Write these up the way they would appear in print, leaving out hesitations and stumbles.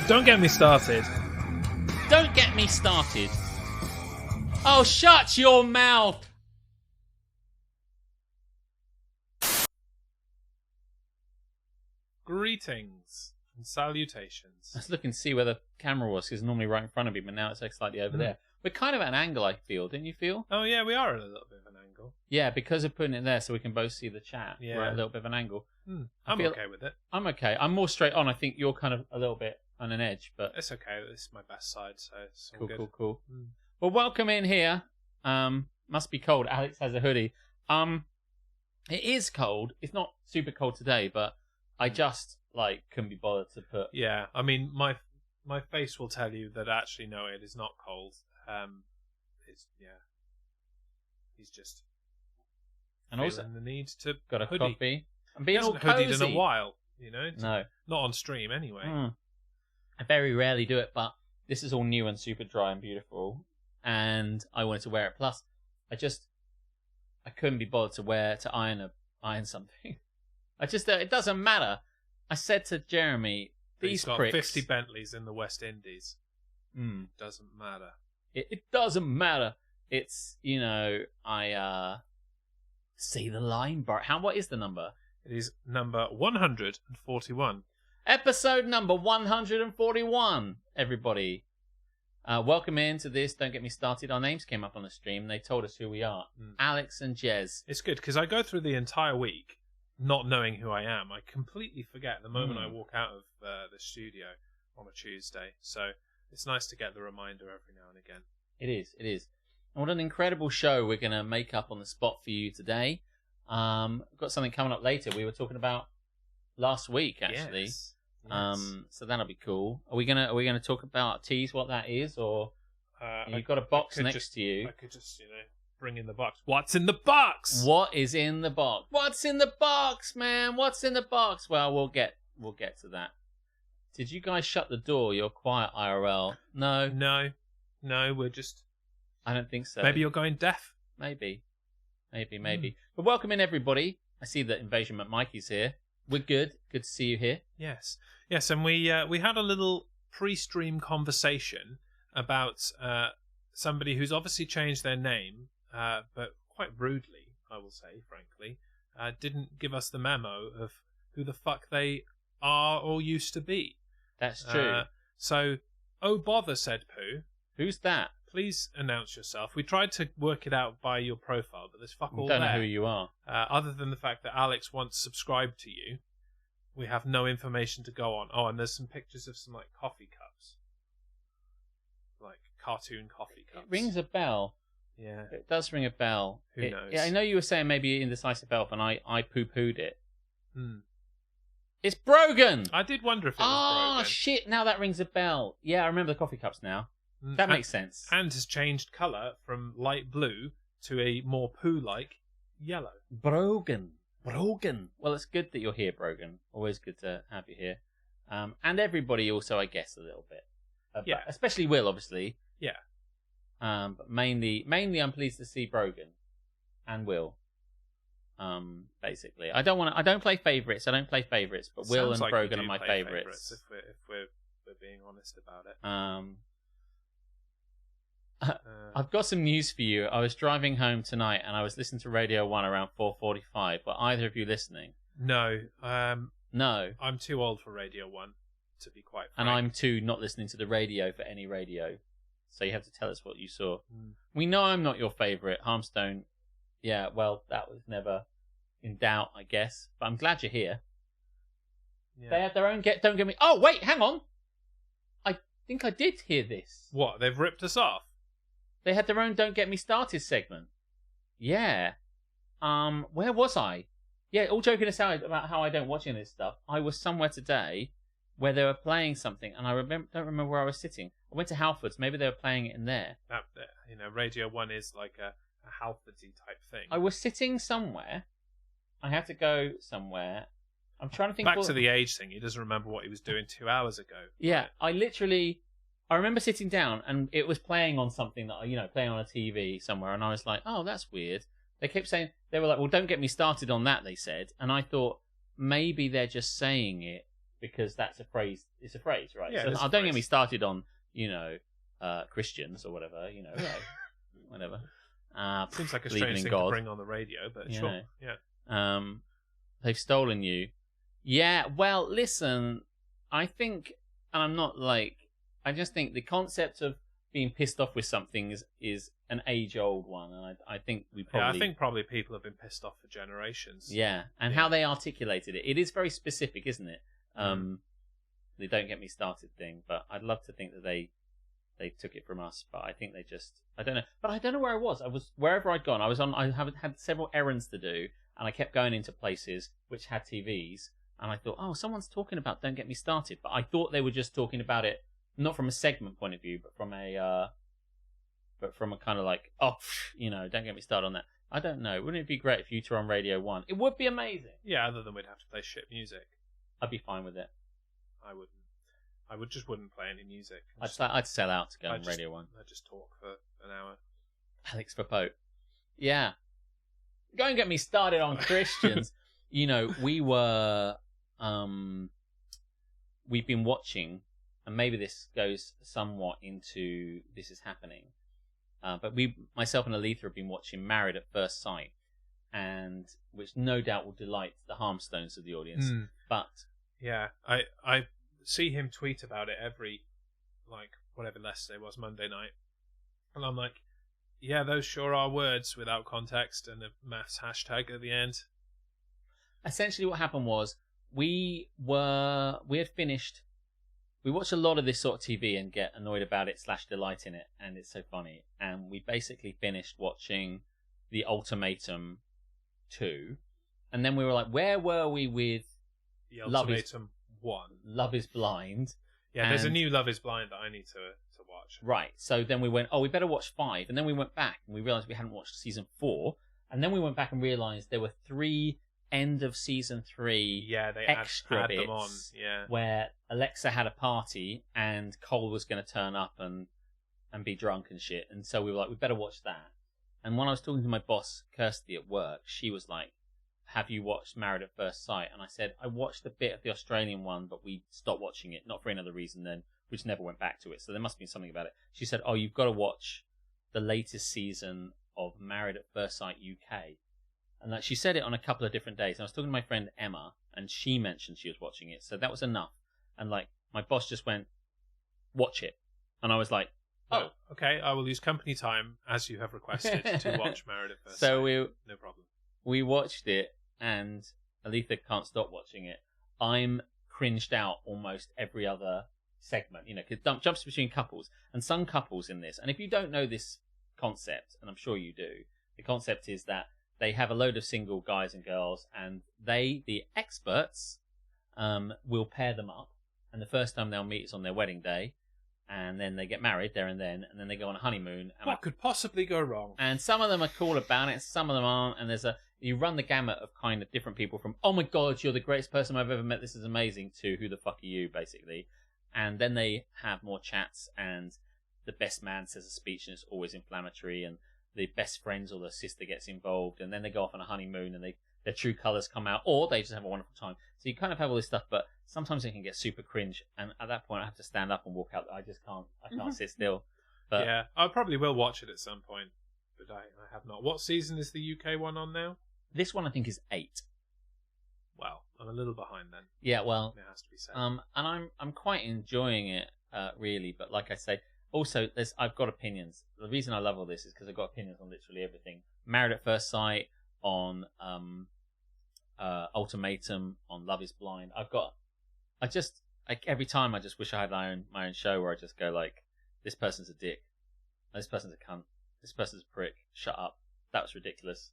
Don't get me started. Don't get me started. Oh, shut your mouth. Greetings and salutations. I was looking to see where the camera was, because it's normally right in front of me, but now it's like slightly over there. We're kind of at an angle, I feel. Didn't you feel? Oh, yeah, we are at a little bit of an angle. Yeah, because of putting it there so we can both see the chat. Yeah. We're at a little bit of an angle. I'm okay with it. I'm okay. I'm more straight on. I think you're kind of a little bit on an edge, but It's okay. This is my best side, so it's all good. Cool. Well, welcome in here. Must be cold. Alex has a hoodie. It is cold. It's not super cold today, but I just couldn't be bothered to put. Yeah, I mean, my face will tell you that actually, no, it is not cold. He's just And feeling also the need to got a hoodie. coffee. I'm He being all hasn't hoodied cozy. in a while, you know. No, Not on stream anyway. I very rarely do it, but this is all new and super dry and beautiful, and I wanted to wear it. Plus, I couldn't be bothered to iron something. It doesn't matter. I said to Jeremy, He's these got pricks. 50 Bentleys in the West Indies. Doesn't matter. It doesn't matter. It's, I see the line bar. What is the number? It is number 141. Episode number 141, everybody. Welcome into this. Don't get me started. Our names came up on the stream. They told us who we are. Alex and Jez. It's good because I go through the entire week not knowing who I am. I completely forget the moment I walk out of the studio on a Tuesday. So it's nice to get the reminder every now and again. It is. And what an incredible show we're going to make up on the spot for you today. We've got something coming up later we were talking about last week, actually. Yes. So that'll be cool. Are we gonna talk about tease what that is, or you've got a box next to you? I could just bring in the box. What's in the box? What is in the box? What's in the box, man? What's in the box? Well, we'll get to that. Did you guys shut the door? You're quiet, IRL. No, we're just. I don't think so. Maybe you're going deaf. Maybe. But welcome in, everybody. I see that Invasion McMikey's here. We're good. Good to see you here. Yes, and we had a little pre-stream conversation about somebody who's obviously changed their name, but quite rudely, I will say, frankly, didn't give us the memo of who the fuck they are or used to be. That's true. So, oh bother, said Pooh. Who's that? Please announce yourself. We tried to work it out by your profile, but there's fuck all Don't there. know who you are. Other than the fact that Alex once subscribed to you, we have no information to go on. Oh, and there's some pictures of some coffee cups, like cartoon coffee cups. It rings a bell. Yeah, It does ring a bell. Who knows? Yeah, I know you were saying maybe Indecisive Elf, and I poo-pooed it. Hmm. It's Brogan! I did wonder if it was Brogan. Shit, now that rings a bell. Yeah, I remember the coffee cups now. That makes sense. And has changed colour from light blue to a more poo-like yellow. Brogan. Well, it's good that you're here, Brogan. Always good to have you here. And everybody also, I guess, a little bit. Yeah. Especially Will, obviously. Yeah. But mainly I'm pleased to see Brogan and Will. Basically, I don't play favourites. But Will and Sounds like Brogan you are do my play favourites. If we're being honest about it. I've got some news for you. I was driving home tonight and I was listening to Radio 1 around 4:45. Were either of you listening? No. No. I'm too old for Radio 1, to be quite frank. And I'm too not listening to the radio for any radio. So you have to tell us what you saw. We know I'm not your favourite. Harmstone. Yeah, well, that was never in doubt, I guess. But I'm glad you're here. Yeah. They have their own Don't Get Me... Oh, wait, hang on. I think I did hear this. What? They've ripped us off? They had their own Don't Get Me Started segment. Yeah. Where was I? Yeah, all joking aside about how I don't watch any of this stuff, I was somewhere today where they were playing something, and I don't remember where I was sitting. I went to Halfords. Maybe they were playing it in there. Radio 1 is like a Halfordsy type thing. I was sitting somewhere. I had to go somewhere. I'm trying to think... Back to the age thing. He doesn't remember what he was doing 2 hours ago. Yeah, right? I remember sitting down and it was playing on something that, playing on a TV somewhere. And I was like, oh, that's weird. They kept saying, they were like, well, don't get me started on that, they said. And I thought maybe they're just saying it because that's a phrase. It's a phrase, right? Yeah, So don't get me started on Christians or whatever. Whatever. Seems like a believing strange in thing God. to bring on the radio, but sure. Yeah. They've stolen you. Yeah. Well, listen. I think, and I'm not like. I just think the concept of being pissed off with something is an age-old one, and I think we probably... Yeah, I think probably people have been pissed off for generations. Yeah, and how they articulated it. It is very specific, isn't it? The don't get me started thing, but I'd love to think that they took it from us, but I think they just... I don't know. But I don't know where I was. Wherever I'd gone, I had several errands to do, and I kept going into places which had TVs, and I thought, oh, someone's talking about Don't Get Me Started, but I thought they were just talking about it not from a segment point of view, but from a kind of like, don't get me started on that. I don't know. Wouldn't it be great if you two were on Radio 1? It would be amazing. Yeah, other than we'd have to play shit music. I'd be fine with it. I wouldn't. I wouldn't play any music. I'd sell out to go on Radio 1. I'd just talk for an hour. Alex for Pope. Yeah. Go and get me started on Christians. We were... we've been watching... And maybe this goes somewhat into This Is Happening. But myself and Aletha have been watching Married at First Sight, and which no doubt will delight the Harmstones of the audience. But yeah, I see him tweet about it every, whatever Leicester was, Monday night. And I'm like, yeah, those sure are words without context and a maths hashtag at the end. Essentially what happened was we had finished... We watch a lot of this sort of TV and get annoyed about it / delight in it, and it's so funny. And we basically finished watching The Ultimatum 2, and then we were like, where were we with The Ultimatum 1? Love is Blind. Yeah, there's a new Love is Blind that I need to watch. Right, so then we went, we better watch 5, and then we went back, and we realised we hadn't watched season 4, and then we went back and realised there were 3 end of season 3 they extra add bits them on. where Alexa had a party and Cole was going to turn up and be drunk and shit, and so we were like, we better watch that. And when I was talking to my boss Kirsty at work, she was like, have you watched Married at First Sight? And I said, I watched a bit of the Australian one, but we stopped watching it, not for any other reason then, we just never went back to it, so there must be something about it. She said, oh, you've got to watch the latest season of Married at First Sight UK. And she said it on a couple of different days. And I was talking to my friend Emma, and she mentioned she was watching it. So that was enough. And my boss just went, watch it. And I was like, oh. Okay, I will use company time, as you have requested, to watch Married at First Sight. No problem. We watched it, and Aletha can't stop watching it. I'm cringed out almost every other segment, because it jumps between couples. And some couples in this, and if you don't know this concept, and I'm sure you do, the concept is that they have a load of single guys and girls, and the experts, will pair them up. And the first time they'll meet is on their wedding day, and then they get married there and then they go on a honeymoon. And what could possibly go wrong? And some of them are cool about it, some of them aren't. And you run the gamut of kind of different people from, oh my god, you're the greatest person I've ever met, this is amazing, to who the fuck are you, basically. And then they have more chats, and the best man says a speech, and it's always inflammatory, and the best friends or the sister gets involved, and then they go off on a honeymoon, and their true colours come out, or they just have a wonderful time. So you kind of have all this stuff, but sometimes it can get super cringe, and at that point I have to stand up and walk out. I can't sit still. But yeah, I probably will watch it at some point, but I have not. What season is the UK one on now? This one I think is 8. Well, I'm a little behind then. Yeah, well, it has to be said. And I'm quite enjoying it, really, but like I say, also, I've got opinions. The reason I love all this is because I've got opinions on literally everything. Married at First Sight, on Ultimatum, on Love is Blind. Every time I just wish I had my own show where I just go like, this person's a dick, this person's a cunt, this person's a prick, shut up, that was ridiculous.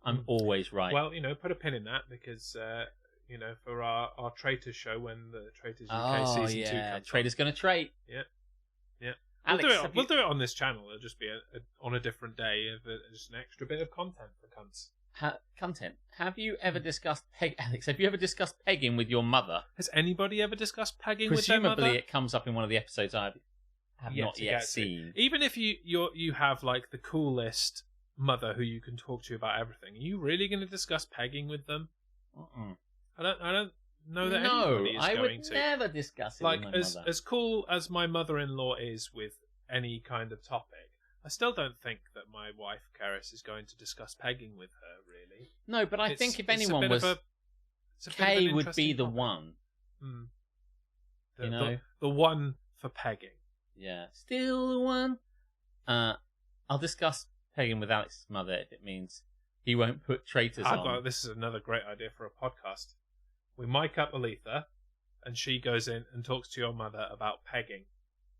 I'm always right. Well, put a pin in that, because for our Traitors show, when the Traitors UK season 2 comes Traitors gonna trait. Yeah. Alex, we'll do it on this channel. It'll just be on a different day, just an extra bit of content for cunts. Content. Have you ever discussed Alex? Have you ever discussed pegging with your mother? Has anybody ever discussed pegging with their mother? Presumably, it comes up in one of the episodes I have not yet seen. Even if you have like the coolest mother who you can talk to about everything, are you really going to discuss pegging with them? Uh-uh. I don't know that No, anybody is I going would to. never discuss it Like, with my mother. as cool as my mother-in-law is with any kind of topic, I still don't think that my wife, Karis, is going to discuss pegging with her, really. No, but I think if anyone was... Kay would be the one. Mm. You know? The one for pegging. Yeah. Still the one. I'll discuss pegging with Alex's mother if it means he won't put traitors on. This is another great idea for a podcast. We mic up Aletha, and she goes in and talks to your mother about pegging.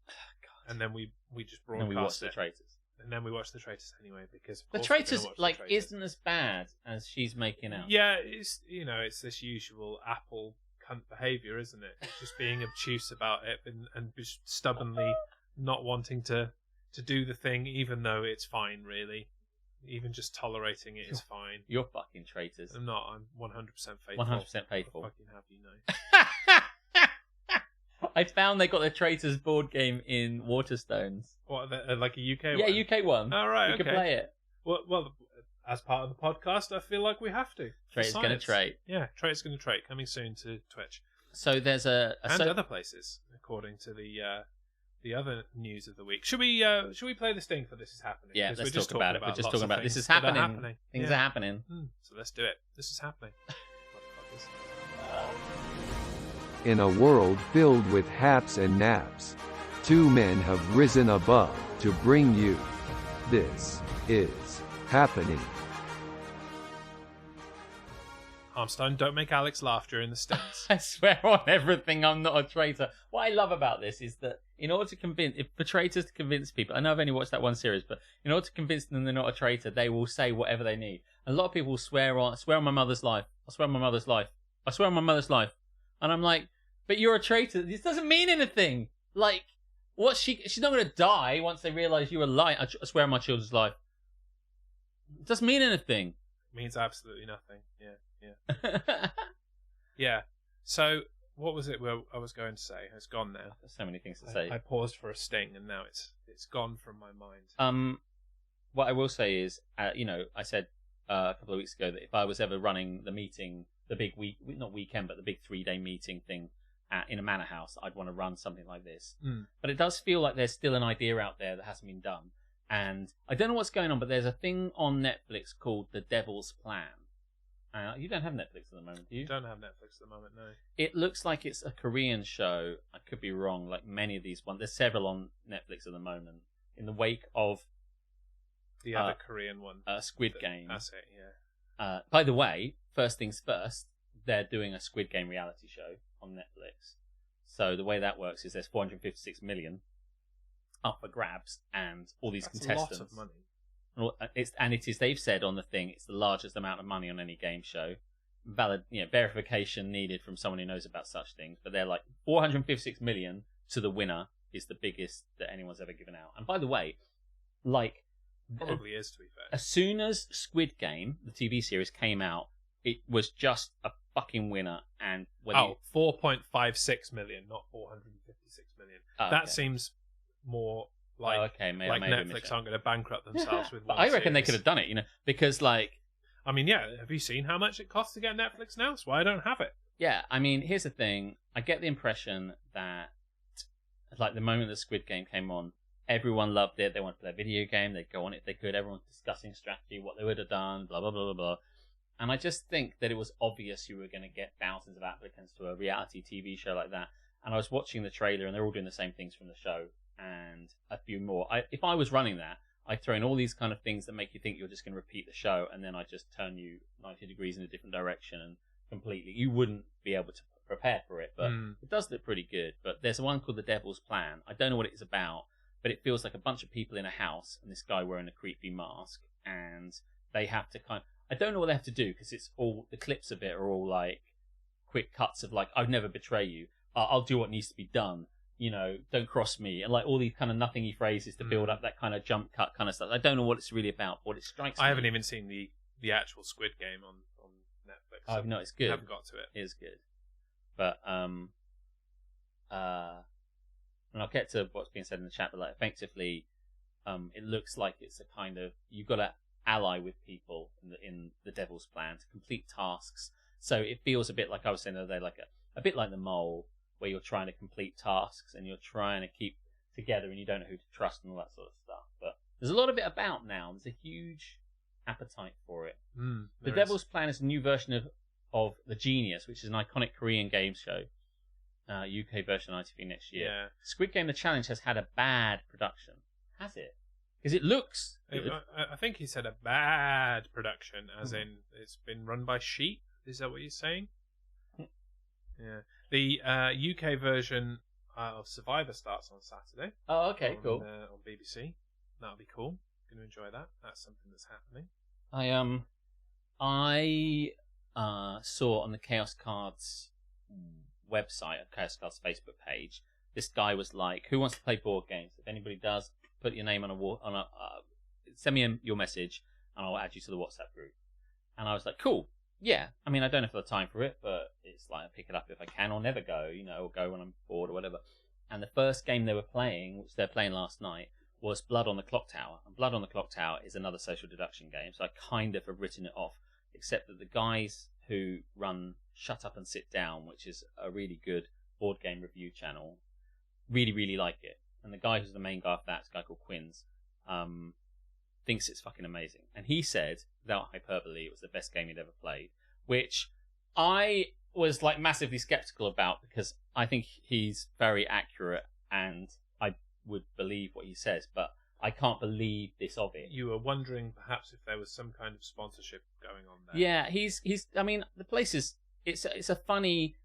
God. And then we just broadcast and we watch the traitors. And then we watch the traitors anyway, because the traitors isn't as bad as she's making out. Yeah, it's this usual Apple cunt behaviour, isn't it? It's just being obtuse about it and just stubbornly not wanting to do the thing, even though it's fine, really. Even just tolerating it is fine. You're fucking traitors. I'm not. I'm 100% faithful. 100% faithful. Fucking have you know. I found they got the Traitors board game in Waterstones. What, like a UK one? Yeah, UK one. Oh, right, you okay. can play it. Well, as part of the podcast, I feel like we have to. Traitors Gonna Trait. Yeah, Traitors Gonna Trait, coming soon to Twitch. So there's and other places, according to the other news of the week. Should we play this thing for This Is Happening? Yeah, let's talk about it. We're just talking about This Is Happening. Things are happening. So let's do it. This is happening. In a world filled with haps and naps, two men have risen above to bring you This Is Happening. Armstein, don't make Alex laugh during the stints. I swear on everything I'm not a traitor. What I love about this is that in order to for traitors to convince people, I know I've only watched that one series, but in order to convince them they're not a traitor, they will say whatever they need. A lot of people swear on my mother's life. I swear on my mother's life. I swear on my mother's life. And I'm like, but you're a traitor. This doesn't mean anything. Like, she's not going to die once they realise you were lying. I swear on my children's life. It doesn't mean anything. It means absolutely nothing. Yeah. Yeah. So, what was it I was going to say? It's gone now. There's so many things to say. I paused for a sting, and now it's gone from my mind. What I will say is, I said a couple of weeks ago that if I was ever running the meeting, the big not weekend, but the big 3-day meeting thing in a manor house, I'd want to run something like this. But it does feel like there's still an idea out there that hasn't been done. And I don't know what's going on, but there's a thing on Netflix called The Devil's Plan. You don't have Netflix at the moment, do you? Don't have Netflix at the moment, no. It looks like it's a Korean show. I could be wrong, like many of these ones. There's several on Netflix at the moment. In the wake of the other Korean one. Squid Game. That's it, yeah. By the way, first things first, they're doing a Squid Game reality show on Netflix. So the way that works is there's 456 million up for grabs, and all these contestants. That's a lot of money. They've said on the thing, it's the largest amount of money on any game show. Verification needed from someone who knows about such things. But they're like 456 million to the winner is the biggest that anyone's ever given out. And by the way, like, probably is, to be fair. As soon as Squid Game, the TV series, came out, it was just a fucking winner. And 4.56 million, not 456 million. That seems more like Netflix aren't going to bankrupt themselves with one I reckon series. They could have done it, because like... I mean, have you seen how much it costs to get Netflix now? That's why I don't have it. Yeah, I mean, here's the thing. I get the impression that, like, the moment the Squid Game came on, everyone loved it. They wanted to play a video game. They'd go on it if they could. Everyone was discussing strategy, what they would have done, blah, blah, blah, blah, blah. And I just think that it was obvious you were going to get thousands of applicants to a reality TV show like that. And I was watching the trailer, and they're all doing the same things from the show, and a few more. If I was running that, I'd throw in all these kind of things that make you think you're just going to repeat the show, and then I'd just turn you 90 degrees in a different direction, and completely, you wouldn't be able to prepare for it. But it does look pretty good. But there's one called The Devil's Plan. I don't know what it is about, but it feels like a bunch of people in a house, and this guy wearing a creepy mask, and they have to I don't know what they have to do, because it's all, the clips of it are all like quick cuts of like, I'd never betray you. I'll do what needs to be done. Don't cross me. And like all these kind of nothingy phrases to build up that kind of jump cut kind of stuff. I don't know what it's really about, but it strikes me. I haven't even seen the actual Squid Game on Netflix. Oh, no, it's good. I haven't got to it. It is good. But, and I'll get to what's being said in the chat, but like effectively, it looks like it's a kind of, you've got to ally with people in the Devil's Plan to complete tasks. So it feels a bit like I was saying the other day, like a bit like the Mole, where you're trying to complete tasks and you're trying to keep together and you don't know who to trust and all that sort of stuff. But there's a lot of it about now. There's a huge appetite for it. The Devil's Plan is a new version of The Genius, which is an iconic Korean game show. UK version on ITV next year. Yeah. Squid Game The Challenge has had a bad production. Has it? Because it looks good. I think he said a bad production, as in it's been run by sheep. Is that what you're saying? Yeah. The UK version of Survivor starts on Saturday. Oh, okay, cool. On BBC. That'll be cool. Going to enjoy that. That's something that's happening. I saw on the Chaos Cards website, Chaos Cards Facebook page, this guy was like, "Who wants to play board games? If anybody does, put your name on send me your message, and I'll add you to the WhatsApp group." And I was like, "Cool, yeah." I mean, I don't have the time for it, but it's like I pick it up if I can, or never go, or go when I'm bored or whatever. And the first game they were playing, which they're playing last night, was Blood on the Clock Tower. And Blood on the Clock Tower is another social deduction game, so I kind of have written it off, except that the guys who run Shut Up and Sit Down, which is a really good board game review channel, really, really like it. And the guy who's the main guy of that, a guy called Quinns, thinks it's fucking amazing. And he said, without hyperbole, it was the best game he'd ever played, which I was like massively skeptical about, because I think he's very accurate and I would believe what he says, but I can't believe this of it. You were wondering perhaps if there was some kind of sponsorship going on there. Yeah, he's. I mean, the place is. It's a funny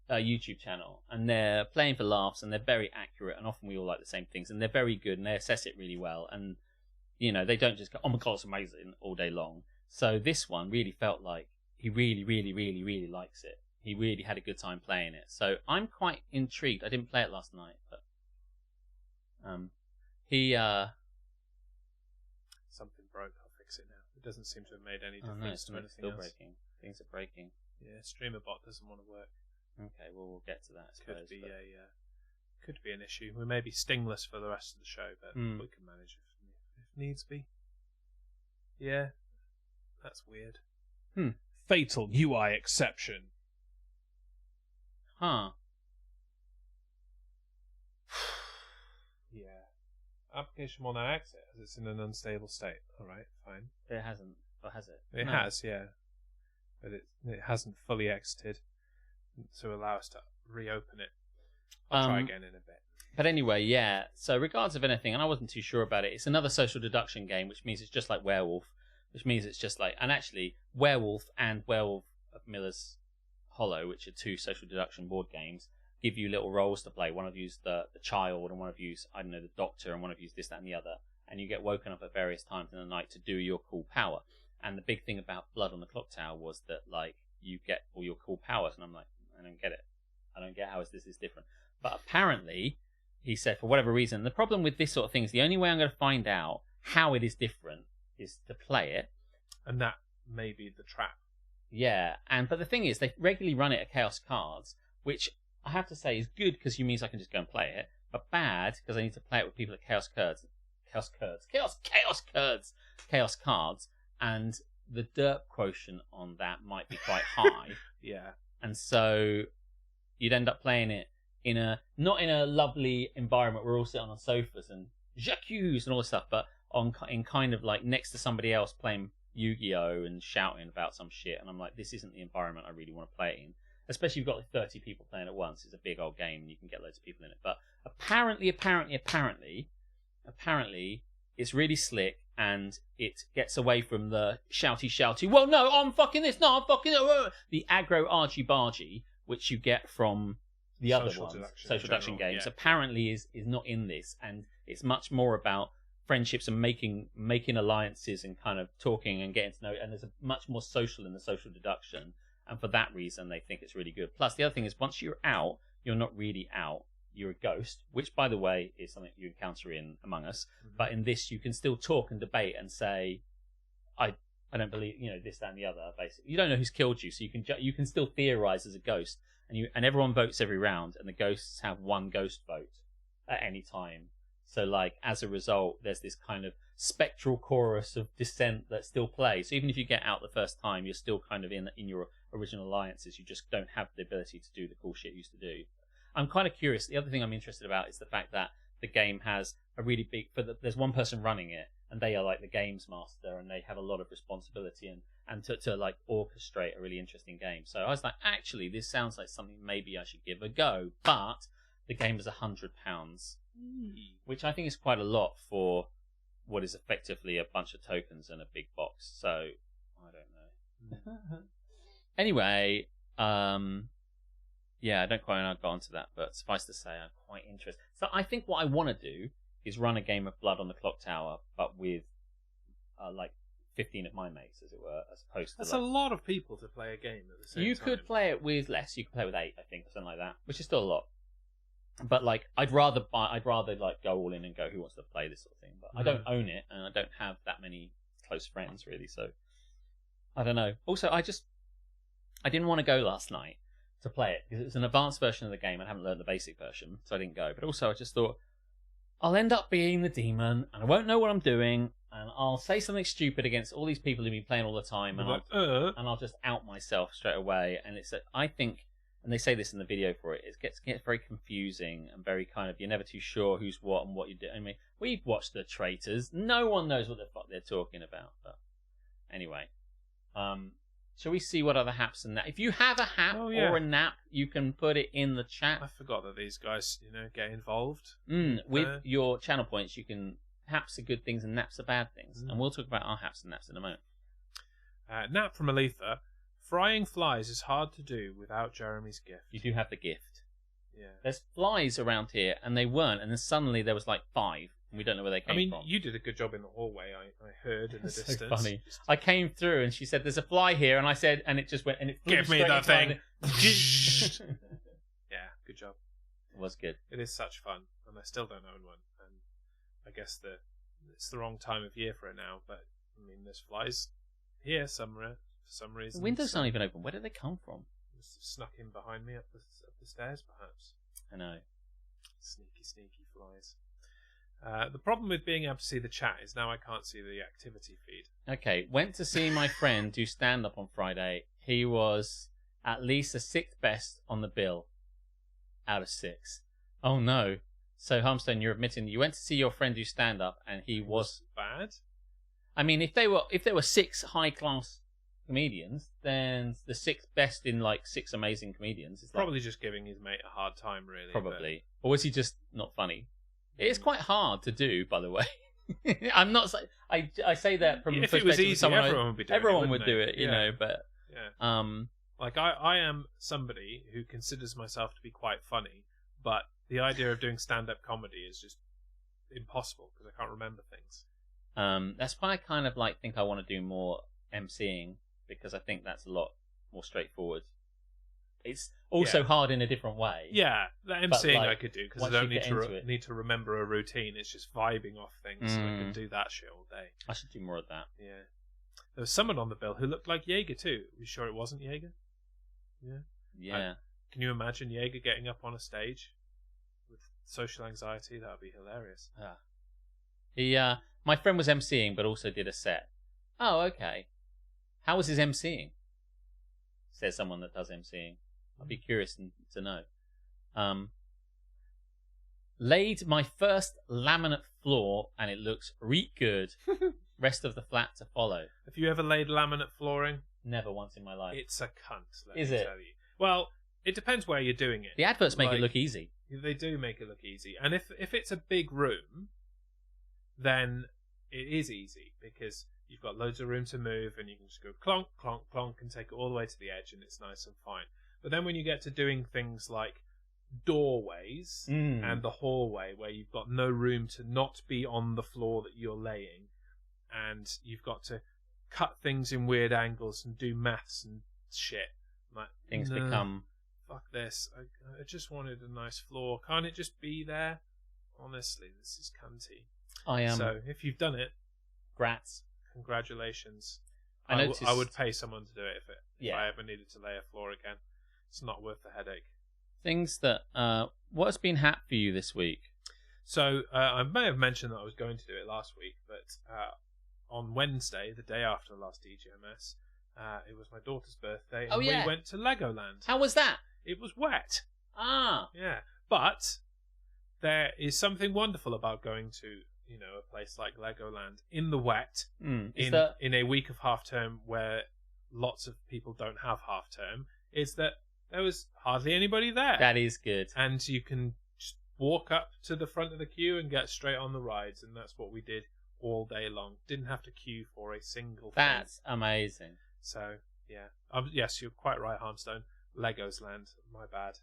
YouTube channel, and they're playing for laughs, and they're very accurate, and often we all like the same things, and they're very good, and they assess it really well, and they don't just go, "Oh my god, it's amazing" all day long. So this one really felt like he really, really, really, really likes it. He really had a good time playing it. So I'm quite intrigued. I didn't play it last night, but he something broke. I'll fix it now. It doesn't seem to have made any oh difference no, to it's anything still else. breaking. Things are breaking. Yeah, StreamerBot doesn't want to work. Okay, well we'll get to that. I suppose, Could be an issue. We may be stingless for the rest of the show, but we can manage if needs be. Yeah, that's weird. Fatal UI exception. Huh. Yeah. Application will now exit as it's in an unstable state. Alright, fine. It hasn't, or has it? It has, yeah. But it hasn't fully exited to allow us to reopen it. I'll try again in a bit. But anyway, yeah. So regardless of anything, and I wasn't too sure about it, it's another social deduction game, which means it's just like Werewolf, which means it's just like, and actually, Werewolf and Werewolf of Miller's Hollow, which are two social deduction board games, give you little roles to play. One of you's the child, and one of you's, I don't know, the doctor, and one of you's this, that, and the other. And you get woken up at various times in the night to do your cool power. And the big thing about Blood on the Clock Tower was that, like, you get all your cool powers. And I'm like, I don't get it. I don't get how this is different. But apparently, he said, for whatever reason, the problem with this sort of thing is the only way I'm going to find out how it is different is to play it. And that may be the trap. Yeah. But the thing is, they regularly run it at Chaos Cards, which I have to say is good because it means I can just go and play it, but bad because I need to play it with people at Chaos Cards, and the derp quotient on that might be quite high. Yeah. And so you'd end up playing it not in a lovely environment where we're all sitting on sofas and j'accuse and all this stuff, but in kind of like next to somebody else playing Yu-Gi-Oh! And shouting about some shit. And I'm like, this isn't the environment I really want to play in. Especially if you've got like 30 people playing at once. It's a big old game and you can get loads of people in it. But apparently, it's really slick and it gets away from the shouty, well, no, I'm fucking this, no, I'm fucking that. The aggro argy-bargy, which you get from the other ones, social deduction games, apparently is not in this. And it's much more about friendships and making alliances and kind of talking and getting to know. And there's much more social in the social deduction. And for that reason, they think it's really good. Plus, the other thing is, once you're out, you're not really out. You're a ghost, which, by the way, is something you encounter in Among Us. Mm-hmm. But in this, you can still talk and debate and say, I don't believe, this, that, and the other, basically. You don't know who's killed you, so you can still theorize as a ghost. And everyone votes every round, and the ghosts have one ghost vote at any time. So, like, as a result, there's this kind of spectral chorus of dissent that still play. So even if you get out the first time, you're still kind of in your original alliances. You just don't have the ability to do the cool shit you used to do. I'm kind of curious. The other thing I'm interested about is the fact that the game has a really big... there's one person running it, and they are like the games master, and they have a lot of responsibility and to like orchestrate a really interesting game. So I was like, actually, this sounds like something maybe I should give a go. But the game is £100, which I think is quite a lot for what is effectively a bunch of tokens and a big box. So I don't know. Anyway, yeah, I don't quite know. I'll go on to that, but suffice to say, I'm quite interested. So I think what I want to do is run a game of Blood on the Clock Tower, but with like 15 of my mates, as it were, as opposed to... That's like, a lot of people to play a game at the same time. You could play it with less. You could play with 8, I think, or something like that, which is still a lot. But like, I'd rather like go all in and go, who wants to play this sort of thing? But I don't own it, and I don't have that many close friends really. So I don't know. Also, I didn't want to go last night to play it because it was an advanced version of the game. I haven't learned the basic version, so I didn't go. But also, I just thought I'll end up being the demon, and I won't know what I'm doing, and I'll say something stupid against all these people who've been playing all the time, and I'll just out myself straight away. And it's I think. And they say this in the video for it, it gets very confusing and very kind of, you're never too sure who's what and what you do. I mean, we've watched The Traitors. No one knows what the fuck they're talking about. But anyway, shall we see what other haps and that? If you have a hap or a nap, you can put it in the chat. I forgot that these guys, get involved. With your channel points, you can, haps are good things and naps are bad things. And we'll talk about our haps and naps in a moment. Nap from Aletha. Frying flies is hard to do without Jeremy's gift. You do have the gift. Yeah. There's flies around here, and they weren't, and then suddenly there was like 5, and we don't know where they came from. You did a good job in the hallway, I heard in the distance. So funny. I came through, and she said, there's a fly here, and I said, and it just went, and it flew Give me that thing! Yeah, good job. It was good. It is such fun, and I still don't own one, and I guess it's the wrong time of year for it now, but, I mean, there's flies here somewhere. For some reason. The windows aren't even open. Where did they come from? Snuck in behind me up the stairs, perhaps. I know. Sneaky flies. The problem with being able to see the chat is now I can't see the activity feed. Okay, went to see my friend do stand-up on Friday. He was at least the 6th best on the bill out of 6. Oh no. So, Harmstone, you're admitting you went to see your friend do stand-up and he was... bad? I mean, if there were 6 high-class comedians, then the 6th best in like 6 amazing comedians is probably just giving his mate a hard time, really. Probably. Or was he just not funny? It is quite hard to do, by the way. I'm not. I say that from if it was easy, everyone would be doing it. Everyone would do it, you know. But yeah. Like I am somebody who considers myself to be quite funny, but the idea of doing stand-up comedy is just impossible because I can't remember things. That's why I kind of think I want to do more MCing. Because I think that's a lot more straightforward. It's also hard in a different way. Yeah, the MCing I could do because I don't need to remember a routine. It's just vibing off things, so I can do that shit all day. I should do more of that. Yeah. There was someone on the bill who looked like Jaeger too. Are you sure it wasn't Jaeger? Yeah. Yeah. Can you imagine Jaeger getting up on a stage with social anxiety? That would be hilarious. Yeah. My friend was MCing, but also did a set. Oh, okay. How was his MCing? Says someone that does MCing. I'd be curious to know. Laid my first laminate floor, and it looks reet good. Rest of the flat to follow. Have you ever laid laminate flooring? Never once in my life. It's a cunt, let me tell you. Well, it depends where you're doing it. The adverts make it look easy. They do make it look easy. And if it's a big room, then it is easy because you've got loads of room to move and you can just go clonk, clonk, clonk and take it all the way to the edge and it's nice and fine. But then when you get to doing things like doorways and the hallway where you've got no room to not be on the floor that you're laying and you've got to cut things in weird angles and do maths and shit. Things become... Fuck this. I just wanted a nice floor. Can't it just be there? Honestly, this is cunty. So if you've done it... Grats. Congratulations. I would pay someone to do it if I ever needed to lay a floor again. It's not worth the headache. Things that... what has been hap for you this week? So I may have mentioned that I was going to do it last week, but on Wednesday, the day after the last DGMS, it was my daughter's birthday, and we went to Legoland. How was that? It was wet. Ah. Yeah, but there is something wonderful about going to, a place like Legoland in the wet, in a week of half term where lots of people don't have half term, is that there was hardly anybody there. That is good. And you can just walk up to the front of the queue and get straight on the rides, and that's what we did all day long. Didn't have to queue for a single thing. That's amazing. So, yeah. Yes, you're quite right, Harmstone. Legos Land. My bad.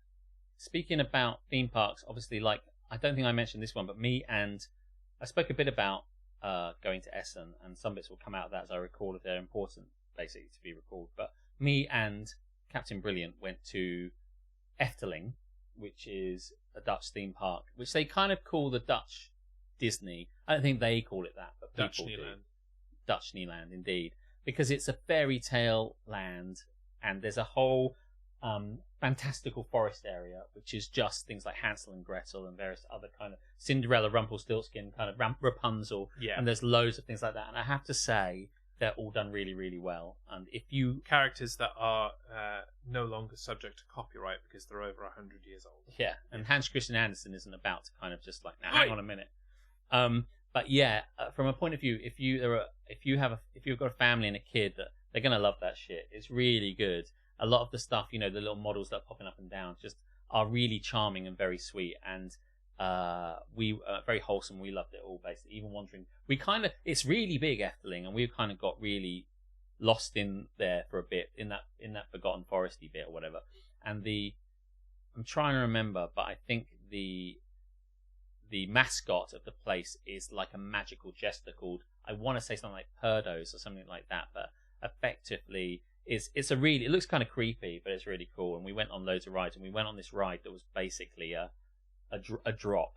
Speaking about theme parks, obviously, I don't think I mentioned this one, but I spoke a bit about going to Essen, and some bits will come out of that as I recall if they're important, basically, to be recalled. But me and Captain Brilliant went to Efteling, which is a Dutch theme park, which they kind of call the Dutch Disney. I don't think they call it that, but people do. Dutch Disneyland, indeed. Because it's a fairy tale land, and there's a whole fantastical forest area, which is just things like Hansel and Gretel and various other kind of Cinderella, Rumpelstiltskin, kind of Rapunzel, and there's loads of things like that. And I have to say, they're all done really, really well. And if you characters that are no longer subject to copyright because they're over 100 years old. Yeah, and Hans Christian Andersen isn't about to kind of just like, now hang on a minute. But yeah, from a point of view, if you've got a family and a kid, that they're gonna love that shit. It's really good. A lot of the stuff, the little models that are popping up and down, just are really charming and very sweet, and we very wholesome. We loved it all, basically. Even wandering, it's really big, Efteling, and we kind of got really lost in there for a bit in that forgotten foresty bit or whatever. And I'm trying to remember, but I think the mascot of the place is like a magical jester called, I want to say something like Perdos or something like that, but effectively it looks kind of creepy, but it's really cool. And we went on loads of rides, and we went on this ride that was basically a drop,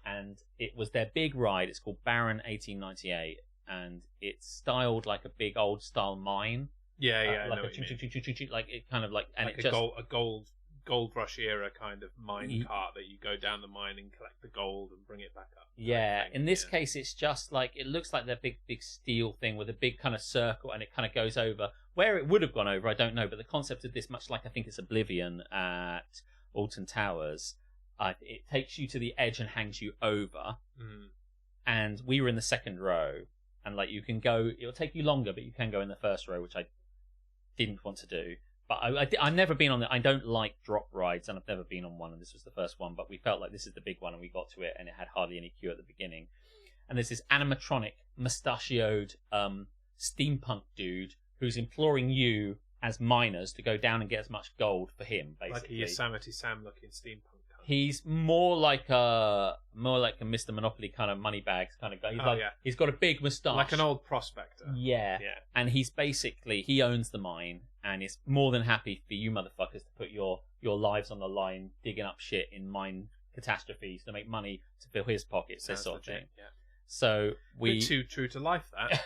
and it was their big ride. It's called Baron 1898, and it's styled like a big old style mine. Yeah, like like it kind of like, and like it just a gold rush era kind of mine cart that you go down the mine and collect the gold and bring it back up. Yeah, in this case, it's just like, it looks like their big steel thing with a big kind of circle, and it kind of goes over where it would have gone over. I don't know, but the concept of this, much like I think it's Oblivion at Alton Towers, it takes you to the edge and hangs you over. And we were in the second row, and like you can go. It'll take you longer, but you can go in the first row, which I didn't want to do. But I've never been on it. I don't like drop rides, and I've never been on one, and this was the first one. But we felt like this is the big one, and we got to it, and it had hardly any queue at the beginning. And there's this animatronic, mustachioed steampunk dude who's imploring you as miners to go down and get as much gold for him, basically. Like a Yosemite Sam looking steampunk. He's more like a Mr. Monopoly kind of moneybags kind of guy. He's got a big moustache, like an old prospector. Yeah. And he owns the mine, and is more than happy for you motherfuckers to put your lives on the line, digging up shit in mine catastrophes to make money to fill his pockets. This sort of thing. Yeah. So bit too true to life, that.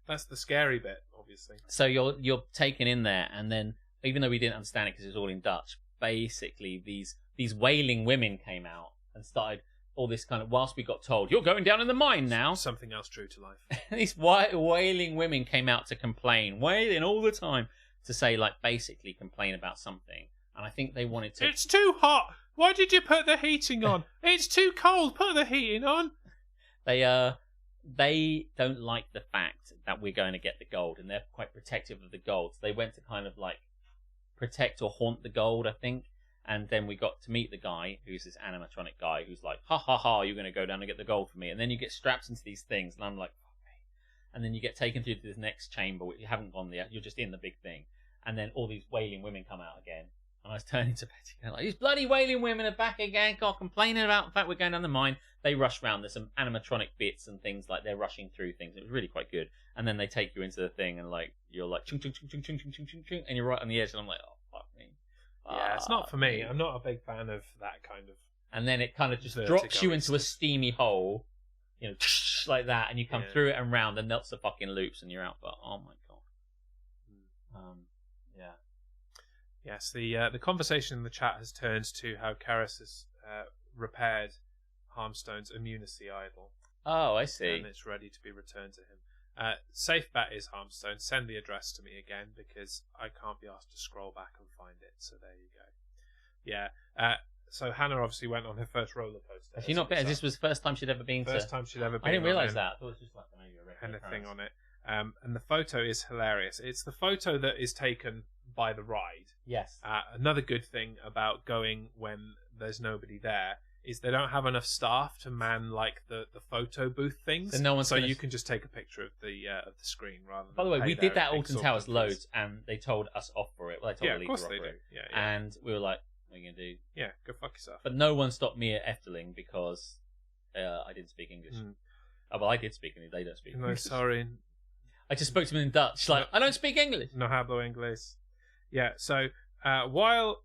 That's the scary bit, obviously. So you're taken in there, and then even though we didn't understand it because it was all in Dutch, basically these wailing women came out and started all this kind of, whilst we got told, you're going down in the mine now. Something else true to life. These wailing women came out to complain, wailing all the time, to say, like, basically complain about something. And I think they wanted to... It's too hot! Why did you put the heating on? It's too cold! Put the heating on! They don't like the fact that we're going to get the gold, and they're quite protective of the gold. So they went to kind of, like, protect or haunt the gold, I think. And then we got to meet the guy, who's this animatronic guy, who's like, ha ha ha, you're going to go down and get the gold for me. And then you get strapped into these things, and I'm like, okay. And then you get taken through to this next chamber, which you haven't gone there, you're just in the big thing. And then all these wailing women come out again. And I was turning to Betty, going like, these bloody wailing women are back again, God, complaining about the fact we're going down the mine. They rush round, there's some animatronic bits and things, like they're rushing through things. It was really quite good. And then they take you into the thing, and like, you're like, chung chung chung chung chung chung chung chung chung, and you're right on the edge, and I'm like, oh, fuck me. Yeah, it's not for me. I'm not a big fan of that kind of. And then it kind of just drops you into a steamy hole, you know, like that, and you come through it and round, and lots of fucking loops, and you're out. But oh my god. Yeah. Yes, the conversation in the chat has turned to how Karis has repaired Harmstone's immunity idol. Oh, I see. And it's ready to be returned to him. Safe bet is Harmstone. Send the address to me again because I can't be asked to scroll back and find it. So there you go. Yeah. So Hannah obviously went on her first roller coaster. Has she not been? This was the first time she'd ever been First time she'd ever been. I didn't realise that. I thought it was just like maybe a regular anything on it. And the photo is hilarious. It's the photo that is taken by the ride. Yes. Another good thing about going when there's nobody there is they don't have enough staff to man like the photo booth things. So you can just take a picture of the screen rather than. By the way, we did that at Alton Towers fees. loads, and they told us off for it. Well, they told the of course leader they off for do. it. Yeah. And we were like, "What are you gonna do?" Yeah, go fuck yourself. But no one stopped me at Efteling because I didn't speak English. Oh, well, I did speak English. They don't speak No, English. sorry. I just spoke to them in Dutch. Like, I don't speak English. No hablo inglés. Yeah, so while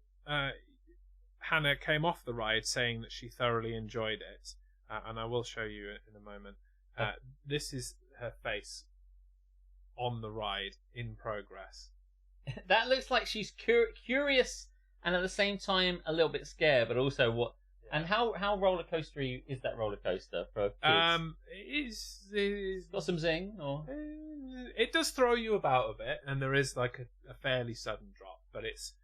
Hannah came off the ride saying that she thoroughly enjoyed it, and I will show you in a moment, this is her face on the ride in progress. That looks like she's curious and at the same time a little bit scared, but also what... And how roller coastery is that roller coaster for kids? It's got some zing, or it does throw you about a bit, and there is like a fairly sudden drop, but it's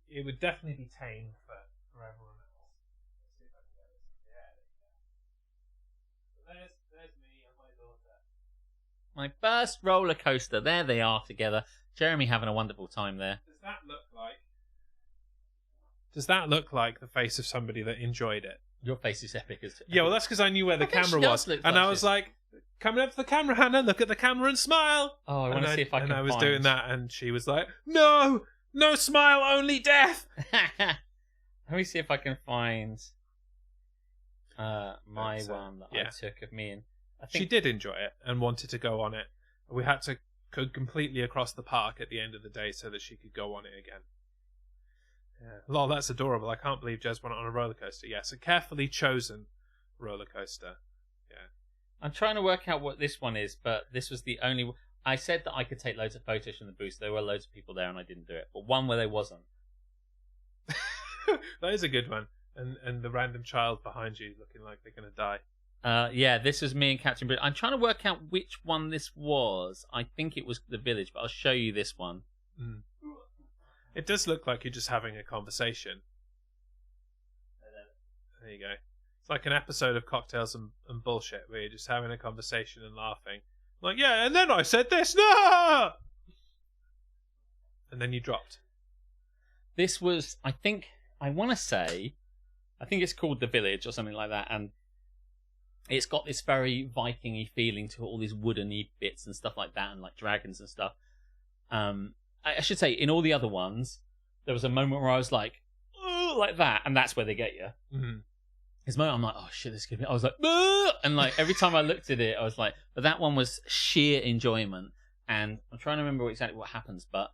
it would definitely be tame for everyone else. Let's see if I can get this. Yeah, there's me and my daughter. My first roller coaster. There they are together. Jeremy having a wonderful time there. Does that look like the face of somebody that enjoyed it? Your face is epic as Yeah, well, that's because I knew where the camera was, and I was like, "Coming up to the camera, Hannah. Look at the camera and smile." Oh, I want to see if I can. And I was doing that, and she was like, "No, no smile, only death." Let me see if I can find my one that I took of me, and I think she did enjoy it and wanted to go on it. We had to go completely across the park at the end of the day so that she could go on it again. Yeah. Lol, that's adorable. I can't believe Jez went on a roller coaster. Yes, a carefully chosen roller coaster. Yeah. I'm trying to work out what this one is, but this was the only... I said that I could take loads of photos from the booth. There were loads of people there and I didn't do it. But one where there wasn't. That is a good one. And the random child behind you looking like they're going to die. Yeah, this was me and Captain Britain. I'm trying to work out which one this was. I think it was the village, but I'll show you this one. Mm. It does look like you're just having a conversation. There you go. It's like an episode of Cocktails and Bullshit where you're just having a conversation and laughing. Like, yeah, and then I said this, no! And then you dropped. This was, I think it's called The Village or something like that, and it's got this very Viking-y feeling to all these wooden-y bits and stuff like that, and like dragons and stuff. I should say, in all the other ones, there was a moment where I was like, oh, like that, and that's where they get you. Mm-hmm. This moment, I'm like, oh shit, this is gonna be... I was like, oh! And like every time I looked at it, I was like, but that one was sheer enjoyment. And I'm trying to remember exactly what happens, but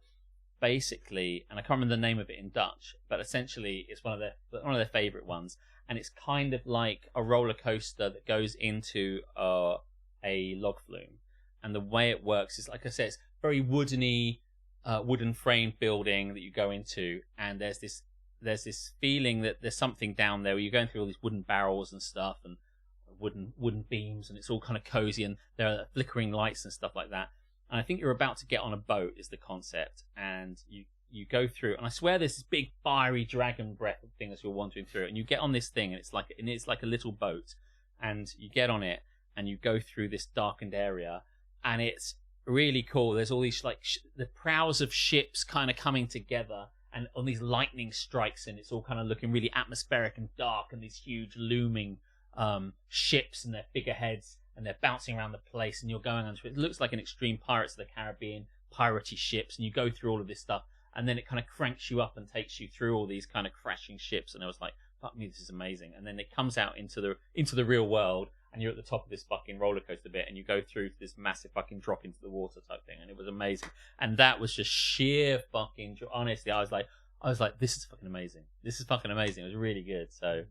basically, and I can't remember the name of it in Dutch, but essentially, it's one of their favorite ones, and it's kind of like a roller coaster that goes into a log flume. And the way it works is, like I said, it's very woodeny. Wooden framed building that you go into, and there's this feeling that there's something down there where you're going through all these wooden barrels and stuff and wooden beams, and it's all kind of cozy, and there are flickering lights and stuff like that. And I think you're about to get on a boat is the concept, and you go through, and I swear there's this big fiery dragon breath thing as you're wandering through it, and you get on this thing, and it's like a little boat, and you get on it and you go through this darkened area, and it's really cool. There's all these like the prows of ships kind of coming together, and on these lightning strikes, and it's all kind of looking really atmospheric and dark, and these huge looming ships and their figureheads, and they're bouncing around the place, and you're going onto it. It looks like an extreme Pirates of the Caribbean piratey ships, and you go through all of this stuff, and then it kind of cranks you up and takes you through all these kind of crashing ships, and I was like, fuck me, this is amazing. And then it comes out into the real world, and you're at the top of this fucking roller coaster bit, and you go through this massive fucking drop into the water type thing, and it was amazing. And that was just sheer fucking honestly, I was like, this is fucking amazing. This is fucking amazing. It was really good. So,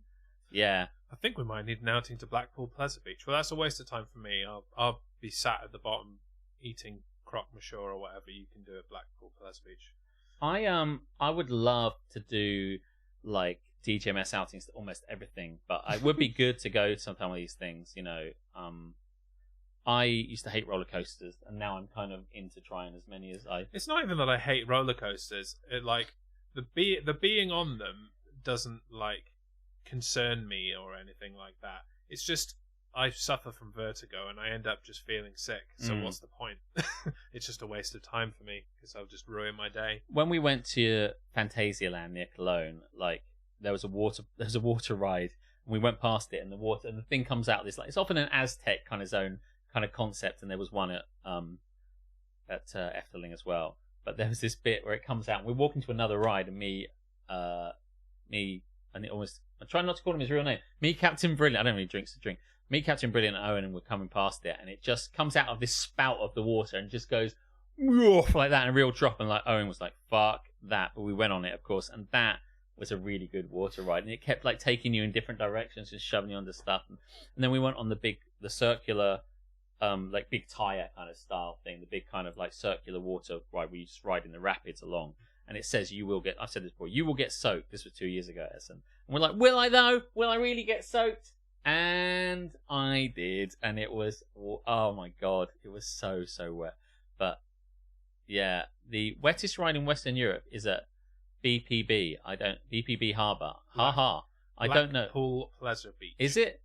yeah. I think we might need an outing to Blackpool Pleasure Beach. Well, that's a waste of time for me. I'll be sat at the bottom eating croque monsieur or whatever you can do at Blackpool Pleasure Beach. I would love to do like DGMS outings to almost everything, but it would be good to go to some of these things. I used to hate roller coasters, and now I'm kind of into trying as many as I. It's not even that I hate roller coasters. It like the being on them doesn't like concern me or anything like that. It's just I suffer from vertigo and I end up just feeling sick. So what's the point? It's just a waste of time for me because I'll just ruin my day. When we went to Phantasialand near Cologne, like there was a water ride, and we went past it, and the thing comes out. This like it's often an Aztec kind of zone kind of concept, and there was one at Efteling as well. But there was this bit where it comes out, and we're walking to another ride, and I'm trying not to call him his real name. Me, Captain Brilliant. I don't really drink. Me, Captain Brilliant, and Owen, and we're coming past it, and it just comes out of this spout of the water and just goes like that in a real drop. And like Owen was like, "Fuck that!" But we went on it, of course, and that was a really good water ride, and it kept like taking you in different directions and shoving you under stuff. And then we went on the circular, like big tire kind of style thing, the big kind of like circular water ride where you just ride in the rapids along. And it says you will get. I've said this before. You will get soaked. This was 2 years ago, Essen. And we're like, will I though? Will I really get soaked? And I did, and it was, oh my god, it was so wet. But yeah, the wettest ride in Western Europe is at BPB. BPB Harbour. I don't know. Blackpool Pleasure Beach. Is it?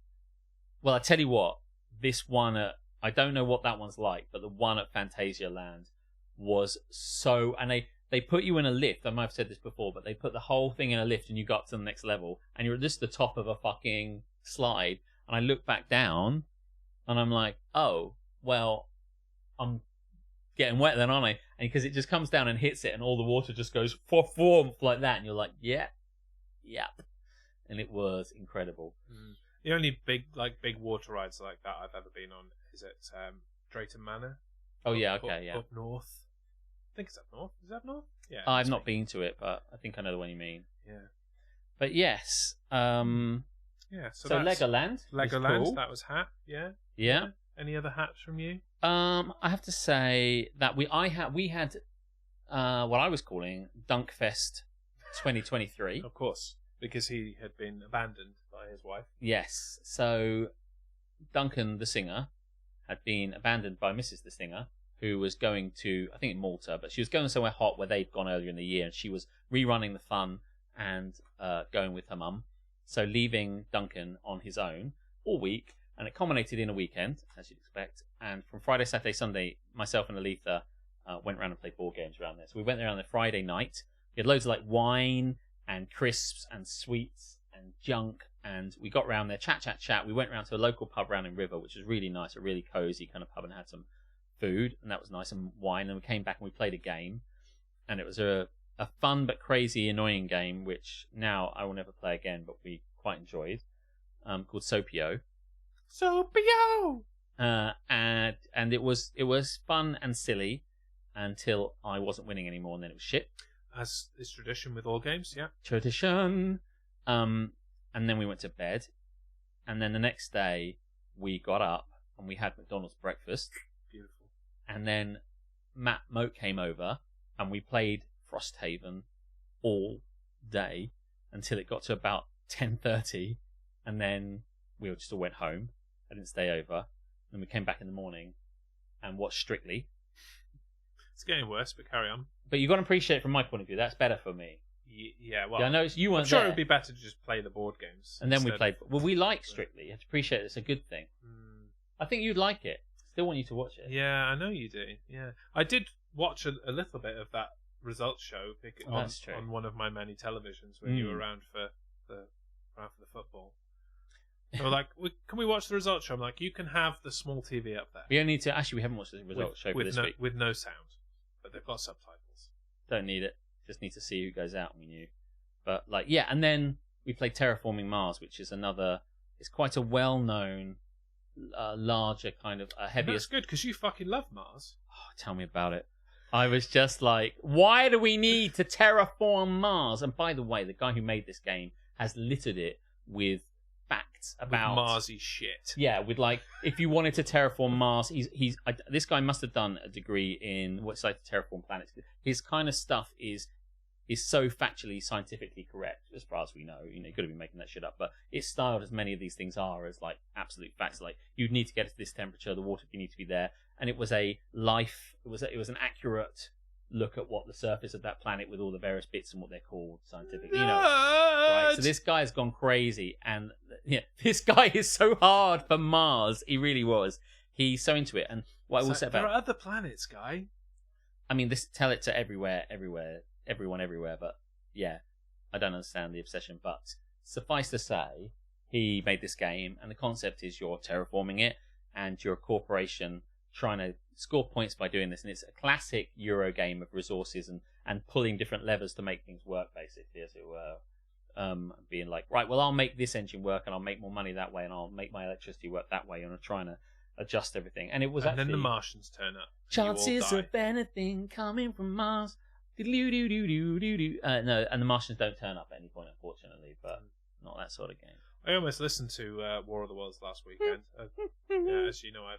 Well, I tell you what, this one I don't know what that one's like, but the one at Phantasialand was so, and they put you in a lift. I might have said this before, but they put the whole thing in a lift, and you got to the next level, and you're at just the top of a fucking slide. And I look back down, and I'm like, oh, well, I'm getting wet then, aren't I? And because it just comes down and hits it, and all the water just goes for warmth like that, and you're like, yep. And it was incredible. The only big water rides like that I've ever been on is at Drayton Manor. Oh yeah, okay, yeah. Up north. I think it's up north. Is that up north? Yeah. I've not been to it, but I think I know the one you mean. Yeah. But yes, yeah. So Legoland. Cool. That was hat. Yeah. Yeah. Any other hats from you? I have to say that we had what I was calling Dunkfest 2023. Of course, because he had been abandoned by his wife. Yes. So Duncan, the singer, had been abandoned by Mrs. the singer, who was going to, I think, Malta, but she was going somewhere hot where they'd gone earlier in the year, and she was rerunning the fun and going with her mum. So leaving Duncan on his own all week, and it culminated in a weekend, as you'd expect. And from Friday, Saturday, Sunday, myself and Aletha went around and played board games around there. So we went there on the Friday night. We had loads of like wine and crisps and sweets and junk, and we got round there, chat. We went round to a local pub round in River, which was really nice, a really cosy kind of pub, and had some food, and that was nice, and wine. And we came back and we played a game, and it was a fun but crazy annoying game, which now I will never play again, but we quite enjoyed, called Sopio. And it was fun and silly until I wasn't winning anymore, and then it was shit. As is tradition with all games, yeah. Tradition. And then we went to bed, and then the next day we got up and we had McDonald's breakfast. Beautiful. And then Matt Moat came over and we played Frosthaven all day until it got to about 10:30, and then we just all went home. I didn't stay over. Then we came back in the morning and watched Strictly. It's getting worse, but carry on. But you've got to appreciate it from my point of view. That's better for me. Yeah, well, I know you weren't I'm sure there. it would be better to just play the board games. And then we played. Well, we like Strictly. You have to appreciate it. It's a good thing. I think you'd like it. Still want you to watch it. Yeah, I know you do. Yeah, I did watch a little bit of that results show on one of my many televisions when you were around for the football. They were like, "Can we watch the results show?" I'm like, "You can have the small TV up there." We only need to. Actually, we haven't watched the results show for this week with no sound, but they've got subtitles. Don't need it. Just need to see who goes out. We knew, but like, yeah. And then we played Terraforming Mars, which is another. It's quite a well-known, larger kind of heavier. That's good because you fucking love Mars. Oh, tell me about it. I was just like, why do we need to terraform Mars? And by the way, the guy who made this game has littered it with facts about Marsy shit. Yeah, with like, if you wanted to terraform Mars, this guy must have done a degree in what's like to terraform planets. His kind of stuff is is so factually, scientifically correct, as far as we know. You know, you could have been making that shit up, but it's styled as many of these things are as like absolute facts. Like you'd need to get to this temperature, the water would need to be there, and it was an accurate look at what the surface of that planet with all the various bits and what they're called scientifically. You know, right? So this guy's gone crazy, and yeah, this guy is so hard for Mars. He really was. He's so into it, and what I will say about there are other planets, guy. I mean, tell it to everyone everywhere, but yeah, I don't understand the obsession. But suffice to say, he made this game, and the concept is you're terraforming it, and you're a corporation trying to score points by doing this, and it's a classic Euro game of resources and pulling different levers to make things work, basically, as it were. Being like, right, well, I'll make this engine work, and I'll make more money that way, and I'll make my electricity work that way, and I'm trying to adjust everything. And it was then the Martians turn up. Chances of anything coming from Mars. No, and the Martians don't turn up at any point, unfortunately, but not that sort of game. I almost listened to War of the Worlds last weekend. Yeah, as you know, I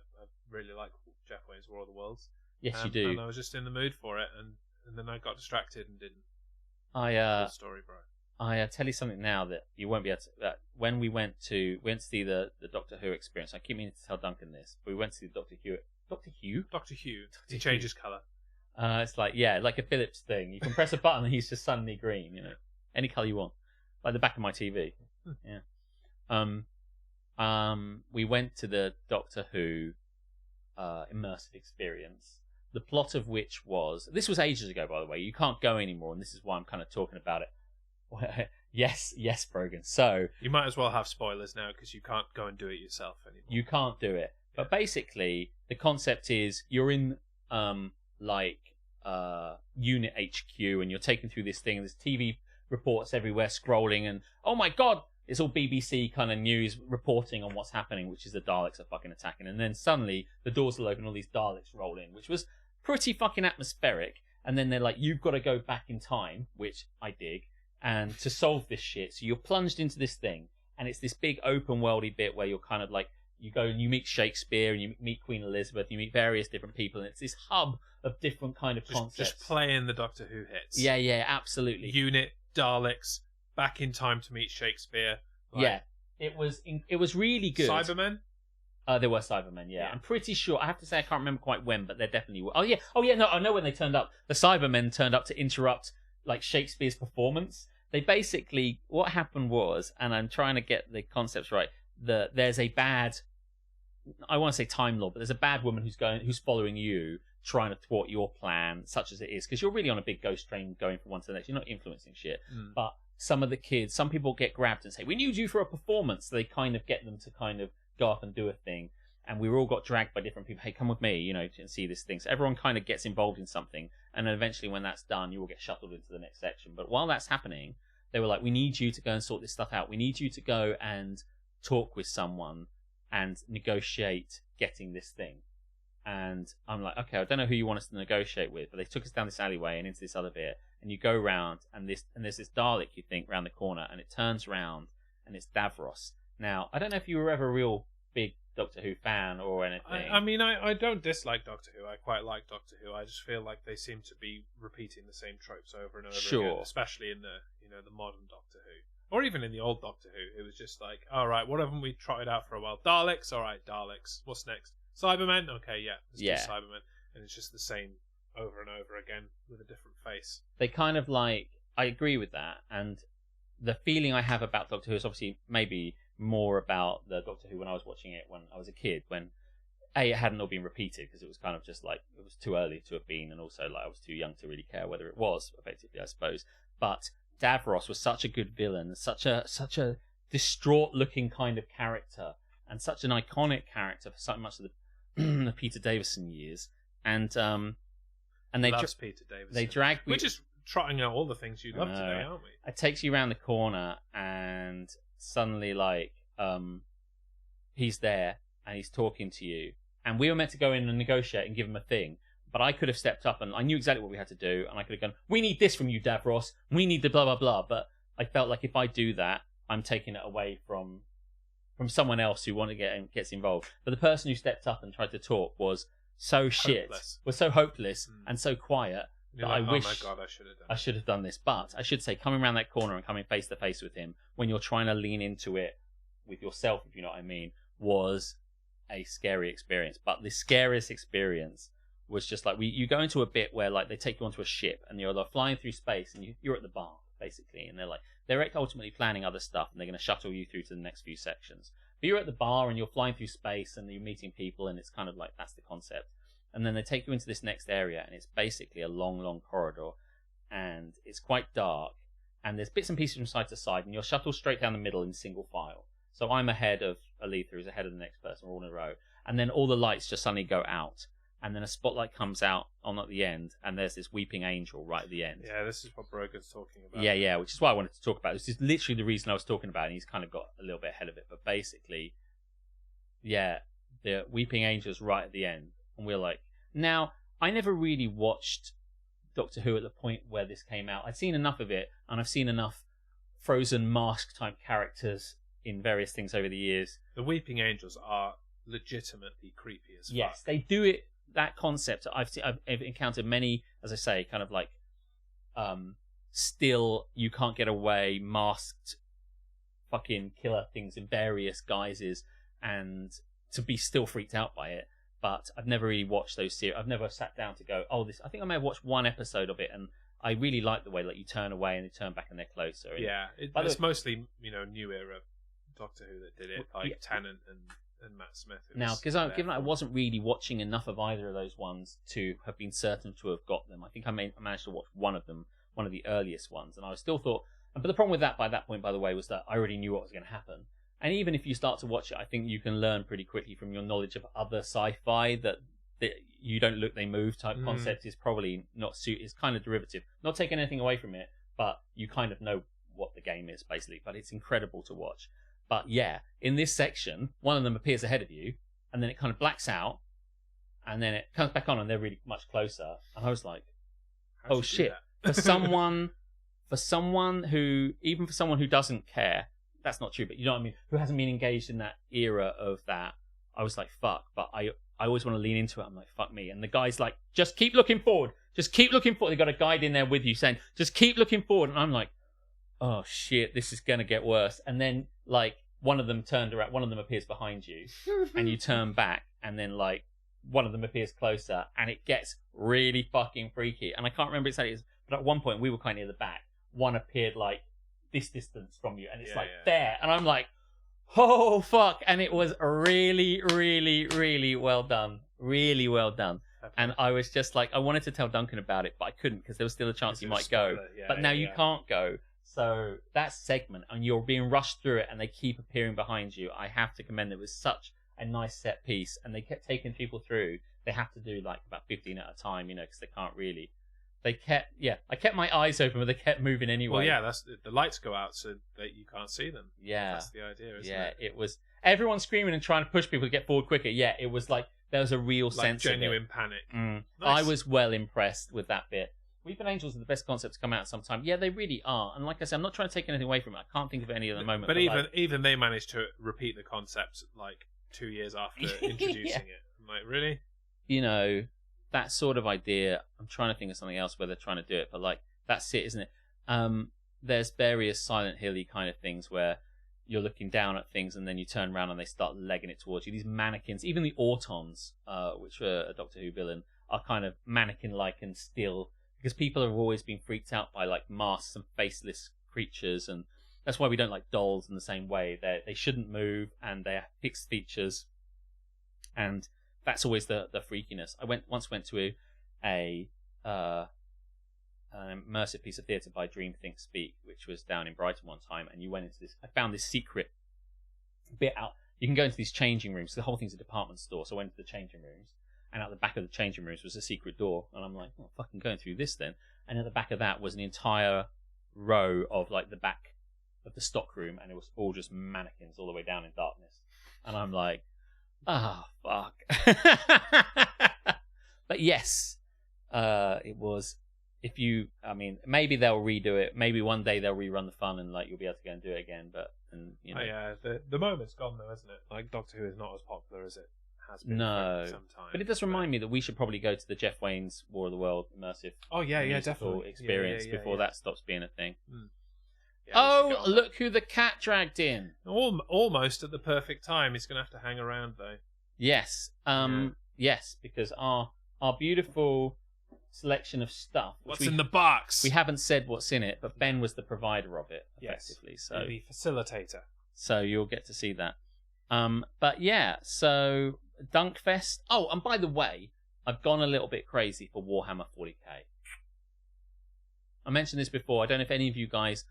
really like Jeff Wayne's War of the Worlds. Yes, you do. And I was just in the mood for it, and then I got distracted and didn't. Full story, bro. I tell you something now that you won't be able to. When we went to see the Doctor Who experience, I keep meaning to tell Duncan this, but we went to see Doctor Who. He changes colour. It's like a Philips thing. You can press a button and he's just suddenly green. You know, any colour you want, like the back of my TV. Yeah. We went to the Doctor Who immersive experience. The plot of which was, this was ages ago, by the way. You can't go anymore, and this is why I'm kind of talking about it. Yes, Brogan. So you might as well have spoilers now because you can't go and do it yourself anymore. You can't do it. But basically, the concept is you're in Unit HQ, and you're taken through this thing. And there's TV reports everywhere, scrolling, and oh my god, it's all BBC kind of news reporting on what's happening, which is the Daleks are fucking attacking. And then suddenly the doors will open, all these Daleks roll in, which was pretty fucking atmospheric. And then they're like, you've got to go back in time, which I dig, and to solve this shit. So you're plunged into this thing, and it's this big open worldy bit where you're kind of like, you go and you meet Shakespeare, and you meet Queen Elizabeth, you meet various different people, and it's this hub of different kind of concepts. Just playing the Doctor Who hits. Yeah, absolutely. Unit, Daleks, back in time to meet Shakespeare. Yeah, it was really good. Cybermen? There were Cybermen, yeah. I'm pretty sure. I have to say I can't remember quite when, but there definitely were. Oh yeah. No, I know when they turned up. The Cybermen turned up to interrupt like Shakespeare's performance. They basically, what happened was, and I'm trying to get the concepts right. There's a bad, I want to say Time Lord, but there's a bad woman who's following you, trying to thwart your plan, such as it is, because you're really on a big ghost train going from one to the next. You're not influencing shit, but some people get grabbed and say, we need you for a performance. So they kind of get them to kind of go off and do a thing. And we were all got dragged by different people. Hey, come with me, and see this thing. So everyone kind of gets involved in something. And then eventually when that's done, you will get shuttled into the next section. But while that's happening, they were like, we need you to go and sort this stuff out. We need you to go and talk with someone and negotiate getting this thing. And I'm like, okay, I don't know who you want us to negotiate with, but they took us down this alleyway and into this other bit, and you go round, and there's this Dalek, you think, round the corner, and it turns round, and it's Davros. Now, I don't know if you were ever a real big Doctor Who fan or anything. I mean, I don't dislike Doctor Who. I quite like Doctor Who. I just feel like they seem to be repeating the same tropes over and over again, especially in the modern Doctor Who. Or even in the old Doctor Who. It was just like, alright, what haven't we trotted out for a while? Daleks? Alright, Daleks. What's next? Cybermen? Okay, yeah. Let's do Cybermen. And it's just the same over and over again with a different face. They kind of like, I agree with that, and the feeling I have about Doctor Who is obviously maybe more about the Doctor Who when I was watching it when I was a kid, when it hadn't all been repeated, because it was kind of just like, it was too early to have been, and also like I was too young to really care whether it was, effectively, I suppose. But Davros was such a good villain, such a distraught looking kind of character, and such an iconic character for so much of the Peter Davison years, and they loves Peter Davison. They dragged. We're just trotting out all the things you love today, aren't we? It takes you around the corner, and suddenly, like, he's there and he's talking to you, and we were meant to go in and negotiate and give him a thing. But I could have stepped up, and I knew exactly what we had to do, and I could have gone, we need this from you, Davros. We need the blah blah blah. But I felt like if I do that, I'm taking it away from someone else who gets involved. But the person who stepped up and tried to talk was so shit, was so hopeless and so quiet You're that I like, wish oh my god, I should have done. I should have done this. But I should say, coming around that corner and coming face to face with him when you're trying to lean into it with yourself, if you know what I mean, was a scary experience. But the scariest experience was just like you go into a bit where like they take you onto a ship and you're like flying through space and you're at the bar basically, and they're ultimately planning other stuff and they're going to shuttle you through to the next few sections. But you're at the bar and you're flying through space and you're meeting people and it's kind of like that's the concept. And then they take you into this next area and it's basically a long corridor and it's quite dark and there's bits and pieces from side to side and you're shuttled straight down the middle in single file. So I'm ahead of Aletha, who's ahead of the next person. We're all in a row. And then all the lights just suddenly go out. And then a spotlight comes out on at the end. And there's this weeping angel right at the end. Yeah, this is what Brogan's talking about. Yeah, which is why I wanted to talk about. This is literally the reason I was talking about it. And he's kind of got a little bit ahead of it. But basically, yeah, the weeping angel's right at the end. And we're like... Now, I never really watched Doctor Who at the point where this came out. I'd seen enough of it. And I've seen enough Frozen Mask type characters in various things over the years. The Weeping Angels are legitimately creepy as fuck. Yes, they do it. That concept, I've encountered many, as I say, kind of like still you can't get away, masked fucking killer things in various guises, and to be still freaked out by it. But I've never really watched those series. I've never sat down to go, oh, this. I think I may have watched one episode of it, and I really like the way like you turn away and they turn back and they're closer. And, yeah, it's mostly new era Doctor Who that did it, like Tennant and Matt Smith. Now, because given I wasn't really watching enough of either of those ones to have been certain to have got them, I think I managed to watch one of them, one of the earliest ones, and I still thought. But the problem with that by that point, by the way, was that I already knew what was going to happen. And even if you start to watch it, I think you can learn pretty quickly from your knowledge of other sci-fi that you don't look, they move type concept is probably not is kind of derivative. Not taking anything away from it, but you kind of know what the game is basically. But it's incredible to watch. But yeah, in this section, one of them appears ahead of you, and then it kind of blacks out, and then it comes back on, and they're really much closer. And I was like, "Oh shit!" For someone who doesn't care, that's not true. But you know what I mean? Who hasn't been engaged in that era of that? I was like, "Fuck!" But I always want to lean into it. I'm like, "Fuck me!" And the guy's like, "Just keep looking forward. Just keep looking forward." They got a guide in there with you saying, "Just keep looking forward." And I'm like, oh shit, this is gonna get worse. And then like one of them turned around, one of them appears behind you, and you turn back, and then like one of them appears closer, and it gets really fucking freaky. And I can't remember exactly, but at one point we were kind of near the back. One appeared like this distance from you, and it's there, and I'm like, oh fuck! And it was really, really, really well done, really well done. And I was just like, I wanted to tell Duncan about it, but I couldn't because there was still a chance you might go. But now you can't go. So that segment, and you're being rushed through it, and they keep appearing behind you. I have to commend it was such a nice set piece, and they kept taking people through. They have to do like about 15 at a time, because they can't really. I kept my eyes open, but they kept moving anyway. Well, yeah, that's the lights go out so that you can't see them. Yeah, that's the idea, isn't it? Yeah, it was everyone screaming and trying to push people to get forward quicker. Yeah, it was like there was a real sense of genuine panic. Nice. I was well impressed with that bit. Weeping Angels are the best concept to come out sometime. Yeah, they really are. And like I said, I'm not trying to take anything away from it. I can't think of any at the moment. But even they managed to repeat the concept like 2 years after introducing it. I'm like, really? That sort of idea. I'm trying to think of something else where they're trying to do it, but like that's it, isn't it? There's various Silent Hill-y kind of things where you're looking down at things and then you turn around and they start legging it towards you. These mannequins, even the Autons, which were a Doctor Who villain, are kind of mannequin-like and still. Because people have always been freaked out by like masks and faceless creatures, and that's why we don't like dolls in the same way. They shouldn't move, and they have fixed features, and that's always the freakiness. I once went to an immersive piece of theatre by Dream Think Speak, which was down in Brighton one time, and you went into this. I found this secret bit out. You can go into these changing rooms. The whole thing's a department store, so I went to the changing rooms. And at the back of the changing rooms was a secret door. And I'm like, oh, fucking going through this then. And at the back of that was an entire row of like the back of the stock room. And it was all just mannequins all the way down in darkness. And I'm like, fuck. But yes, it was, maybe they'll redo it. Maybe one day they'll rerun the fun and like you'll be able to go and do it again. But, Oh, yeah, the moment's gone though, isn't it? Like Doctor Who is not as popular as it has been No, for some time. but it does remind me that we should probably go to the Jeff Wayne's War of the World immersive. Oh yeah, musical definitely experience before that stops being a thing. Yeah, Oh, look who the cat dragged in! Almost at the perfect time. He's going to have to hang around though. Yes, yes, because our beautiful selection of stuff. What's in the box? We haven't said what's in it, but Ben was the provider of it, effectively. Yes, So the facilitator. So you'll get to see that. But yeah, so Dunkfest. Oh, and by the way, I've gone a little bit crazy for Warhammer 40k. I mentioned this before. I don't know if any of you guys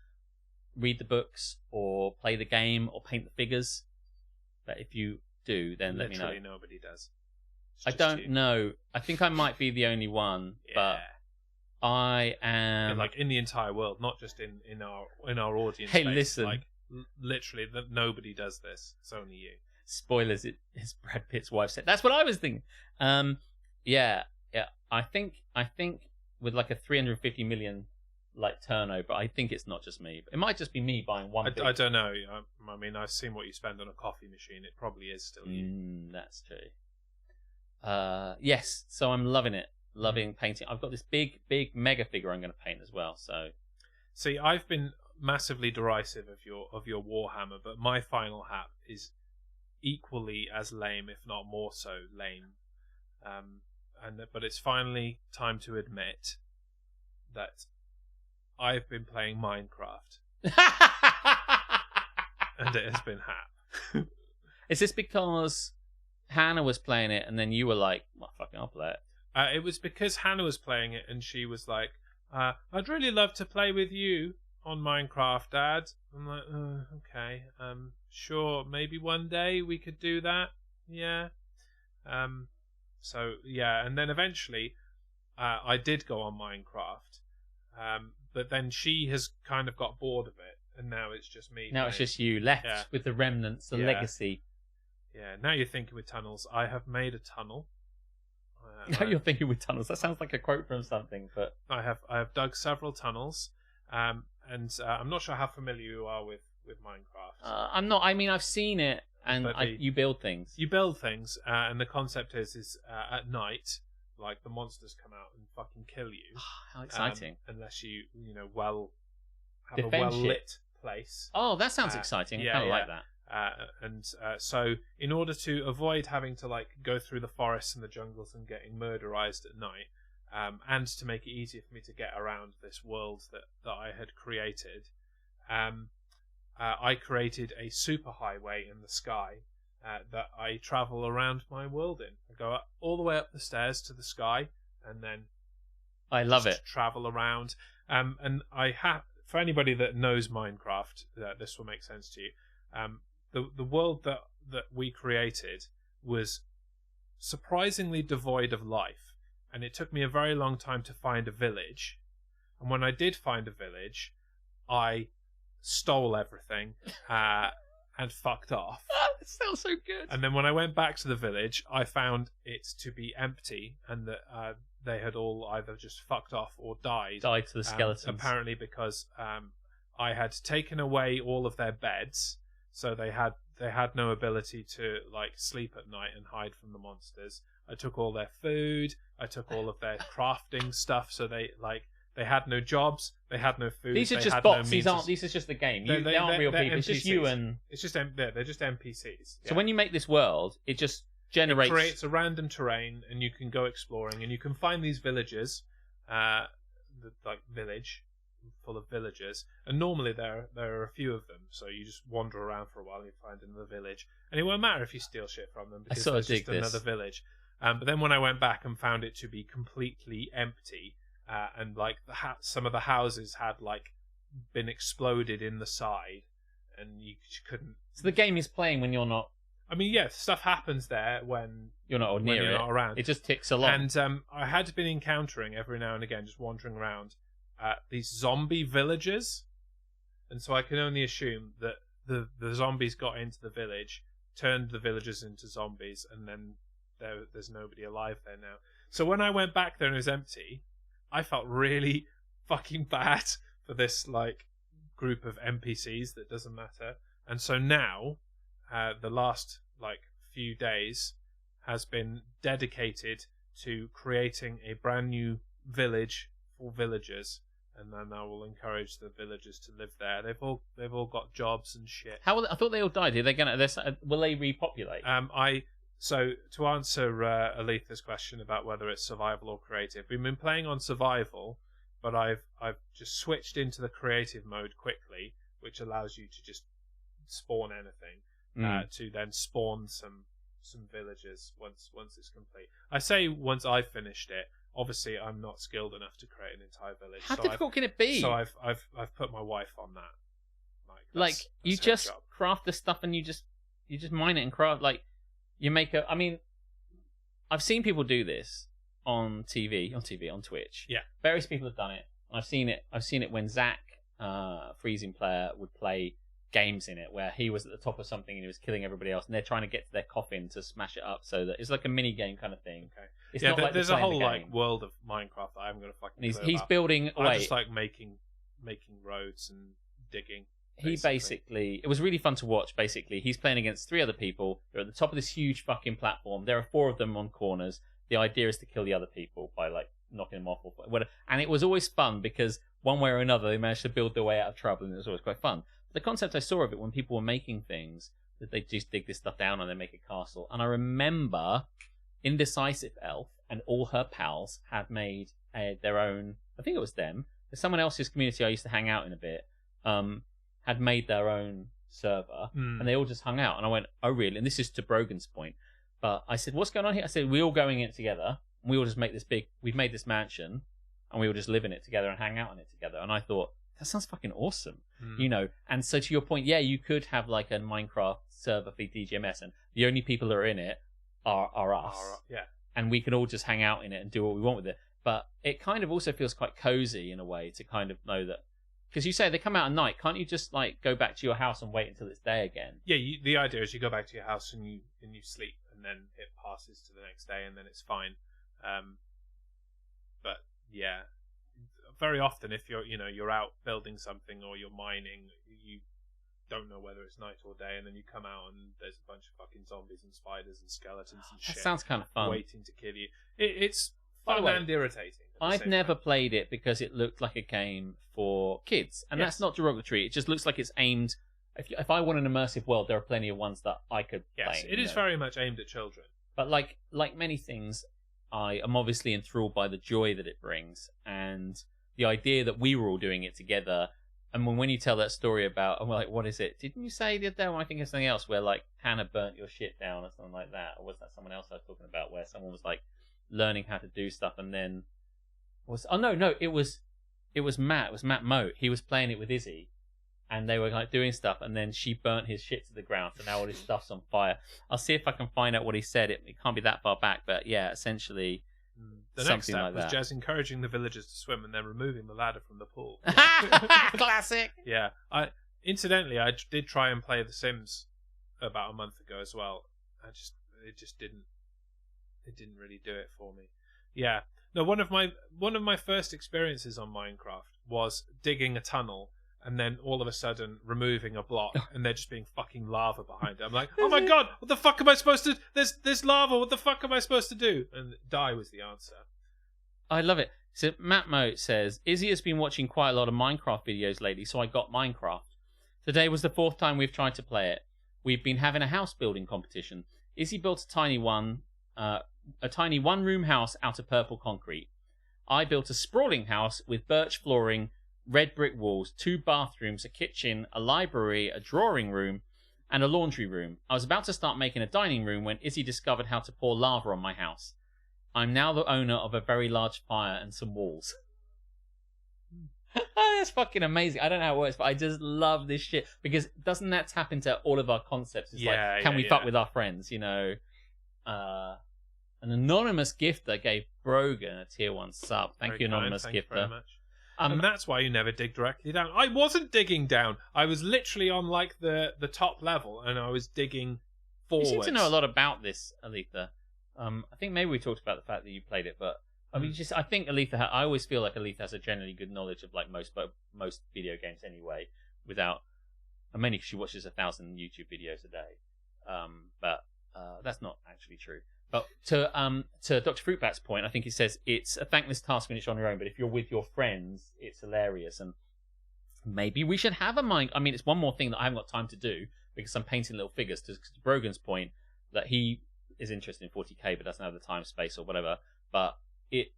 read the books or play the game or paint the figures. But if you do, then let me know. Literally nobody does. I don't know. I think I might be the only one, but I am like in the entire world, not just in our audience. Hey, space. listen. Like literally, nobody does this. It's only you. Spoilers. It's Brad Pitt's wife said. That's what I was thinking. Yeah. I think with like a 350 million like turnover, I think it's not just me. It might just be me buying one. I don't know. I mean, I've seen what you spend on a coffee machine. It probably is still you. That's true. Yes. So I'm loving it. Loving painting. I've got this big mega figure I'm going to paint as well. So, see, I've been massively derisive of your Warhammer, but my final hat is equally as lame, if not more so lame. But it's finally time to admit that I've been playing Minecraft, and it has been hap. Is this because Hannah was playing it, and then you were like, "Well, fucking, I'll play it." It was because Hannah was playing it, and she was like, "I'd really love to play with you on Minecraft, Dad." I'm like, "Okay, sure, maybe one day we could do that." Yeah. So yeah, and then eventually, I did go on Minecraft, but then she has kind of got bored of it, and now it's just me. Now it's just you left with the remnants, the legacy. Yeah. Now you're thinking with tunnels. I have made a tunnel. Now you're thinking with tunnels. That sounds like a quote from something, but I have dug several tunnels, and I'm not sure how familiar you are with Minecraft. I'm not. I mean, I've seen it, and you build things. You build things, and the concept is at night, like the monsters come out and fucking kill you. How exciting! Unless you have Defend a well lit place. Oh, that sounds exciting. I kind of like that. So in order to avoid having to like go through the forests and the jungles and getting murderized at night, and to make it easier for me to get around this world that I had created, I created a superhighway in the sky that I travel around my world in. I go all the way up the stairs to the sky, and then I love it. Travel around. And I have, for anybody that knows Minecraft, this will make sense to you. The world that we created was surprisingly devoid of life, and it took me a very long time to find a village. And when I did find a village, I stole everything and fucked off. It sounds so good. And then when I went back to the village, I found it to be empty, and that they had all either just fucked off or died. Died to the skeletons. Apparently because I had taken away all of their beds. So they had no ability to like sleep at night and hide from the monsters. I took all their food. I took all of their crafting stuff. So they had no jobs. They had no food. These are just bots. These is just the game. They aren't real people. NPCs. It's just you and. It's just they're just NPCs. So when you make this world, it just generates. It creates a random terrain, and you can go exploring, and you can find these villages, like village. Full of villagers, and normally there are a few of them, so you just wander around for a while and you find another village, and it won't matter if you steal shit from them because there's just another village. But then when I went back and found it to be completely empty, and like some of the houses had like been exploded in the side, and you couldn't. So the game is playing when you're not. I mean, yeah, stuff happens there when you're not near it. Not around. It just ticks along. And I had been encountering every now and again, just wandering around. These zombie villagers, and so I can only assume that the zombies got into the village, turned the villagers into zombies, and then there's nobody alive there now. So when I went back there and it was empty, I felt really fucking bad for this like group of NPCs that doesn't matter. And so now, the last like few days has been dedicated to creating a brand new village for villagers, and then I will encourage the villagers to live there. They've all got jobs and shit. How? I thought they all died. Are they gonna? Will they repopulate? So to answer Aletha's question about whether it's survival or creative, we've been playing on survival, but I've just switched into the creative mode quickly, which allows you to just spawn anything, to then spawn some villagers once it's complete. I say once I've finished it. Obviously, I'm not skilled enough to create an entire village. How difficult can it be? So I've put my wife on that. Like you just craft the stuff and you just mine it and craft. Like you make a. I mean, I've seen people do this on Twitch. Yeah, various people have done it. I've seen it when Zach, Freezing Player, would play games in it where he was at the top of something and he was killing everybody else, and they're trying to get to their coffin to smash it up, so that it's like a mini game kind of thing. Okay. It's not like there's a whole like world of Minecraft that I haven't got a fucking. He's building away. I just like making roads and digging. He basically, it was really fun to watch. Basically, he's playing against 3 other people. They're at the top of this huge fucking platform. There are 4 of them on corners. The idea is to kill the other people by like knocking them off or whatever. And it was always fun because one way or another they managed to build their way out of trouble, and it was always quite fun. The concept I saw of it when people were making things, that they just dig this stuff down and they make a castle. And I remember Indecisive Elf and all her pals had made their own, I think it was them, someone else's community I used to hang out in a bit, had made their own server, and they all just hung out. And I went, oh really? And this is to Brogan's point. But I said, what's going on here? I said, we're all going in it together, and we all just make this we've made this mansion, and we all just live in it together and hang out in it together. And I thought, that sounds fucking awesome, you know. And so to your point, yeah, you could have like a Minecraft server for DGMS, and the only people that are in it are us. Yeah. And we can all just hang out in it and do what we want with it. But it kind of also feels quite cozy in a way to kind of know that, because you say they come out at night, can't you just like go back to your house and wait until it's day again? Yeah, the idea is you go back to your house and you sleep, and then it passes to the next day, and then it's fine. But yeah. Very often, if you're out building something or you're mining, you don't know whether it's night or day, and then you come out and there's a bunch of fucking zombies and spiders and skeletons and shit. That sounds kind of fun. Waiting to kill you. It's fun and irritating. I've never played it because it looked like a game for kids, and that's not derogatory. It just looks like it's aimed. If I want an immersive world, there are plenty of ones that I could play. Yes, it is very much aimed at children. But like many things, I am obviously enthralled by the joy that it brings, and the idea that we were all doing it together. And when you tell that story about, I'm like, what is it? Didn't you say the other day? I think it's something else where like Hannah burnt your shit down or something like that, or was that someone else I was talking about where someone was like learning how to do stuff and then it was Matt. It was Matt Moat. He was playing it with Izzy, and they were like doing stuff, and then she burnt his shit to the ground, so now all his stuff's on fire. I'll see if I can find out what he said. It can't be that far back, but yeah, essentially. The next step was Jez encouraging the villagers to swim and then removing the ladder from the pool. Classic. Yeah. Incidentally, I did try and play The Sims about a month ago as well. It didn't really do it for me. Yeah. No, one of my first experiences on Minecraft was digging a tunnel and then all of a sudden removing a block and there just being fucking lava behind it. I'm like, oh my god, what the fuck am I supposed to... There's lava, what the fuck am I supposed to do? And die was the answer. I love it. So Matt Moat says, Izzy has been watching quite a lot of Minecraft videos lately, so I got Minecraft. Today was the 4th time we've tried to play it. We've been having a house building competition. Izzy built a tiny one-room house out of purple concrete. I built a sprawling house with birch flooring, red brick walls, 2 bathrooms, a kitchen, a library, a drawing room, and a laundry room. I was about to start making a dining room when Izzy discovered how to pour lava on my house. I'm now the owner of a very large fire and some walls. That's fucking amazing. I don't know how it works, but I just love this shit. Because doesn't that tap into all of our concepts? It's like, can we fuck with our friends, you know? An anonymous gifter gave Brogan a tier 1 sub. Thank you, anonymous gifter. Thank you very much. And that's why you never dig directly down. I wasn't digging down. I was literally on like the top level, and I was digging forwards. You seem to know a lot about this, Aletha. I think maybe we talked about the fact that you played it, but I mean, I think Aletha. I always feel like Aletha has a generally good knowledge of like most video games anyway. Mainly because she watches 1,000 YouTube videos a day. But that's not actually true. But to Dr. Fruitbat's point, I think he says it's a thankless task when it's on your own, but if you're with your friends, it's hilarious. And maybe we should have a mind. I mean, it's one more thing that I haven't got time to do because I'm painting little figures. To Brogan's point, that he is interested in 40k but doesn't have the time, space, or whatever. But it,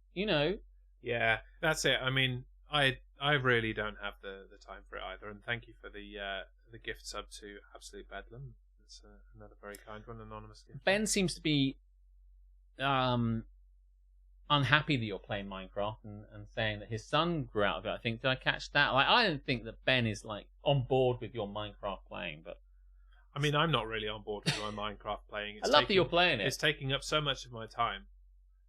Yeah, that's it. I mean, I really don't have the time for it either. And thank you for the gift sub to Absolute Bedlam. It's another very kind one, anonymous gift. Ben seems to be unhappy that you're playing Minecraft and saying that his son grew out of it. I think, did I catch that? Like, I don't think that Ben is like on board with your Minecraft playing, but I mean, I'm not really on board with my Minecraft playing. I love that you're playing it. It's taking up so much of my time,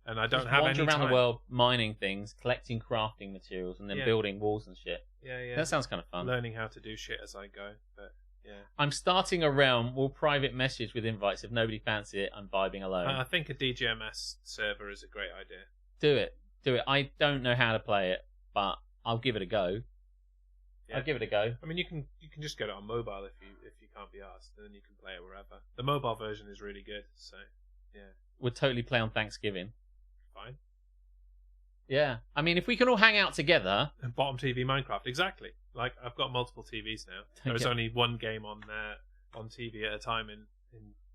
and I don't Just have any wander time. around the world mining things, collecting crafting materials, and then building walls and shit. Yeah. That sounds kind of fun. Learning how to do shit as I go, but yeah. I'm starting a realm. We'll private message with invites. If nobody fancies it, I'm vibing alone. I think a DGMS server is a great idea. Do it. I don't know how to play it, but I'll give it a go. Yeah. I'll give it a go. I mean, you can just get it on mobile if you can't be asked, and then you can play it wherever. The mobile version is really good, so yeah. We'll totally play on Thanksgiving. Fine. Yeah, I mean, if we can all hang out together. And bottom TV Minecraft, exactly. Like, I've got multiple TVs now. There's only one game on TV at a time in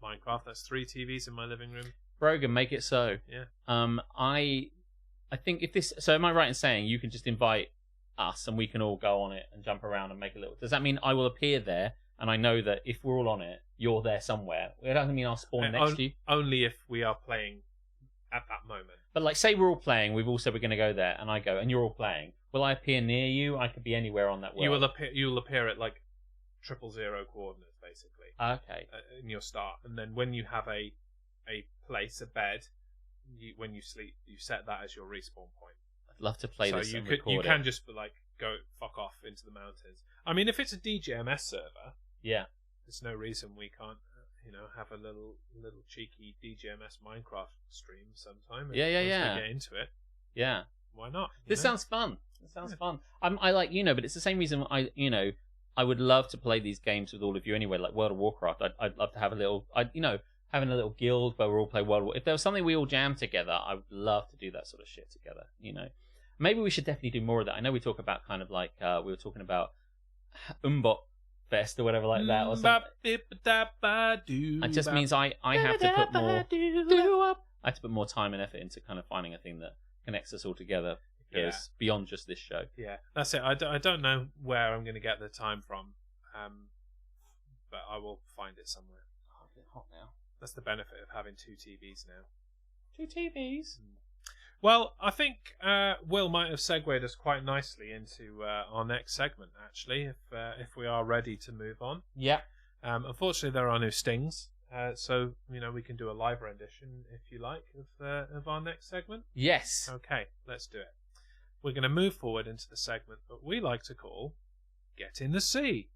Minecraft. That's 3 TVs in my living room. Brogan, make it so. Yeah. I think if this. So am I right in saying you can just invite us and we can all go on it and jump around and make a little? Does that mean I will appear there and I know that if we're all on it, you're there somewhere? It doesn't mean I'll spawn next to you. Only if we are playing at that moment. But like, say we're all playing, we've all said we're going to go there, and I go, and you're all playing. Will I appear near you? I could be anywhere on that world. You will appear at like 000 coordinates, basically. Okay. In your start, and then when you have a place, a bed, when you sleep, you set that as your respawn point. I'd love to play this. So you can just like go fuck off into the mountains. I mean, if it's a DGMS server, yeah, there's no reason we can't. Have a little cheeky DGMS Minecraft stream sometime. Yeah. Get into it. Yeah. Why not? This sounds fun. Fun. I like, but it's the same reason I would love to play these games with all of you anyway, like World of Warcraft. I'd love to have having a little guild where we all play World of War. If there was something we all jam together, I would love to do that sort of shit together. Maybe we should definitely do more of that. I know we talk about kind of like we were talking about Umbot Fest or whatever like that, or something. It just means I have to put more. I have to put more time and effort into kind of finding a thing that connects us all together. Is beyond just this show. Yeah, that's it. I don't know where I'm going to get the time from, but I will find it somewhere. Oh, it's a bit hot now. That's the benefit of having 2 TVs now. 2 TVs. Well, I think Will might have segued us quite nicely into our next segment, actually, if we are ready to move on. Yeah. Unfortunately, there are no stings, so we can do a live rendition if you like of our next segment. Yes. Okay, let's do it. We're going to move forward into the segment that we like to call "Get in the Sea."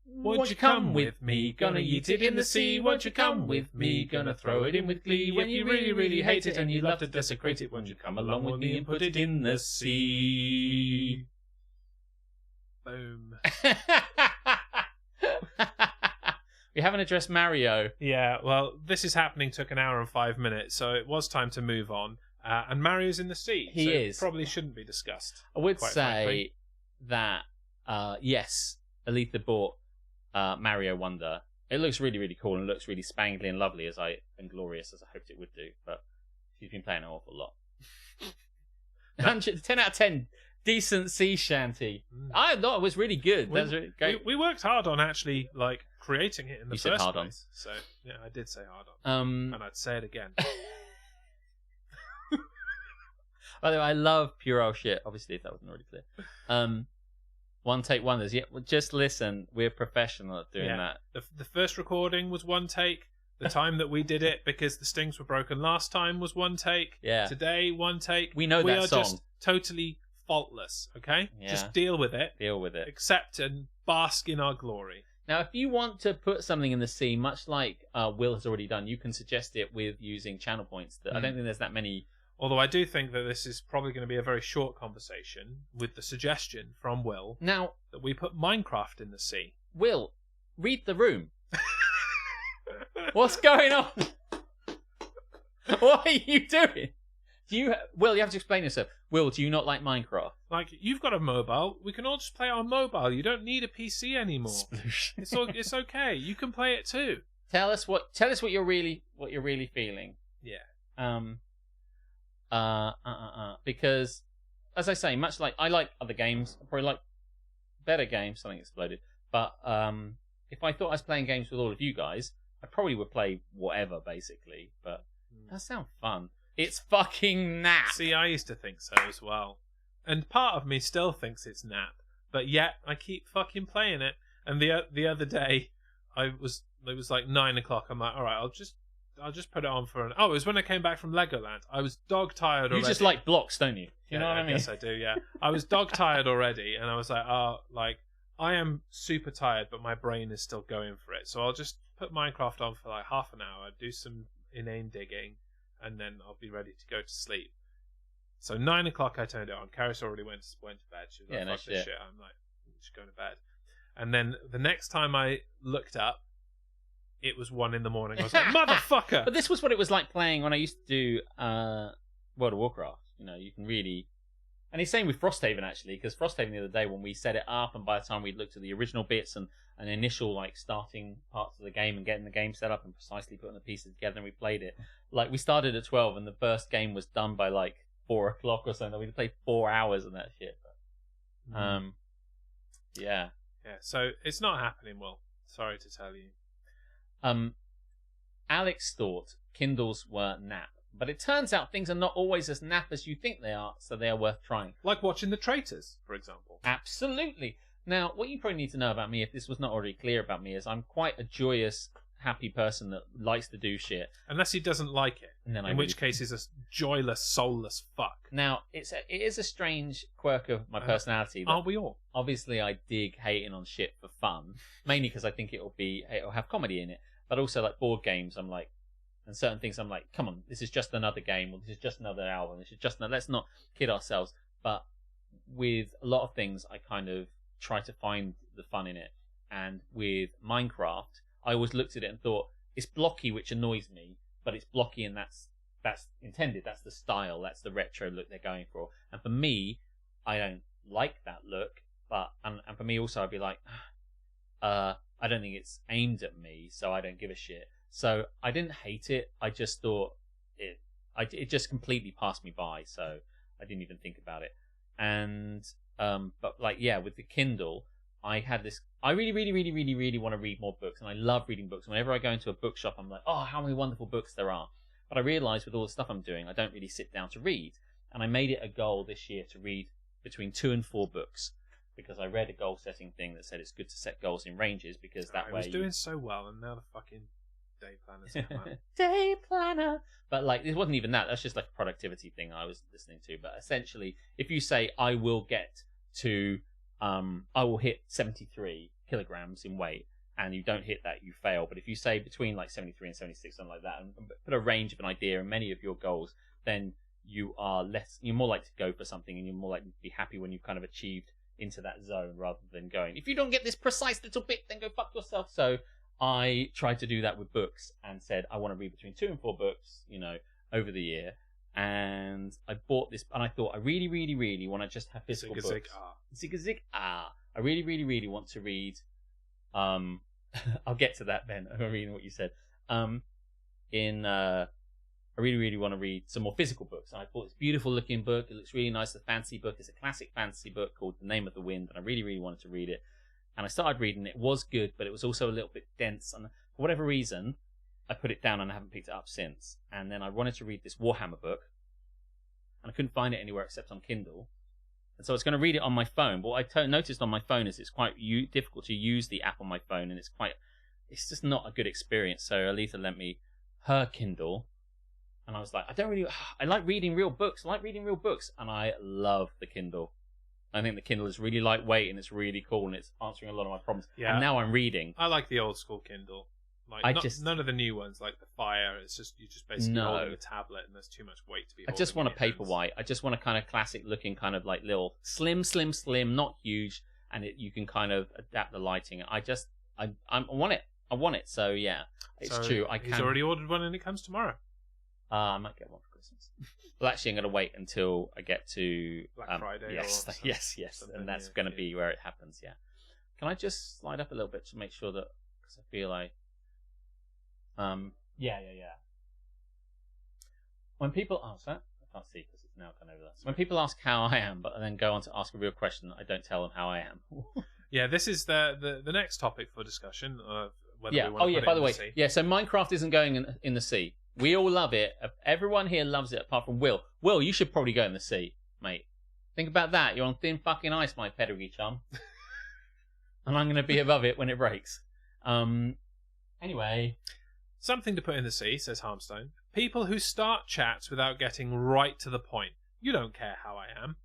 Won't you come with me? Gonna eat it in the sea. Won't you come with me? Gonna throw it in with glee. When you really, really hate it and you love to desecrate it, won't you come along with me and put it in the sea? Boom. We haven't addressed Mario. Yeah, well, this is happening took an hour and 5 minutes, so it was time to move on. And Mario's in the sea. He is. Probably shouldn't be discussed. I would quite say frankly. that, yes, Aletha bought Mario Wonder. It looks really, really cool and looks really spangly and lovely and glorious as I hoped it would do. But she's been playing an awful lot. 10 out of 10. Decent sea shanty. I thought it was really good. That was really great. We worked hard on actually creating it in the You first said hard place. So yeah, I did say hard on. And I'd say it again. By the way, I love puerile shit. Obviously, if that wasn't already clear. One take wonders. Yeah, well, just listen. We're professional at doing that. The first recording was 1 take. The time that we did it, because the stings were broken last time, was 1 take. Yeah. Today, 1 take. We know that song. We are just totally faultless, okay? Yeah. Just deal with it. Deal with it. Accept and bask in our glory. Now, if you want to put something in the sea, much like Will has already done, you can suggest it with using channel points. I don't think there's that many. Although I do think that this is probably going to be a very short conversation with the suggestion from Will now that we put Minecraft in the sea. Will, read the room. What's going on? What are you doing? Will, you have to explain yourself. Will, do you not like Minecraft? Like, you've got a mobile. We can all just play on mobile. You don't need a PC anymore. It's okay. You can play it too. Tell us what you're really feeling. Yeah. Because, as I say, much like I like other games, I probably like better games. Something exploded. But if I thought I was playing games with all of you guys, I probably would play whatever, basically. But that sounds fun. It's fucking nap. See, I used to think so as well. And part of me still thinks it's nap. But yet, I keep fucking playing it. And the other day, it was like 9 o'clock. I'm like, alright, I'll just put it on for it was when I came back from Legoland. I was dog tired already. You just like blocks, don't you? You know what I mean? Yes, I do, yeah. I was dog tired already. And I was like, I am super tired, but my brain is still going for it. So I'll just put Minecraft on for like half an hour, do some inane digging, and then I'll be ready to go to sleep. So 9 o'clock I turned it on. Karis already went to bed. She was like, fuck this shit. I'm like, just going to bed. And then the next time I looked up, it was 1 a.m. I was like, motherfucker! But this was what it was like playing when I used to do World of Warcraft. You know, you can really... And it's same with Frosthaven, actually, because Frosthaven the other day, when we set it up, and by the time we looked at the original bits and initial, like, starting parts of the game and getting the game set up and precisely putting the pieces together, and we played it. Like, we started at 12, and the first game was done by, like, 4 o'clock or something. We played 4 hours and that shit. But, yeah. Yeah, so it's not happening, Will. Sorry to tell you. Alex thought Kindles were nap. But it turns out things are not always as nap as you think they are, so they are worth trying. Like watching The Traitors, for example. Absolutely. Now, what you probably need to know about me, if this was not already clear about me, is I'm quite a joyous, happy person that likes to do shit. Unless he doesn't like it. And then in which case he's a joyless, soulless fuck. Now, it is a strange quirk of my personality. Aren't we all? Obviously, I dig hating on shit for fun. Mainly because I think it'll have comedy in it. But also, like, board games, I'm like... And certain things I'm like, come on, this is just another game, or this is just another album, let's not kid ourselves. But with a lot of things, I kind of try to find the fun in it. And with Minecraft, I always looked at it and thought, it's blocky, which annoys me, but it's blocky and that's intended, that's the style, that's the retro look they're going for. And for me, I don't like that look, but, and for me also, I'd be like, I don't think it's aimed at me, so I don't give a shit. So I didn't hate it. I just thought it just completely passed me by. So I didn't even think about it. And but like with the Kindle, I had this. I really want to read more books, and I love reading books. Whenever I go into a bookshop, I'm like, oh, how many wonderful books there are. But I realised with all the stuff I'm doing, I don't really sit down to read. And I made it a goal this year to read between 2 and 4 books. Because I read a goal setting thing that said it's good to set goals in ranges because that way. I was doing so well, and now the fucking day planner's come out. Day planner. But like, it wasn't even that. That's just like a productivity thing I was listening to. But essentially, if you say I will get to, I will hit 73 kilograms in weight, and you don't hit that, you fail. But if you say between like 73 and 76, something like that, and put a range of an idea in many of your goals, then you're more likely to go for something, and you're more likely to be happy when you've kind of achieved into that zone rather than going, if you don't get this precise little bit, then go fuck yourself. So I tried to do that with books and said I want to read between 2 and 4 books, over the year. And I bought this, and I thought I really want to just have physical books. Zig ah. I really want to read. I'll get to that, Ben. I'm reading what you said. I really want to read some more physical books. And I bought this beautiful looking book. It looks really nice. It's a fancy book. It's a classic fantasy book called The Name of the Wind. And I really wanted to read it. And I started reading it. It was good, but it was also a little bit dense. And for whatever reason, I put it down and I haven't picked it up since. And then I wanted to read this Warhammer book. And I couldn't find it anywhere except on Kindle. And so I was going to read it on my phone. But what I noticed on my phone is it's quite difficult to use the app on my phone. And it's just not a good experience. So Alita lent me her Kindle. And I was like, I like reading real books. And I love the Kindle. I think the Kindle is really lightweight and it's really cool and it's answering a lot of my problems. Yeah. And now I'm reading. I like the old school Kindle. None of the new ones, like the Fire. It's just, you just basically holding a tablet and there's too much weight to be holding. I just want a paperwhite. I just want a kind of classic looking kind of like little slim, not huge. And you can kind of adapt the lighting. I want it. So yeah, it's true. He's already ordered one and it comes tomorrow. I might get one for Christmas. Well, actually, I'm going to wait until I get to Black Friday. Yes, or yes, and that's going to be where it happens. Yeah. Can I just slide up a little bit to make sure that because I feel like, yeah. When people ask that, I can't see because it's now gone over that. When people ask how I am, but then go on to ask a real question, I don't tell them how I am. Yeah, this is the next topic for discussion. Whether Yeah. we want Oh to yeah. put it By in the way, sea. yeah. So Minecraft isn't going in the sea. We all love it. Everyone here loves it, apart from Will. Will, you should probably go in the sea, mate. Think about that. You're on thin fucking ice, my pedigree chum. And I'm going to be above it when it breaks. Anyway. Something to put in the sea, says Harmstone. People who start chats without getting right to the point. You don't care how I am.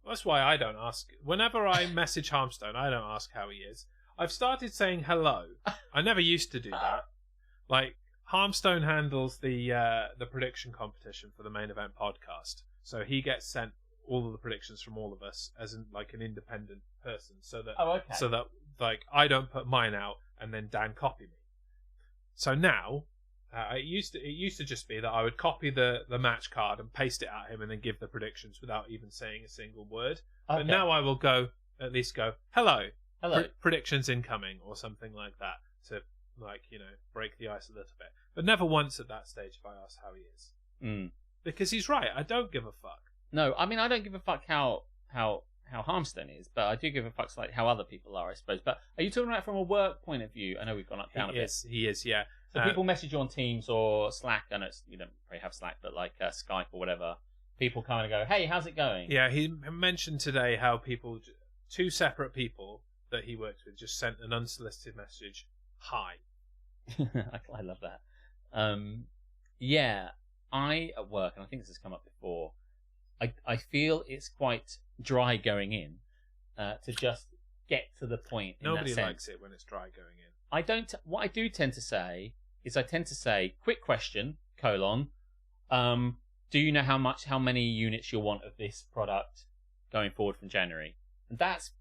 That's why I don't ask. Whenever I message Harmstone, I don't ask how he is. I've started saying hello. I never used to do that. Like, Harmstone handles the prediction competition for the main event podcast. So he gets sent all of the predictions from all of us as an independent person. So that like I don't put mine out and then Dan copy me. So now, it used to just be that I would copy the match card and paste it at him and then give the predictions without even saying a single word. Okay. But now I will at least go, hello. Hello. Predictions incoming or something like that to, like, break the ice a little bit. But never once at that stage have I asked how he is. Mm. Because he's right. I don't give a fuck. No, I mean, I don't give a fuck how Harmstone is, but I do give a fuck like how other people are, I suppose. But are you talking about it from a work point of view? I know we've gone down a bit. He is, yeah. So people message you on Teams or Slack. I know you don't probably have Slack, but like Skype or whatever. People kind of go, "Hey, how's it going?" Yeah, he mentioned today how two separate people that he works with, just sent an unsolicited message, "Hi." I love that. Yeah, I at work, and I think this has come up before. I feel it's quite dry going in to just get to the point. Nobody in that likes sense. it when it's dry going in. I don't. What I do tend to say is, quick question, : do you know how many units you'll want of this product going forward from January? And that's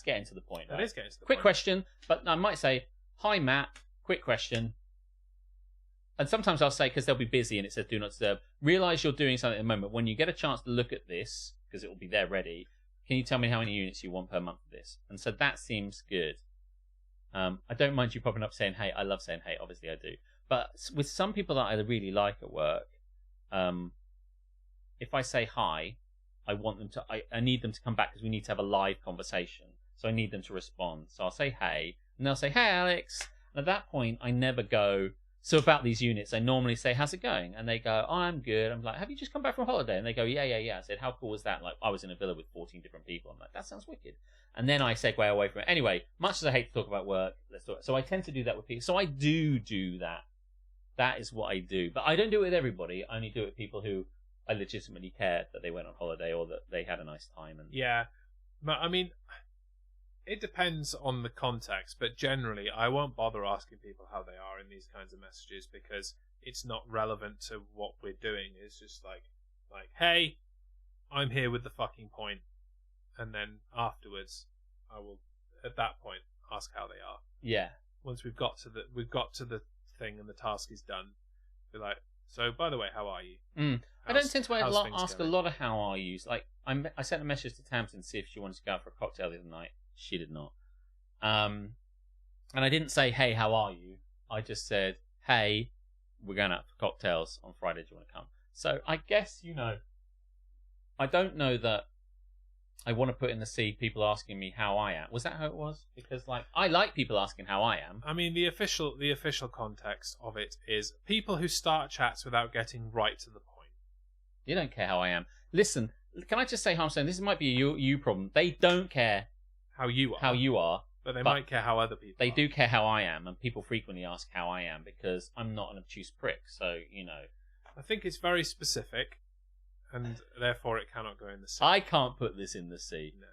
getting to the point. Right? That is getting to the quick point. question, but I might say, hi Matt, quick question. And sometimes I'll say, because they'll be busy and it says do not disturb, realize you're doing something at the moment. When you get a chance to look at this, because it will be there ready, can you tell me how many units you want per month of this? And so that seems good. I don't mind you popping up saying, hey, I love saying, hey, obviously I do. But with some people that I really like at work, if I say hi, I want them to, I need them to come back because we need to have a live conversation. So I need them to respond. So I'll say, hey, and they'll say, hey, Alex. And at that point, I never go, so about these units, I normally say, how's it going? And they go, oh, I'm good. I'm like, have you just come back from holiday? And they go, yeah. I said, how cool was that? Like, I was in a villa with 14 different people. I'm like, that sounds wicked. And then I segue away from it. Anyway, much as I hate to talk about work, let's talk. So I tend to do that with people. So I do that. That is what I do. But I don't do it with everybody. I only do it with people who I legitimately care that they went on holiday or that they had a nice time. And yeah. But, I mean, it depends on the context, but generally I won't bother asking people how they are in these kinds of messages because it's not relevant to what we're doing. It's just like, hey, I'm here with the fucking point. And then afterwards, I will, at that point, ask how they are. Yeah. Once we've got to the thing and the task is done, be like, so by the way, how are you? I don't tend to ask going? a lot of how are you. Like I sent a message to Tamsin to see if she wanted to go out for a cocktail the other night. She did not. And I didn't say, hey, how are you? I just said, hey, we're going out for cocktails on Friday. Do you want to come? So I guess, I don't know that I want to put in the sea people asking me how I am. Was that how it was? Because, I like people asking how I am. I mean, the official context of it is people who start chats without getting right to the point. You don't care how I am. Listen, can I just say, Harmstone, this might be a you problem. They don't care how you are. But they might care how other people They are. do care how I am, and people frequently ask how I am because I'm not an obtuse prick, so, I think it's very specific, and therefore it cannot go in the sea. I can't put this in the sea. No.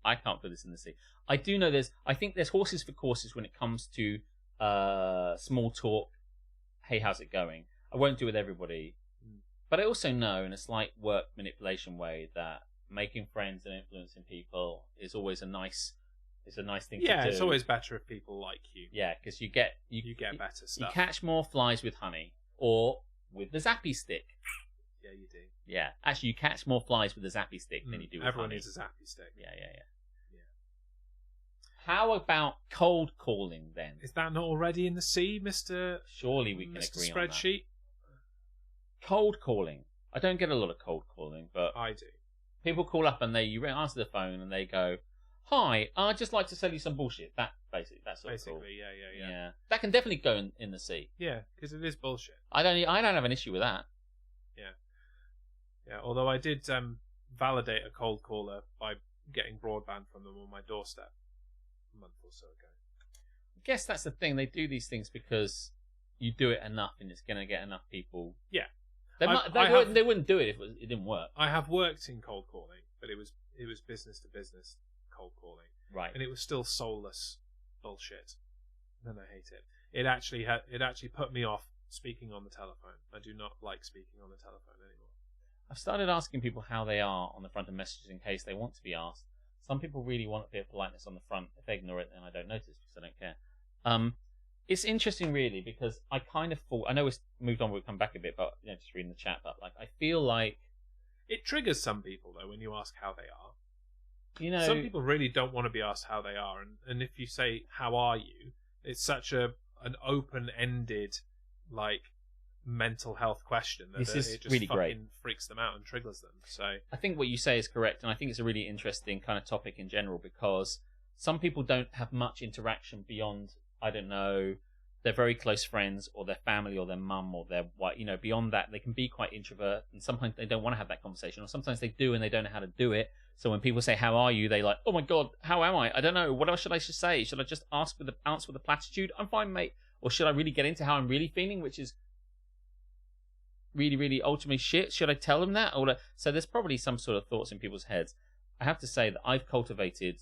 I can't put this in the sea. I do know I think there's horses for courses when it comes to small talk, hey, how's it going? I won't do it with everybody. But I also know, in a slight work manipulation way, that making friends and influencing people is always a nice thing to do. Yeah, it's always better if people like you. Yeah, because you get better stuff. You catch more flies with honey, or with the zappy stick. Yeah, you do. Yeah, actually, you catch more flies with the zappy stick than you do with Everyone honey. needs a zappy stick. Yeah. How about cold calling then? Is that not already in the sea, Mr. Surely we can Mr. agree on that. Spreadsheet? Cold calling. I don't get a lot of cold calling, but I do. people call up and you answer the phone and they go, "Hi, I'd just like to sell you some bullshit." That's sort of cool. Yeah. That can definitely go in the sea. Yeah, because it is bullshit. I don't have an issue with that. Yeah, although I did validate a cold caller by getting broadband from them on my doorstep a month or so ago. I guess that's the thing. They do these things because you do it enough and it's going to get enough people. Yeah. They wouldn't do it if it didn't work. I have worked in cold calling, but it was business to business cold calling. Right. And it was still soulless bullshit. And I hate it. It actually put me off speaking on the telephone. I do not like speaking on the telephone anymore. I've started asking people how they are on the front of messages in case they want to be asked. Some people really want a bit of politeness on the front. If they ignore it, then I don't notice because I don't care. It's interesting, really, because I kind of thought... I know we've moved on, we'll come back a bit, but just reading the chat, but I feel like... It triggers some people, though, when you ask how they are. You Some people really don't want to be asked how they are, and if you say, "How are you?" it's such an open-ended, mental health question that This is it just really fucking great. freaks them out and triggers them. So I think what you say is correct, and I think it's a really interesting kind of topic in general because some people don't have much interaction beyond, I don't know, their very close friends or their family or their mum or their wife. Beyond that, they can be quite introvert, and sometimes they don't want to have that conversation, or sometimes they do and they don't know how to do it. So when people say, "How are you?" they "Oh my god, how am I? I don't know. What else should I say? Should I just answer with a platitude? I'm fine, mate. Or should I really get into how I'm really feeling, which is really, really ultimately shit? Should I tell them that?" So there's probably some sort of thoughts in people's heads. I have to say that I've cultivated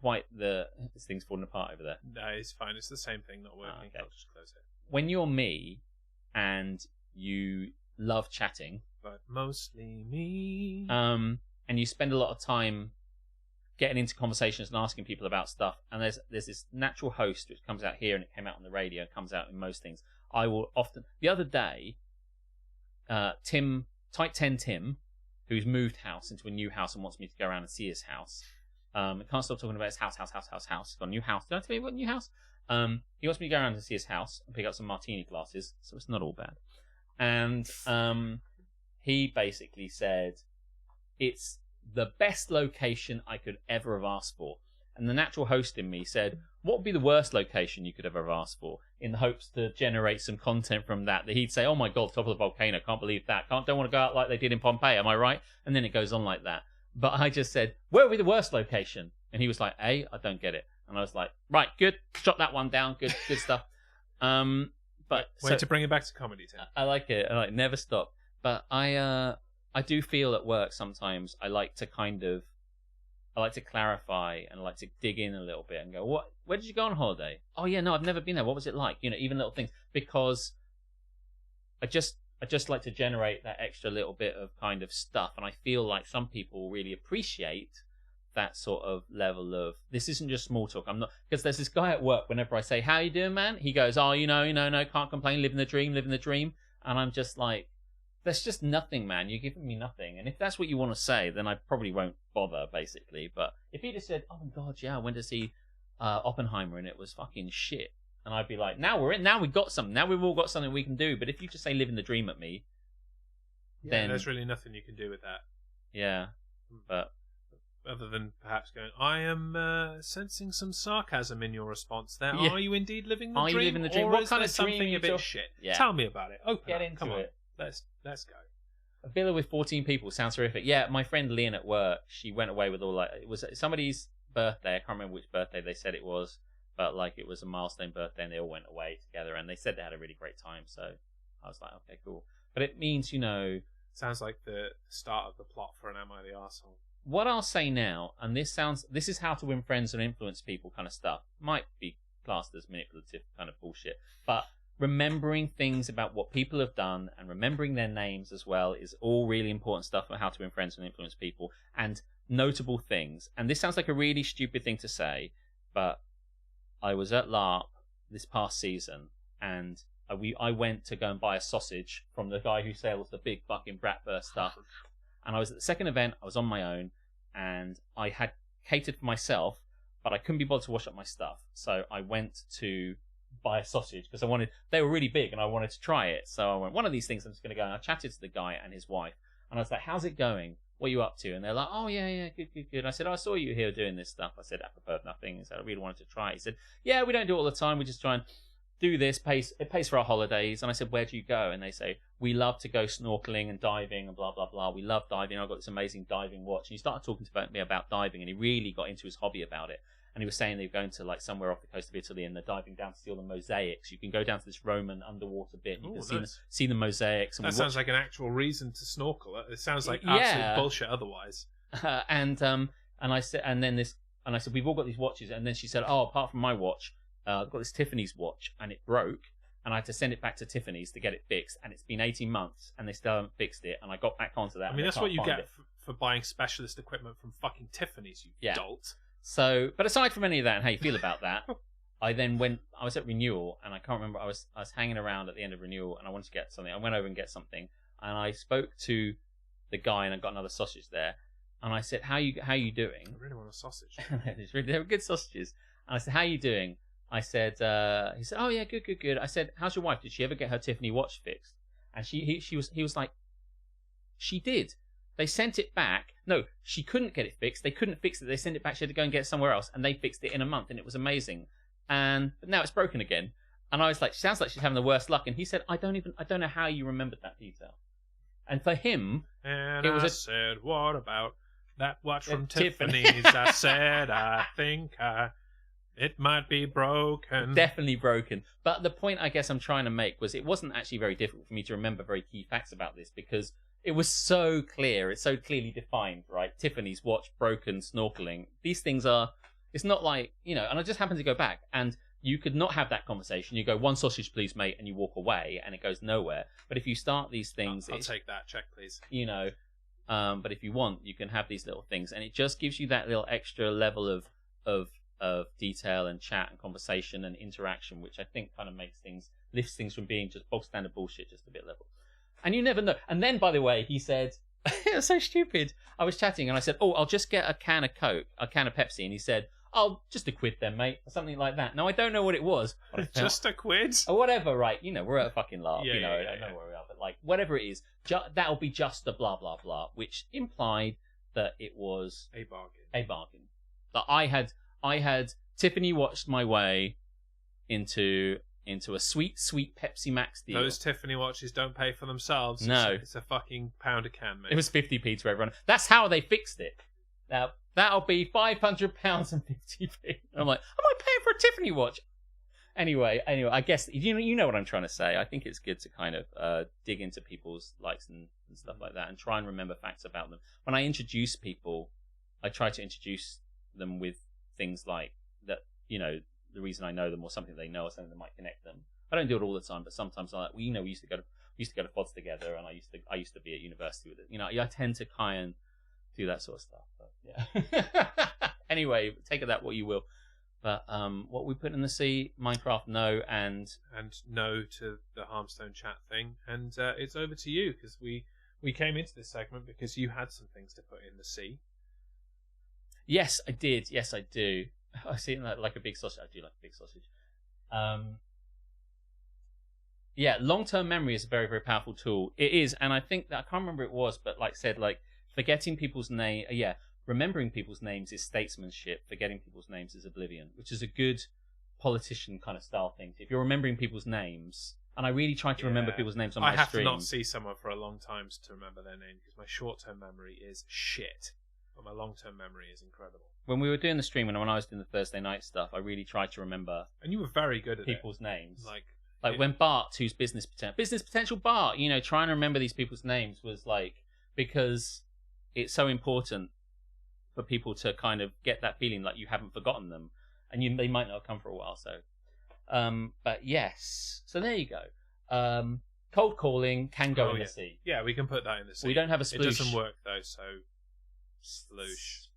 quite this thing's falling apart over there. no, it's fine. It's the same thing, not working. Okay. I'll just close it. When you're me and you love chatting, But mostly me. and you spend a lot of time getting into conversations and asking people about stuff, and there's this natural host which comes out here and it came out on the radio and comes out in most things. I will often... The other day, Tim, Type 10 Tim, who's moved house into a new house and wants me to go around and see his house. I can't stop talking about his house. He's got a new house. Did I tell you about a new house? He wants me to go around and see his house and pick up some martini glasses, so it's not all bad. And he basically said, "It's the best location I could ever have asked for." And the natural host in me said, "What would be the worst location you could ever have asked for?" In the hopes to generate some content from that he'd say, "Oh my god, top of the volcano, can't believe that. Don't want to go out like they did in Pompeii, am I right?" And then it goes on like that. But I just said, "Where would be the worst location?" And he was like, "I don't get it." And I was like, "Right, good. Shot that one down. Good stuff." But Way to bring it back to comedy, Tim. I like it. I never stop. But I do feel at work sometimes I like to clarify and I like to dig in a little bit and go, where did you go on holiday? "Oh yeah, no, I've never been there. What was it like?" Even little things, because I just like to generate that extra little bit of kind of stuff, and I feel like some people really appreciate that sort of level of, this isn't just small talk. I'm not, because there's this guy at work, whenever I say, "How you doing, man?" he goes, "Oh, no, can't complain, living the dream," and I'm just like, there's just nothing, man. You're giving me nothing. And if that's what you want to say, then I probably won't bother, basically. But if he just said, "Oh my god, yeah, I went to see Oppenheimer and it was fucking shit," and I'd be like, now we've got something. Now we've all got something we can do. But if you just say "living the dream" at me, then there's really nothing you can do with that. Yeah, but other than perhaps going, "I am sensing some sarcasm in your response there. Yeah. Are you indeed living the Are you dream? living the dream? Or What is kind there of dream something you a bit talk- shit? Yeah. Tell me about it. Open Get up. into Come on. it. Let's go. A villa with 14 people sounds terrific. Yeah, my friend Lynn at work, she went away with all it was somebody's birthday. I can't remember which birthday they said it was, but it was a milestone birthday, and they all went away together, and they said they had a really great time. So I was like, okay, cool. But it means, Sounds like the start of the plot for an Am I the Arsehole? what I'll say now, and this is how to win friends and influence people kind of stuff. Might be classed as manipulative kind of bullshit, but remembering things about what people have done and remembering their names as well is all really important stuff for how to win friends and influence people, and notable things. And this sounds like a really stupid thing to say, but I was at LARP this past season, and I went to go and buy a sausage from the guy who sells the big fucking bratwurst stuff. And I was at the second event. I was on my own, and I had catered for myself, but I couldn't be bothered to wash up my stuff. So I went to buy a sausage because they were really big and I wanted to try it. So I went, one of these things I'm just going to go. And I chatted to the guy and his wife, and I was like, how's it going? What are you up to? And they're like, oh, yeah, good. I said, I saw you here doing this stuff. I said, apropos of nothing. He said, I really wanted to try it. He said, yeah, we don't do it all the time. We just try and do this. It pays for our holidays. And I said, where do you go? And they say, we love to go snorkeling and diving and blah, blah, blah. We love diving. I've got this amazing diving watch. And he started talking to me about diving, and he really got into his hobby about it. And he was saying they're going to like somewhere off the coast of Italy, and they're diving down to see all the mosaics. You can go down to this Roman underwater bit. And you can see the mosaics. And that sounds like an actual reason to snorkel. It sounds like absolute bullshit otherwise. And I said, we've all got these watches. And then she said, oh, apart from my watch, I've got this Tiffany's watch, and it broke. And I had to send it back to Tiffany's to get it fixed. And it's been 18 months, and they still haven't fixed it. And I got back onto that. I mean, that's what you get for buying specialist equipment from fucking Tiffany's, you dolt. So, but aside from any of that and how you feel about that, I was at renewal, and I can't remember, I was hanging around at the end of renewal, and I wanted to get something. I went over and get something, and I spoke to the guy, and I got another sausage there, and I said, how you doing? I really want a sausage. They were good sausages. And I said, how you doing? I said, he said, oh yeah, good. I said, how's your wife? Did she ever get her Tiffany watch fixed? And he was like, she did. They sent it back. No, she couldn't get it fixed. They couldn't fix it. They sent it back. She had to go and get it somewhere else, and they fixed it in a month, and it was amazing. But now it's broken again. And I was like, sounds like she's having the worst luck. And he said, I don't know how you remembered that detail. And for him, and I said, what about that watch from Tiffany's? I said, I think it might be broken. Definitely broken. But the point I guess I'm trying to make was it wasn't actually very difficult for me to remember very key facts about this, because it was so clear. It's so clearly defined, right? Tiffany's watch, broken, snorkeling. These things are, it's not like, and I just happened to go back, and you could not have that conversation. You go, one sausage, please, mate, and you walk away, and it goes nowhere. But if you start these things... I'll take that. Check, please. But if you want, you can have these little things, and it just gives you that little extra level of detail and chat and conversation and interaction, which I think kind of lifts things from being just bog standard bullshit just a bit level. And you never know. And then, by the way, he said, it was so stupid. I was chatting and I said, oh, I'll just get a can of Coke, a can of Pepsi. And he said, oh, just £1 then, mate, or something like that. Now, I don't know what it was. Just £1? Or whatever, right? We're at a fucking laugh. Yeah, I don't know where we are. But, like, whatever it is, that'll be just a blah, blah, blah, which implied that it was... A bargain. A bargain. That I had Tiffany watched my way into a sweet Pepsi Max deal. Those Tiffany watches don't pay for themselves. No. It's a fucking £1 a can, mate. It was 50p to everyone. That's how they fixed it. Now, that'll be £500 and 50p. I'm like, am I paying for a Tiffany watch? Anyway, I guess, you know what I'm trying to say. I think it's good to kind of dig into people's likes and stuff like that and try and remember facts about them. When I introduce people, I try to introduce them with things like that, the reason I know them or something they know or something that might connect them. I don't do it all the time, but sometimes I'm like, we used to go to pods together, and I used to be at university with it. I tend to kind of do that sort of stuff. But yeah. Anyway, take of that what you will. But what we put in the sea, Minecraft, no, and no to the Harmstone chat thing, and it's over to you, because we came into this segment because you had some things to put in the sea. Yes, I did. Yes, I do. I see it like a big sausage. I do like a big sausage. Yeah, long-term memory is a very, very powerful tool. It is, and I think that I can't remember it was, but like I said, like forgetting people's name. Yeah, remembering people's names is statesmanship. Forgetting people's names is oblivion, which is a good politician kind of style thing. If you're remembering people's names, and I really try to remember people's names on my stream. I have to not see someone for a long time to remember their name, because my short-term memory is shit. But my long-term memory is incredible. When we were doing the stream and when I was doing the Thursday night stuff, I really tried to remember. And you were very good at people's names. Like when Bart, who's business potential Bart, trying to remember these people's names was like, because it's so important for people to kind of get that feeling like you haven't forgotten them, and they might not have come for a while. So, but yes, so there you go. Cold calling can go in the sea. Yeah, we can put that in the sea. We don't have a sploosh. It doesn't work though, so. Sploosh.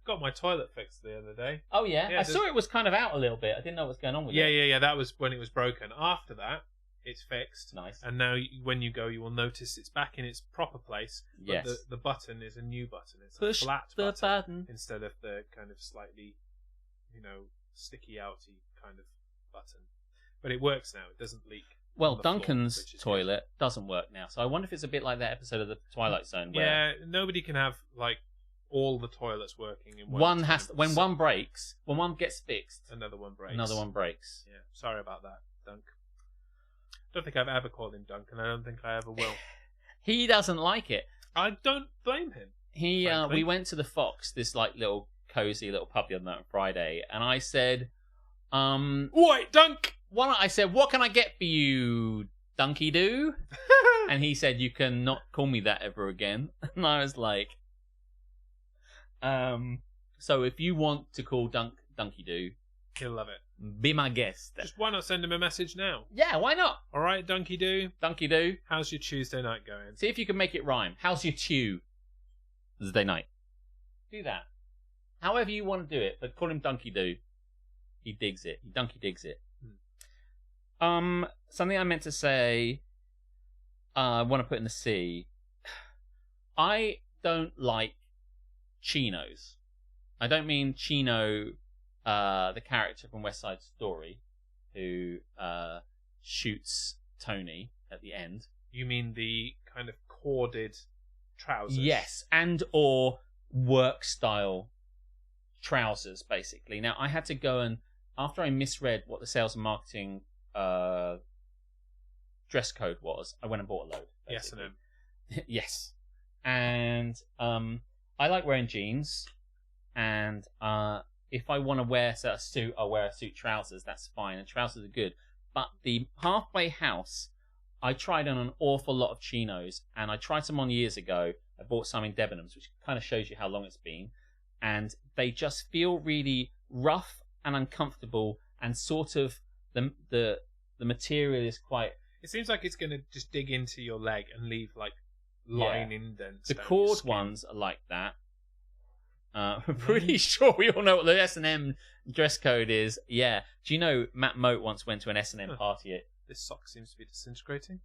got my toilet fixed the other day. Oh yeah, Yeah, I saw it was kind of out a little bit. I didn't know what was going on with it. Yeah. That was when it was broken. After that, it's fixed. Nice. And now, when you go, you will notice it's back in its proper place. But Yes. the button is a new button. It's Push a flat the button. instead of the kind of slightly, sticky outy kind of button. But it works now. It doesn't leak. Well, on the floor, Duncan's which is toilet doesn't work now, so I wonder if it's a bit like that episode of the Twilight Zone good. where Yeah, nobody can have all the toilets working in one. one has time. to, when one breaks, when one gets fixed, Another one breaks. another one breaks. Yeah, sorry about that, Dunk. Don't think I've ever called him Dunk, and I don't think I ever will. He doesn't like it. I don't blame him. We went to the Fox, this little cozy little pub the other night on Friday, and I said, Oi, Dunk! I said, what can I get for you, Dunky Doo? And he said, you can not call me that ever again. And I was like, so if you want to call Dunky Doo, He'll love it. be my guest. Just why not send him a message now? Yeah, why not? All right, Dunky Doo. Dunky Doo. How's your Tuesday night going? See if you can make it rhyme. How's your Tuesday night? Do that. However you want to do it, but call him Dunky Doo. He digs it. He Dunky digs it. Something I meant to say, I want to put in the C. I don't like chinos. I don't mean Chino, the character from West Side Story, who shoots Tony at the end. You mean the kind of corded trousers? Yes, and or work style trousers, basically. Now, I had to go and, after I misread what the sales and marketing dress code was, I went and bought a load. Yes and no. Yes. And I like wearing jeans, and if I want to wear a suit, I'll wear a suit trousers, that's fine, and trousers are good. But the halfway house, I tried on an awful lot of chinos, and I tried some on years ago. I bought some in Debenhams, which kind of shows you how long it's been, and they just feel really rough and uncomfortable, and sort of the material is quite... It seems like it's going to just dig into your leg and leave line indents. The down your cord skin. ones are like that. I'm pretty sure we all know what the S&M dress code is. Yeah. Do you know Matt Moat once went to an S&M party? This sock seems to be disintegrating.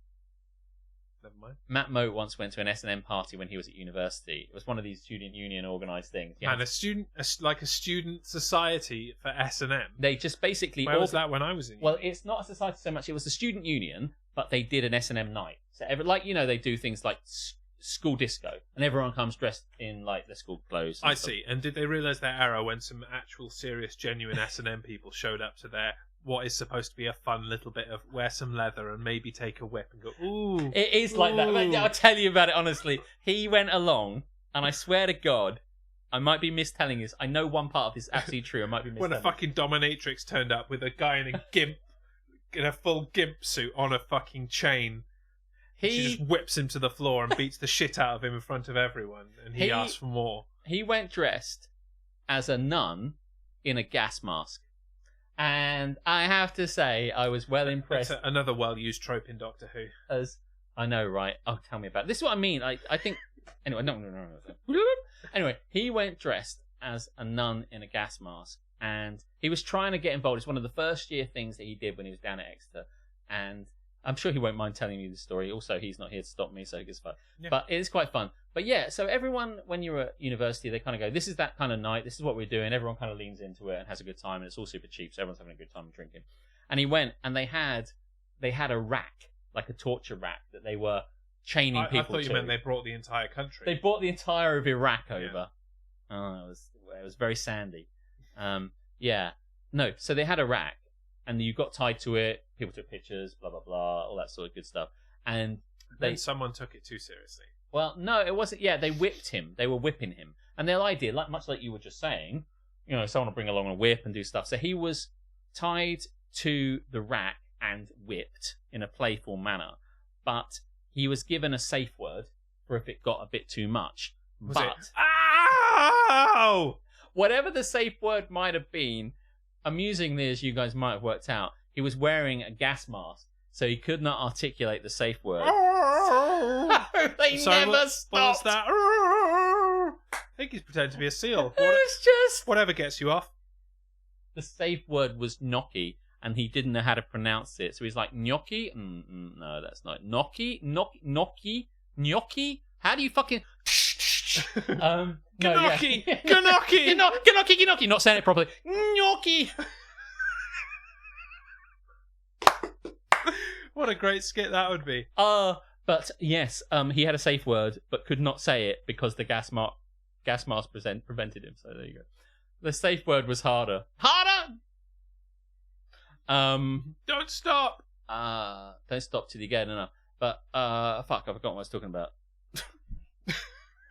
Never mind. Matt Moat once went to an S&M party when he was at university. It was one of these student union organised things. And a student society for S&M. They just basically... Where was that when I was in? Well, it's not a society so much. It was a student union, but they did an S&M night. So, they do things like school disco, and everyone comes dressed in their school clothes. I see. And did they realise their error when some actual, serious, genuine S&M people showed up to their what is supposed to be a fun little bit of wear some leather and maybe take a whip and go, ooh. It is like that. I'll tell you about it honestly. He went along, and I swear to God, I might be mistelling this. I know one part of this is absolutely true. I might be mistelling. When a fucking dominatrix turned up with a guy in a gimp, in a full gimp suit on a fucking chain. She just whips him to the floor and beats the shit out of him in front of everyone, and he asks for more. He went dressed as a nun in a gas mask. And I have to say, I was well impressed. That's another well-used trope in Doctor Who. As I know, right? Oh, tell me about it. This is what I mean. I think... Anyway, no. Anyway, he went dressed as a nun in a gas mask, and he was trying to get involved. It's one of the first year things that he did when he was down at Exeter, and I'm sure he won't mind telling you the story. Also, he's not here to stop me, so he gets fun. Yeah. But it is quite fun. But yeah, so everyone, when you're at university, they kind of go, this is that kind of night, this is what we're doing. Everyone kind of leans into it and has a good time, and it's all super cheap, so everyone's having a good time drinking. And he went, and they had a rack, like a torture rack, that they were chaining people to. I thought you meant they brought the entire country. They brought the entire of Iraq over. Yeah. Oh, it was very sandy. Yeah. No, so they had a rack, and you got tied to it, people took pictures, blah, blah, blah, all that sort of good stuff. And then someone took it too seriously. Well, no, it wasn't. Yeah, they whipped him. They were whipping him. And their idea, much like you were just saying, someone will bring along a whip and do stuff. So he was tied to the rack and whipped in a playful manner. But he was given a safe word for if it got a bit too much. Was it? Ow! Whatever the safe word might have been, amusingly, as you guys might have worked out, he was wearing a gas mask, so he could not articulate the safe word. They never stopped. What was that? think he's pretending to be a seal. It's just Whatever gets you off. the safe word was gnocchi, and he didn't know how to pronounce it, so he's like gnocchi. No, that's not gnocchi. Gnocchi. How do you fucking? Gnocchi! Yeah. Gnocchi! Gnocchi. Not saying it properly. Gnocchi. What a great skit that would be. But yes, he had a safe word, but could not say it because the gas mask prevented him. So there you go. The safe word was harder. Don't stop! Don't stop till you get enough. But fuck, I forgot what I was talking about.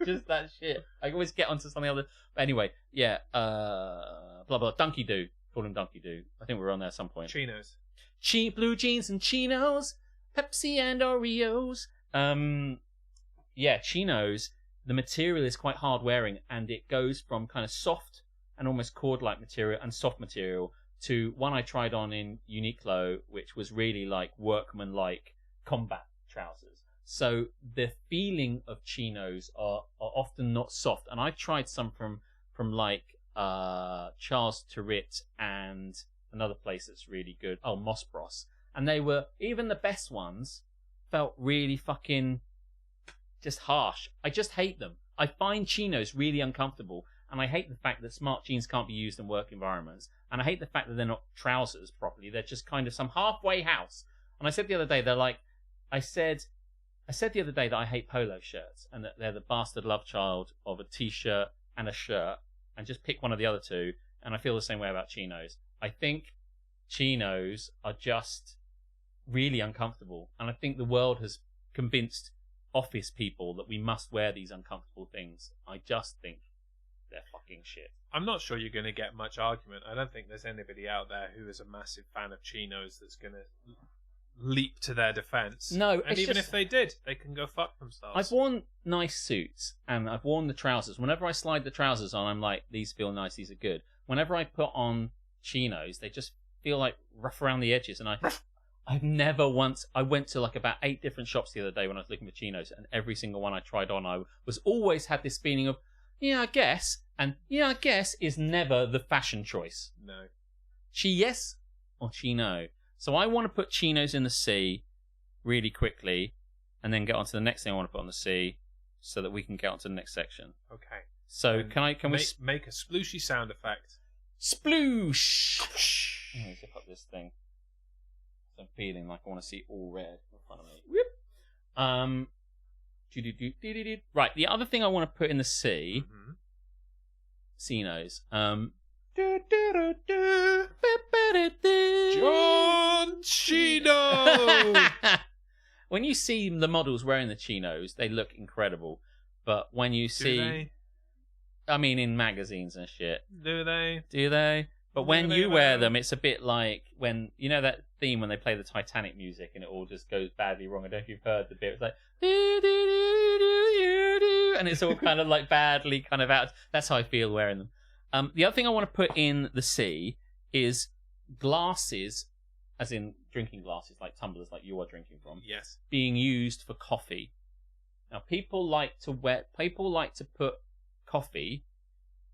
Just that shit. I always get onto something other. But anyway, yeah. Blah blah. Donkey Doo. Call him Donkey Doo. I think we were on there at some point. Chinos. Blue jeans and chinos, Pepsi and Oreos. Yeah, chinos. The material is quite hard wearing, and it goes from kind of soft and almost cord-like material and soft material to one I tried on in Uniqlo, which was really like workman-like combat trousers. So the feeling of chinos are often not soft, and I tried some from like Charles Turret and another place that's really good. Oh, Moss Bros. And they were, even the best ones felt really fucking just harsh. I just hate them. I find chinos really uncomfortable, and I hate the fact that smart jeans can't be used in work environments, and I hate the fact that they're not trousers properly. They're just kind of some halfway house. And I said the other day, I said the other day that I hate polo shirts, and that they're the bastard love child of a t-shirt and a shirt, and just pick one of the other two, and I feel the same way about chinos. I think chinos are just really uncomfortable, and I think the world has convinced office people that we must wear these uncomfortable things. I just think they're fucking shit. I'm not sure you're going to get much argument. I don't think there's anybody out there who is a massive fan of chinos that's going to leap to their defense. No, and even if they did, they can go fuck themselves. I've worn nice suits, and I've worn the trousers. Whenever I slide the trousers on, I'm like, these feel nice, these are good. Whenever I put on chinos, they just feel like rough around the edges, and I've never once. I went to like about 8 different shops the other day when I was looking for chinos, and every single one I tried on, I was always had this feeling of, yeah, I guess, and yeah, I guess is never the fashion choice. No. Chi yes or chi no. So I want to put chinos in the sea really quickly, and then get on to the next thing I want to put on the sea, so that we can get on to the next section. Okay. So And can we make a splooshy sound effect? sploosh? Let me zip up this thing. I'm feeling like I want to see all red in front of me. Whoop. Right. The other thing I want to put in the sea, Cinos. John Chino. When you see the models wearing the chinos, they look incredible. But when you see, they? I mean, in magazines and shit, Do they? do they? But Do when they you wear though? them, it's a bit like when, you know that theme when they play the Titanic music and it all just goes badly wrong. I don't know if you've heard the bit. It's like, and it's all kind of like badly kind of out. That's how I feel wearing them. The other thing I want to put in the sea is glasses, as in drinking glasses, like tumblers like you are drinking from, Yes. being used for coffee. Now, people like to put coffee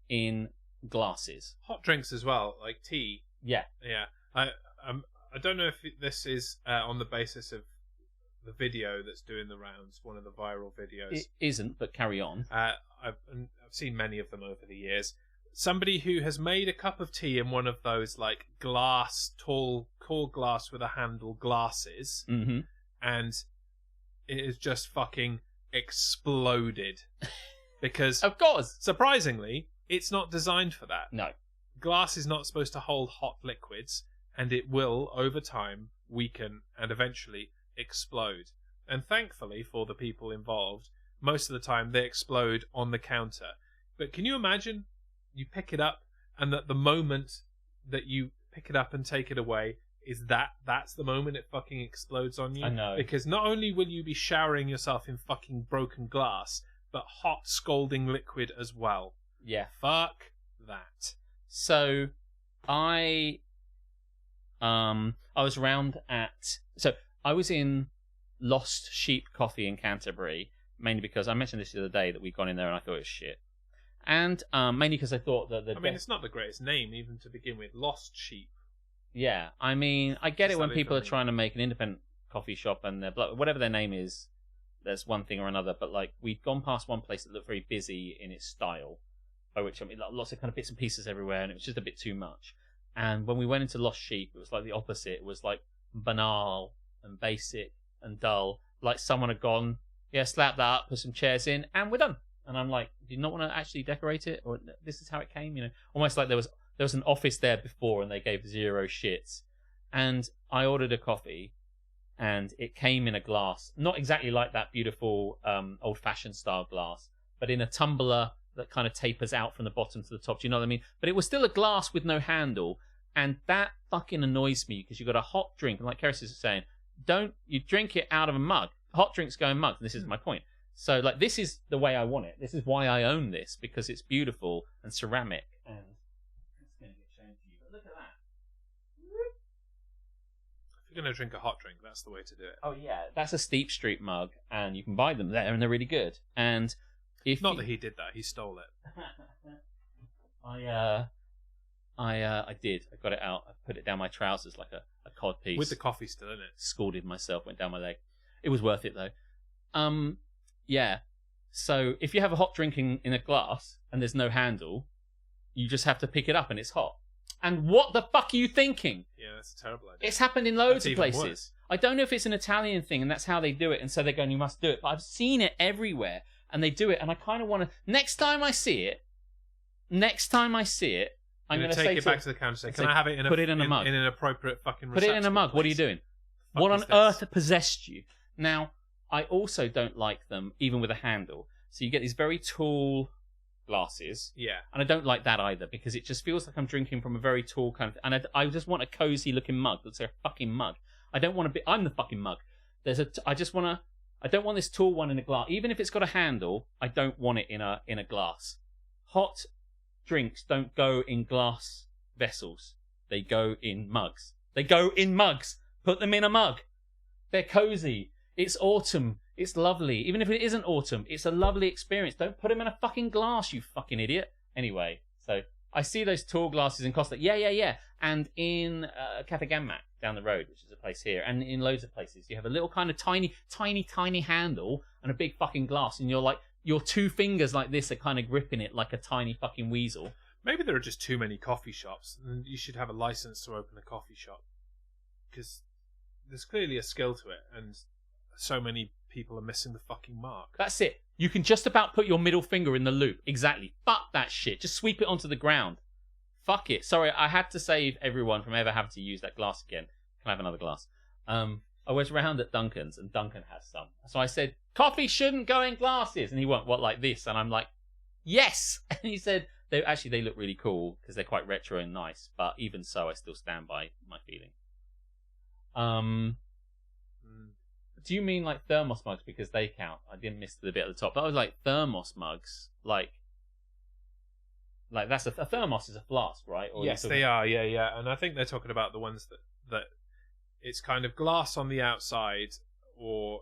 in glasses. Hot drinks as well, like tea. Yeah. Yeah. I don't know if this is on the basis of the video that's doing the rounds, one of the viral videos. It isn't, but carry on. I've seen many of them over the years. Somebody who has made a cup of tea in one of those like glass, tall core glass with a handle glasses, Mm-hmm. and it is just fucking exploded. Because Of course. surprisingly, it's not designed for that. No. Glass is not supposed to hold hot liquids, and it will, over time, weaken and eventually explode. And thankfully for the people involved, most of the time they explode on the counter. But can you imagine? You pick it up, and that the moment that you pick it up and take it away is that's the moment it fucking explodes on you. I know. Because not only will you be showering yourself in fucking broken glass, but hot scalding liquid as well. Yeah. Fuck that. So, I was I was in Lost Sheep Coffee in Canterbury, mainly because I mentioned this the other day that we'd gone in there and I thought it was shit. And mainly because I thought that it's not the greatest name even to begin with. Lost Sheep. Yeah, I mean, I get Just it when that people are it's trying to make an independent coffee shop and they're whatever their name is, there's one thing or another. But like, we'd gone past one place that looked very busy in its style, by which I mean lots of kind of bits and pieces everywhere, and it was just a bit too much. And when we went into Lost Sheep, it was like the opposite. It was like banal and basic and dull. Like someone had gone, yeah, slap that up, put some chairs in, and we're done. And I'm like, do you not want to actually decorate it? Or this is how it came, you know? Almost like there was an office there before and they gave zero shits. And I ordered a coffee and it came in a glass. Not exactly like that beautiful old-fashioned style glass, but in a tumbler that kind of tapers out from the bottom to the top. Do you know what I mean? But it was still a glass with no handle. And that fucking annoys me because you've got a hot drink. And like Keris is saying, you drink it out of a mug. Hot drinks go in mugs. And this is my point. So, like, this is the way I want it. This is why I own this, because it's beautiful and ceramic. And it's going to get shown to you. But look at that. If you're going to drink a hot drink, that's the way to do it. Oh, yeah. That's a Steep Street mug, and you can buy them there, and they're really good. And if Not that he did that. He stole it. I did. I got it out. I put it down my trousers like a cod piece. With the coffee still in it. Scalded myself, went down my leg. It was worth it, though. Yeah. So if you have a hot drink in a glass and there's no handle, you just have to pick it up and it's hot. And what the fuck are you thinking? Yeah, that's a terrible idea. It's happened in loads of places. Worse. I don't know if it's an Italian thing and that's how they do it, and so they're going, you must do it. But I've seen it everywhere and they do it, and I kind of want to. Next time I see it, I'm going to take it back to the counter and say, can I have it in a mug? In an appropriate fucking Put it in a mug. Please? What are you doing? What on earth possessed you? Now, I also don't like them, even with a handle. So you get these very tall glasses. Yeah. And I don't like that either, because it just feels like I'm drinking from a very tall kind of... And I just want a cozy looking mug that's a fucking mug. I don't want to be... I'm the fucking mug. I don't want this tall one in a glass. Even if it's got a handle, I don't want it in a glass. Hot drinks don't go in glass vessels. They go in mugs. Put them in a mug. They're cozy. It's autumn. It's lovely. Even if it isn't autumn, it's a lovely experience. Don't put them in a fucking glass, you fucking idiot. Anyway, so I see those tall glasses in Costa. Yeah. And in Cafe Gammac down the road, which is a place here, and in loads of places, you have a little kind of tiny handle and a big fucking glass, and you're like, your two fingers like this are kind of gripping it like a tiny fucking weasel. Maybe there are just too many coffee shops, and you should have a license to open a coffee shop. Because there's clearly a skill to it, and so many people are missing the fucking mark. That's it. You can just about put your middle finger in the loop. Exactly. Fuck that shit. Just sweep it onto the ground. Fuck it. Sorry, I had to save everyone from ever having to use that glass again. Can I have another glass? I was around at Duncan's, and Duncan has some. So I said, coffee shouldn't go in glasses. And he went, what, like this? And I'm like, yes. And he said, they look really cool because they're quite retro and nice. But even so, I still stand by my feeling. Do you mean like thermos mugs because they count? I didn't miss the bit at the top. But I was like, thermos mugs, like that's a thermos is a flask, right? Or yes, they are. Yeah. And I think they're talking about the ones that it's kind of glass on the outside, or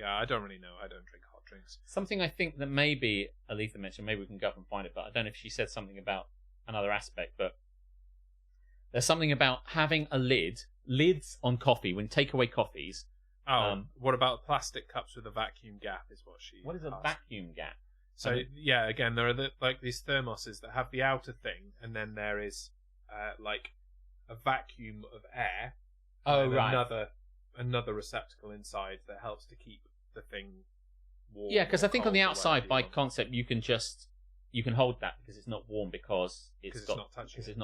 I don't really know. I don't drink hot drinks. Something I think that maybe Aletha mentioned. Maybe we can go up and find it, but I don't know if she said something about another aspect. But there's something about having a lids on coffee when you take away coffees. What about plastic cups with a vacuum gap? Is what she. What is asked. a vacuum gap? So again, there are like these thermoses that have the outer thing, and then there is like a vacuum of air. Oh, and right. Another receptacle inside that helps to keep the thing warm. Yeah, because I think on the cold or outside, whatever by you want. concept, you can hold that because it's not warm because it's not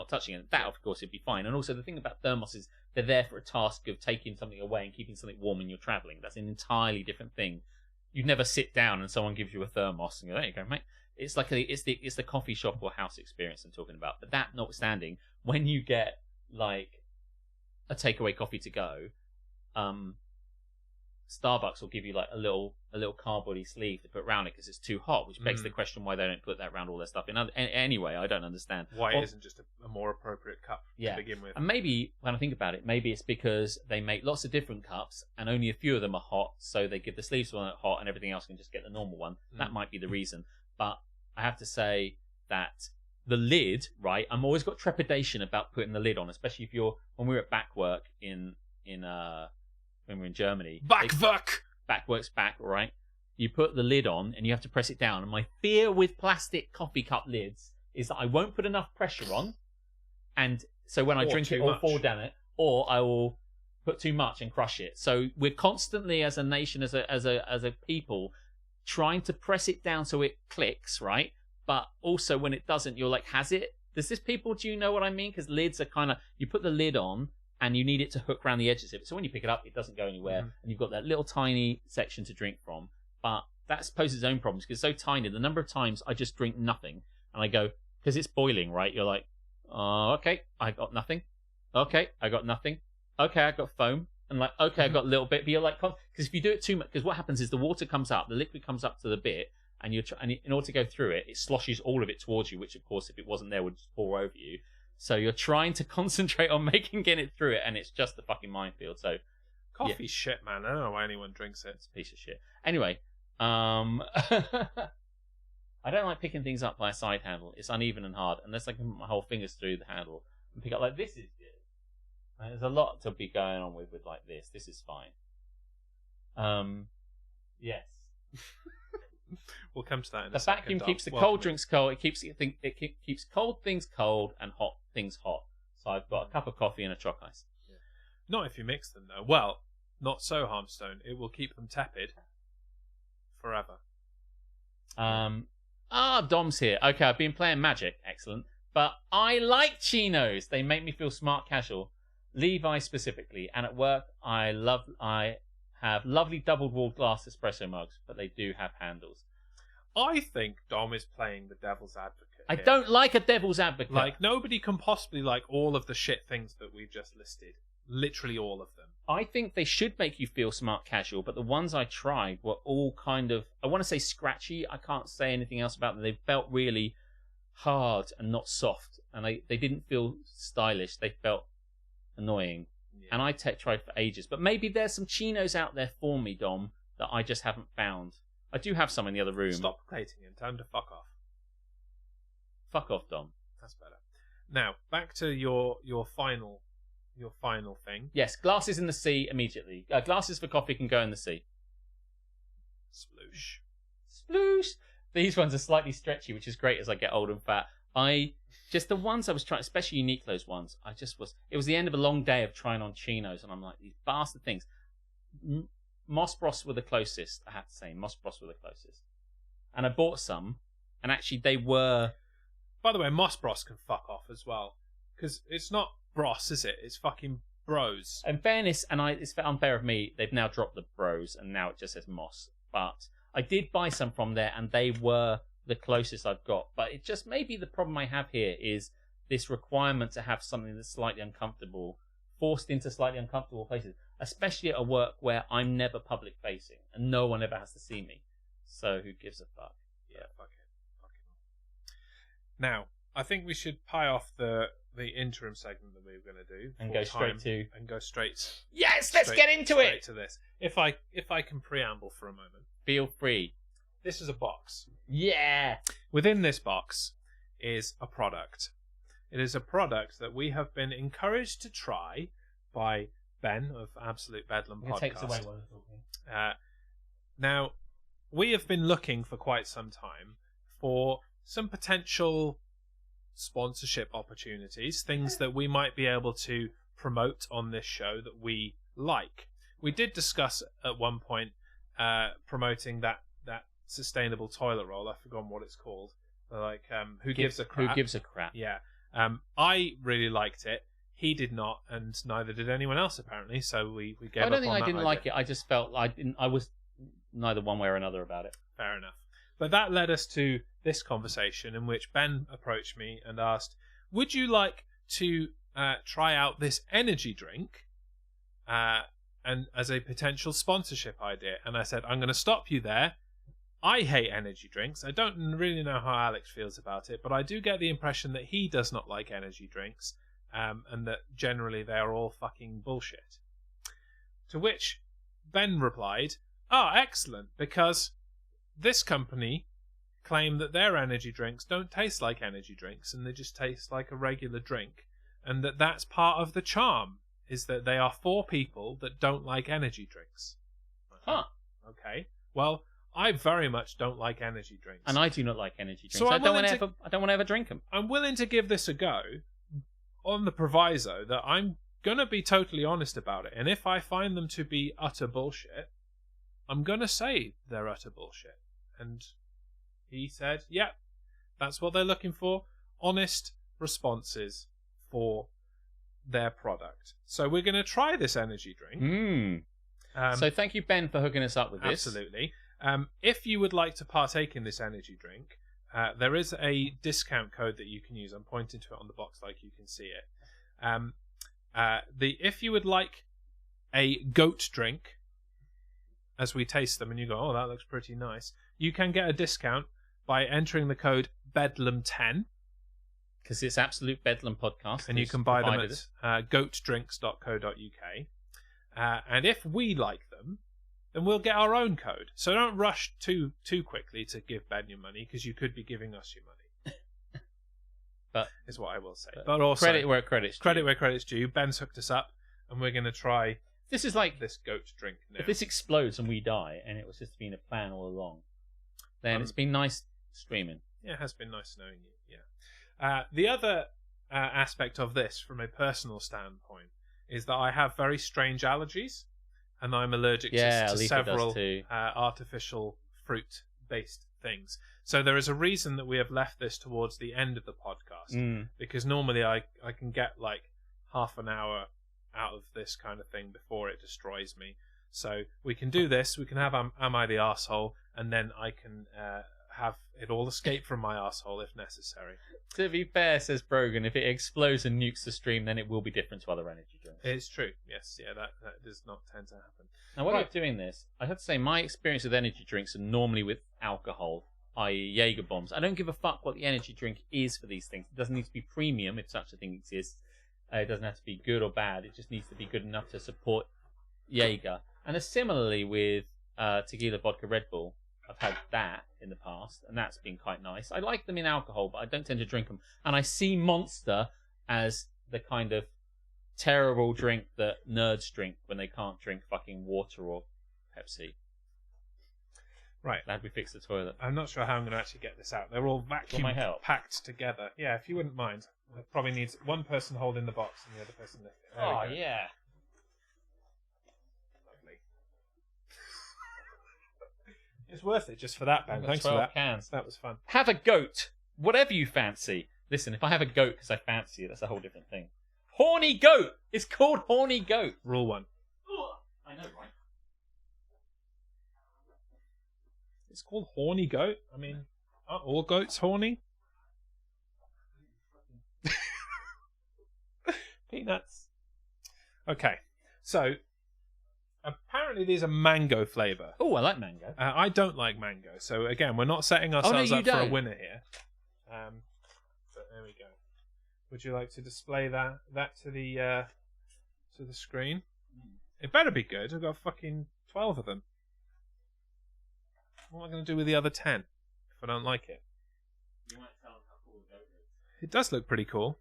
touching it. That, of course, would be fine. And also, the thing about thermoses, they're there for a task of taking something away and keeping something warm when you're traveling. That's an entirely different thing. You'd never sit down and someone gives you a thermos and go, there you go, mate. It's like it's the coffee shop or house experience I'm talking about. But that notwithstanding, when you get like a takeaway coffee to go, Starbucks will give you like a little cardboardy sleeve to put around it because it's too hot, which begs the question why they don't put that around all their stuff. Anyway, I don't understand why it isn't just a more appropriate cup to begin with. And maybe when I think about it, maybe it's because they make lots of different cups and only a few of them are hot, so they give the sleeves one hot and everything else can just get the normal one. That might be the reason. But I have to say, that the lid, right? I'm always got trepidation about putting the lid on, especially when we were at Backwork when we were in Germany. Backwork's back, right? You put the lid on and you have to press it down. And my fear with plastic coffee cup lids is that I won't put enough pressure on, and so when I drink it, it'll fall down it, or I will put too much and crush it. So we're constantly, as a nation, as a people, trying to press it down so it clicks, right? But also when it doesn't, you're like, has it? Do you know what I mean? Because lids are kind of, you put the lid on and you need it to hook around the edges of it. So when you pick it up, it doesn't go anywhere, and you've got that little tiny section to drink from. But that poses its own problems because it's so tiny. The number of times I just drink nothing, and I go, because it's boiling, right? You're like, oh, okay, I got nothing. Okay, I got nothing. Okay, I got foam. And like, okay, I got a little bit. But you're like, because if you do it too much, because what happens is the water comes up, the liquid comes up to the bit, and and in order to go through it, it sloshes all of it towards you, which of course, if it wasn't there, would just pour over you. So you're trying to concentrate on getting it through it, and it's just a fucking minefield. So coffee's shit, man. I don't know why anyone drinks it. It's a piece of shit. Anyway, I don't like picking things up by a side handle. It's uneven and hard, unless I can put my whole fingers through the handle and pick up like this is good. And there's a lot to be going on with like this. This is fine. Yes. We'll come to that in a second. The vacuum keeps the cold drinks cold. It keeps cold things cold and hot things hot. So I've got a cup of coffee and a choc ice. Yeah. Not if you mix them though. Well, not so, Harmstone. It will keep them tepid forever. Dom's here. Okay, I've been playing Magic. Excellent. But I like chinos. They make me feel smart casual. Levi specifically. And at work, I have lovely double-walled glass espresso mugs, but they do have handles. I think Dom is playing the devil's advocate I here. don't like a devil's advocate. Like, nobody can possibly like all of the shit things that we've just listed. Literally all of them. I think they should make you feel smart casual, but the ones I tried were all kind of, I want to say scratchy. I can't say anything else about them. They felt really hard and not soft, and they didn't feel stylish. They felt annoying. Yeah. And I tried for ages. But maybe there's some chinos out there for me, Dom, that I just haven't found. I do have some in the other room. Stop plating and tell him to fuck off. Fuck off, Dom. That's better. Now, back to your final thing. Yes, glasses in the sea immediately. Glasses for coffee can go in the sea. Sploosh. Sploosh. These ones are slightly stretchy, which is great as I get old and fat. Just the ones I was trying, especially Uniqlo's ones, it was the end of a long day of trying on chinos, and I'm like, these bastard things. Moss Bros were the closest, I have to say. Moss Bros were the closest. And I bought some, and actually they were... By the way, Moss Bros can fuck off as well. Because it's not Bros, is it? It's fucking Bros. In fairness, and it's unfair of me, they've now dropped the Bros, and now it just says Moss. But I did buy some from there, and they were the closest I've got. But it just maybe the problem I have here is this requirement to have something that's slightly uncomfortable, forced into slightly uncomfortable places, especially at a work where I'm never public facing and no one ever has to see me. So who gives a fuck? Yeah, fuck it. Now, I think we should pie off the interim segment that we were going to do and go straight. Yes, let's get into it. To this. If I can preamble for a moment. Feel free. This is a box. Yeah. Within this box is a product. It is a product that we have been encouraged to try by Ben of Absolute Bedlam Podcast. It takes away what I'm talking. Now, we have been looking for quite some time for some potential sponsorship opportunities, things that we might be able to promote on this show that we like. We did discuss at one point promoting that sustainable toilet roll. I've forgotten what it's called. Like, Who Gives a Crap? Who Gives a Crap? Yeah. I really liked it. He did not, and neither did anyone else apparently. So we gave up on that. I don't think I didn't like it. I just felt I was neither one way or another about it. Fair enough. But that led us to this conversation in which Ben approached me and asked, "Would you like to try out this energy drink, and as a potential sponsorship idea?" And I said, "I'm going to stop you there. I hate energy drinks. I don't really know how Alex feels about it, but I do get the impression that he does not like energy drinks, and that generally they are all fucking bullshit." To which Ben replied, "Ah, excellent, because this company claim that their energy drinks don't taste like energy drinks and they just taste like a regular drink, and that's part of the charm, is that they are for people that don't like energy drinks. Huh. Okay. Well, I very much don't like energy drinks. And I do not like energy drinks. So I don't want to ever drink them. I'm willing to give this a go on the proviso that I'm going to be totally honest about it. And if I find them to be utter bullshit, I'm going to say they're utter bullshit. And he said, yeah, that's what they're looking for. Honest responses for their product. So we're going to try this energy drink. So thank you, Ben, for hooking us up with this. Absolutely. If you would like to partake in this energy drink, there is a discount code that you can use. I'm pointing to it on the box like you can see it. If you would like a goat drink, as we taste them, and you go, oh, that looks pretty nice, you can get a discount by entering the code Bedlam10. Because it's Absolute Bedlam Podcast. And you can buy them at goatdrinks.co.uk. And if we like them, then we'll get our own code. So don't rush too quickly to give Ben your money, because you could be giving us your money. But is what I will say. But also, credit where credit's due. Credit where credit's due. Ben's hooked us up, and we're going to try this is like this goat drink now. If this explodes and we die, and it was just been a plan all along, then it's been nice streaming. Yeah, it has been nice knowing you. Yeah. The other aspect of this, from a personal standpoint, is that I have very strange allergies, and I'm allergic to several artificial fruit-based things. So there is a reason that we have left this towards the end of the podcast, because normally I can get like half an hour out of this kind of thing before it destroys me. So we can do this, we can have Am I the Arsehole, and then I can have it all escape from my arsehole if necessary. To be fair, says Brogan, if it explodes and nukes the stream, then it will be different to other energy drinks. It's true, yes. Yeah, that does not tend to happen. Now, while you're doing this, I have to say my experience with energy drinks are normally with alcohol, i.e. Jaeger bombs. I don't give a fuck what the energy drink is for these things. It doesn't need to be premium, if such a thing exists. It doesn't have to be good or bad. It just needs to be good enough to support Jaeger. And similarly with tequila, vodka, Red Bull, I've had that in the past, and that's been quite nice. I like them in alcohol, but I don't tend to drink them. And I see Monster as the kind of terrible drink that nerds drink when they can't drink fucking water or Pepsi. Right. Glad we fixed the toilet. I'm not sure how I'm going to actually get this out. They're all vacuum packed together. Yeah, if you wouldn't mind. It probably needs one person holding the box and the other person lifting it. Oh, yeah. Lovely. It's worth it just for that, Ben. Thanks for that. Cans. That was fun. Have a goat. Whatever you fancy. Listen, if I have a goat because I fancy it, that's a whole different thing. Horny goat! It's called horny goat. Rule 1. I know, right? It's called horny goat? I mean, aren't all goats horny? Peanuts. Okay, so apparently these are mango flavour. Oh, I like mango. I don't like mango, so again, we're not setting ourselves up for a winner here. But there we go. Would you like to display that to the screen? It better be good. I've got fucking 12 of them. What am I going to do with the other 10 if I don't like it? You might tell them how cool the goat is. It does look pretty cool.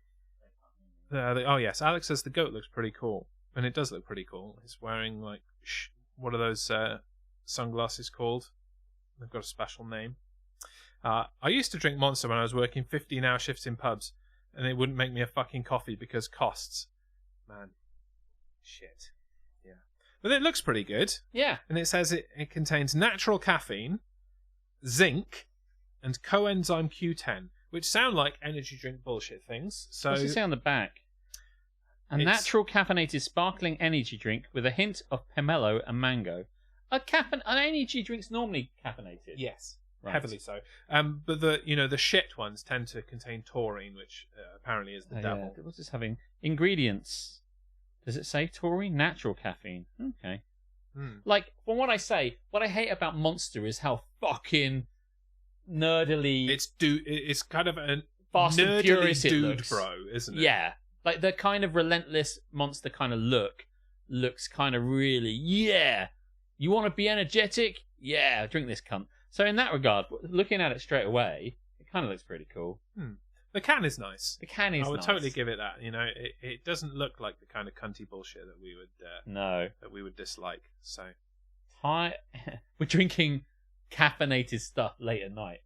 Oh yes, Alex says the goat looks pretty cool, and it does look pretty cool. It's wearing like what are those sunglasses called? They've got a special name. I used to drink Monster when I was working 15-hour shifts in pubs, and it wouldn't make me a fucking coffee because costs. Man, shit. Yeah, but it looks pretty good. Yeah, and it says it contains natural caffeine, zinc, and coenzyme Q10. Which sound like energy drink bullshit things. So what's it say on the back? A natural caffeinated sparkling energy drink with a hint of pomelo and mango. An energy drink's normally caffeinated. Yes, right. Heavily so. But the shit ones tend to contain taurine, which apparently is the devil. Yeah. What's this having? Ingredients. Does it say taurine? Natural caffeine. Okay. Like, from what I say, what I hate about Monster is how fucking nerdily it's kind of a Fast and nerdily Furious dude bro, isn't it? Yeah, like the kind of relentless Monster kind of looks kind of really, yeah, you want to be energetic, yeah, drink this cunt. So in that regard, looking at it straight away, it kind of looks pretty cool. The can is nice. The can is I would nice. totally give it that. You know, it doesn't look like the kind of cunty bullshit that we would dislike. So we're drinking caffeinated stuff late at night.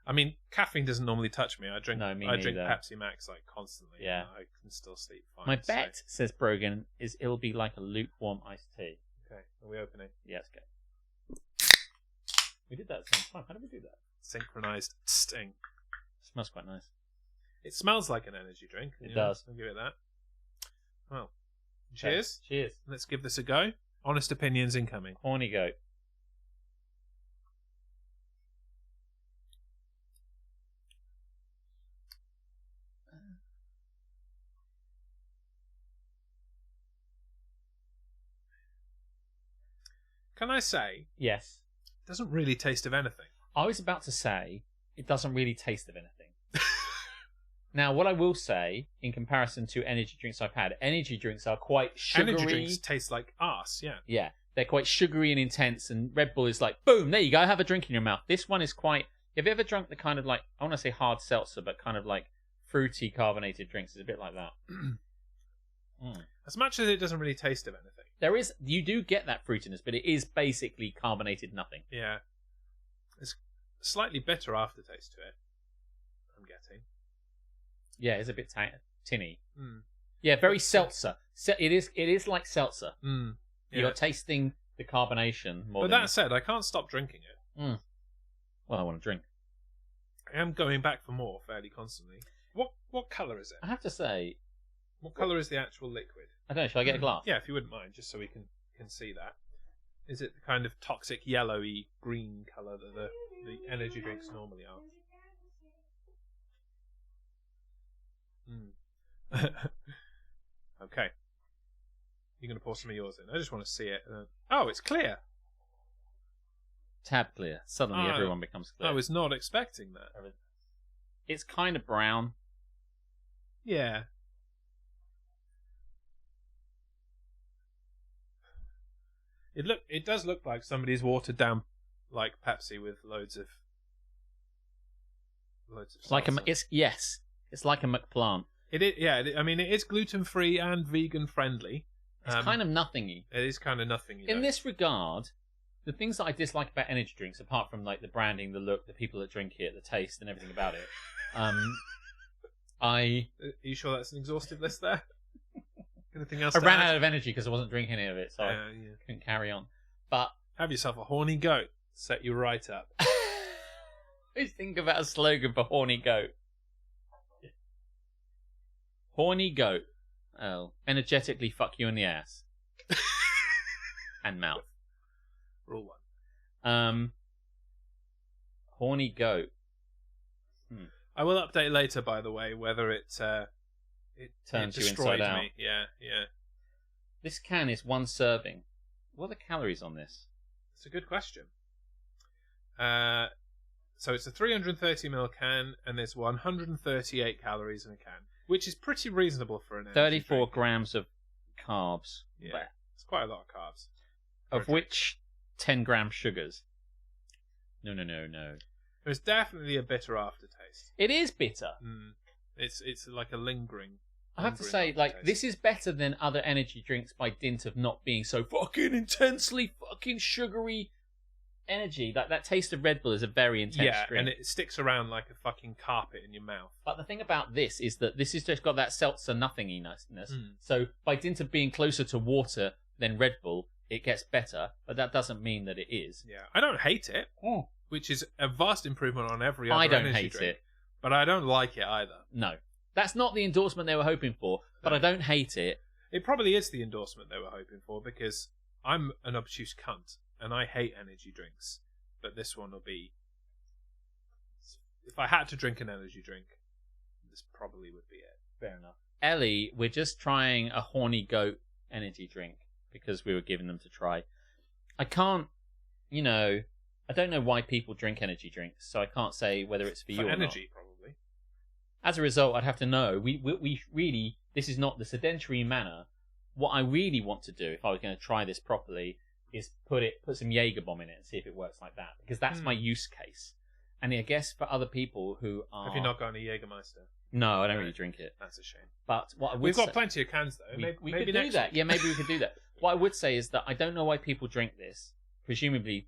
I mean, caffeine doesn't normally touch me. I drink No, me drink neither. Pepsi Max like constantly. Yeah. And I can still sleep fine. My bet, says Brogan, is it'll be like a lukewarm iced tea. Okay, are we opening? Yeah, let's go. We did that at the same time. How did we do that? Synchronized sting. Smells quite nice. It smells like an energy drink. It does. I'll give it that. Well, cheers. Okay. Cheers. Let's give this a go. Honest opinions incoming. Horny goat. Can I say, Yes. it doesn't really taste of anything. I was about to say, it doesn't really taste of anything. Now, what I will say, in comparison to energy drinks I've had, energy drinks are quite sugary. Energy drinks taste like arse, yeah. Yeah, they're quite sugary and intense, and Red Bull is like, boom, there you go, have a drink in your mouth. This one is quite... Have you ever drunk the kind of like, I want to say hard seltzer, but kind of like fruity carbonated drinks? It's a bit like that. As much as it doesn't really taste of anything. You do get that fruitiness, but it is basically carbonated nothing. Yeah. It's slightly bitter aftertaste to it, I'm getting. Yeah, it's a bit tinny. Mm. Yeah, very seltzer. It is like seltzer. Yeah. You're tasting the carbonation more But than... that said, I can't stop drinking it. Well, I want to drink. I am going back for more fairly constantly. What colour is it? I have to say... What colour is the actual liquid? I don't know, shall I get a glass? Yeah, if you wouldn't mind, just so we can see that. Is it the kind of toxic yellowy green colour that the energy drinks normally are? Okay. You're going to pour some of yours in. I just want to see it. Oh, it's clear. Tab clear. Suddenly everyone becomes clear. I was not expecting that. It's kind of brown. Yeah. It does look like somebody's watered down like Pepsi with loads of It's like salsa. It's like a McPlant. It is, yeah. I mean, it is gluten free and vegan friendly. It's kind of nothingy. It is kind of nothing. In this regard, the things that I dislike about energy drinks, apart from like the branding, the look, the people that drink it, the taste, and everything about it, Are you sure that's an exhaustive list there? Anything else? I to ran add? out of energy because I wasn't drinking any of it, so I couldn't carry on. But have yourself a horny goat. Set you right up. let's think about a slogan for horny goat. Horny goat. Oh, energetically fuck you in the ass and mouth. Rule one. Horny goat. I will update later, by the way, whether it Turns you destroyed inside out. me. Yeah. This can is one serving. What are the calories on this? It's a good question. So it's a 330ml can, and there's 138 calories in a can, which is pretty reasonable for an energy 34 drink. grams of carbs. Yeah, Blech. it's quite a lot of carbs. Of for a drink. which 10 gram sugars. No. There's definitely a bitter aftertaste. It is bitter. It's like a lingering. I have to say, like, aftertaste. this is better than other energy drinks by dint of not being so fucking intensely fucking sugary energy. Like, that taste of Red Bull is a very intense drink. and it sticks around like a fucking carpet in your mouth. But the thing about this is that this has just got that seltzer nothinginess. So by dint of being closer to water than Red Bull, it gets better. But that doesn't mean that it is. Yeah, I don't hate it, which is a vast improvement on every other I don't energy hate drink, it. but I don't like it either. No. That's not the endorsement they were hoping for, but I don't hate it. It probably is the endorsement they were hoping for, because I'm an obtuse cunt and I hate energy drinks. But this one will be... If I had to drink an energy drink, this probably would be it. Fair enough. Ellie, we're just trying a horny goat energy drink because we were giving them to try. I can't, I don't know why people drink energy drinks, so I can't say whether it's for you or energy, not. probably. As a result, I'd have to know. We really, this is not the sedentary manner. What I really want to do, if I was going to try this properly, is put some Jaeger bomb in it and see if it works like that, because that's my use case. And I guess for other people who are... Have you not got any Jägermeister? No, I don't really drink it. That's a shame. But what I would We've got say... plenty of cans, though. We maybe could next do that. week. Yeah, maybe we could do that. What I would say is that I don't know why people drink this. Presumably,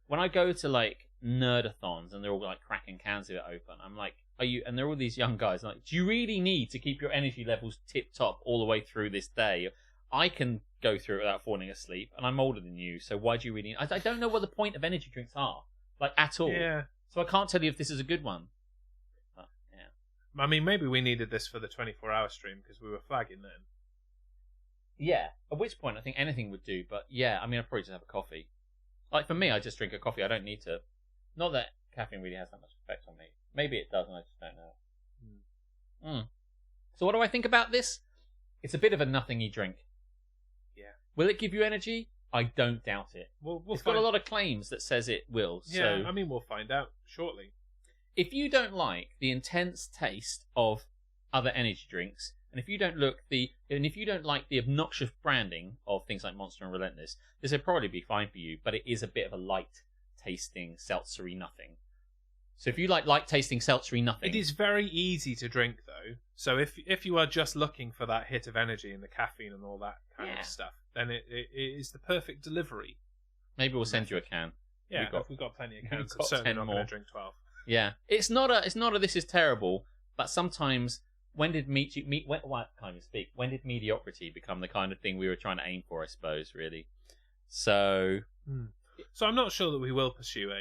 when I go to, like, nerdathons and they're all, like, cracking cans of it open, I'm like, are you... And they're all these young guys. I'm like, do you really need to keep your energy levels tip-top all the way through this day? I can go through it without falling asleep, and I'm older than you, so why do you really... I don't know what the point of energy drinks are, like, at all. Yeah. So I can't tell you if this is a good one. But, yeah. I mean, maybe we needed this for the 24-hour stream because we were flagging then. Yeah, at which point I think anything would do, but yeah, I mean, I'd probably just have a coffee. Like, for me, I just drink a coffee. I don't need to... Not that caffeine really has that much effect on me. Maybe it does, and I just don't know. So what do I think about this? It's a bit of a nothingy drink. Yeah. Will it give you energy? I don't doubt it. It's got a lot of claims that says it will. Yeah, so I mean, we'll find out shortly. if you don't like the intense taste of other energy drinks, and if you don't like the obnoxious branding of things like Monster and Relentless, this would probably be fine for you. But it is a bit of a light tasting seltzery nothing. So if you like light tasting seltzery nothing, It is very easy to drink, though. So if you are just looking for that hit of energy and the caffeine and all that kind of stuff, then it is the perfect delivery. maybe we'll send you a can. Yeah, if we've got plenty of cans, got I'm certainly 10 not more. going to drink 12. Yeah, it's not a this is terrible, but sometimes when did when can't even speak? When did mediocrity become the kind of thing we were trying to aim for? I suppose really. So So I'm not sure that we will pursue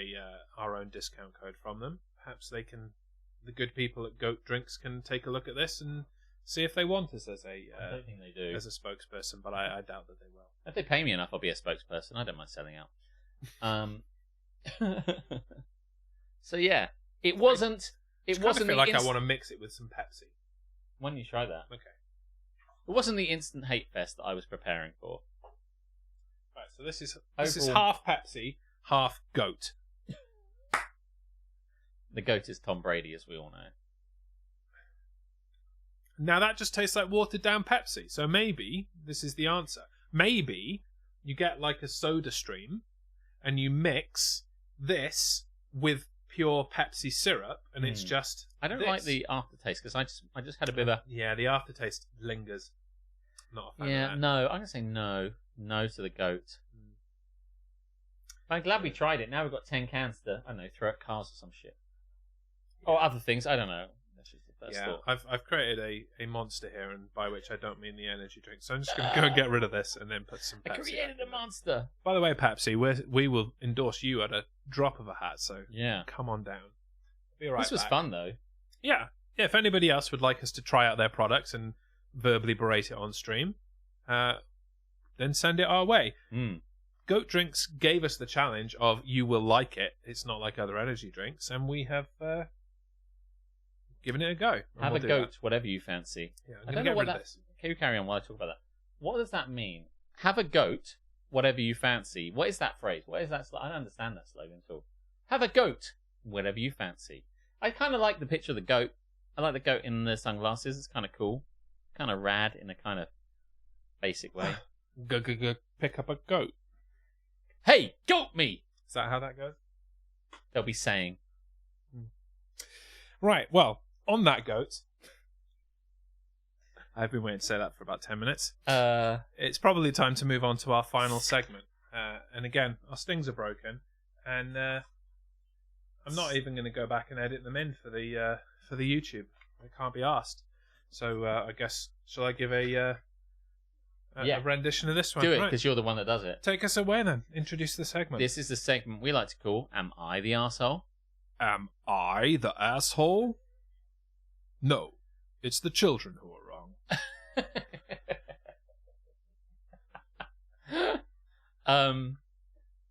our own discount code from them. Perhaps the good people at Goat Drinks can take a look at this and see if they want us as I don't think they do. as a spokesperson, but I doubt that they will. If they pay me enough, I'll be a spokesperson. I don't mind selling out. So yeah, it wasn't. It I wasn't feel the like I want to mix it with some Pepsi. Why don't you try that? Okay. It wasn't the instant hate fest that I was preparing for. Right. So this is Overall- half Pepsi, half goat. The goat is Tom Brady, as we all know. Now that just tastes like watered down Pepsi. So maybe this is the answer. Maybe you get like a soda stream and you mix this with pure Pepsi syrup and it's just I don't this. like the aftertaste because I just had a bit of a Yeah, the aftertaste lingers. Not a fan of that. no. I'm gonna say no to the goat. But I'm glad we tried it. Now we've got 10 cans to I don't know throw at cars or some shit or other things. I don't know. That's just the first thought. I've created a monster here, and by which I don't mean the energy drink. So I'm just going to go and get rid of this and then put some Pepsi. I created back a in monster. By the way, Pepsi, we will endorse you at a drop of a hat. So Yeah, come on down. Be right this was back. fun though. Yeah. If anybody else would like us to try out their products and verbally berate it on stream, then send it our way. Goat Drinks gave us the challenge of you will like it. It's not like other energy drinks, and we have given it a go. And Have we'll a do goat, that. whatever you fancy. Yeah, I I'm don't going to know get what rid of that. this. Can you carry on while I talk about that? What does that mean? Have a goat, whatever you fancy. What is that phrase? What is that? I don't understand that slogan at all. Have a goat, whatever you fancy. I kind of like the picture of the goat. I like the goat in the sunglasses. It's kind of cool, kind of rad in a kind of basic way. Go pick up a goat. Hey, goat me! Is that how that goes? They'll be saying. Right, well, on that goat, I've been waiting to say that for about 10 minutes. It's probably time to move on to our final segment. And again, our stings are broken, and I'm not even going to go back and edit them in for the YouTube. I can't be asked. So I guess, shall I give a rendition of this one? Do it, Right. because you're the one that does it. Take us away then. Introduce the segment. This is the segment we like to call Am I the Arsehole? Am I the asshole? No, it's the children who are wrong.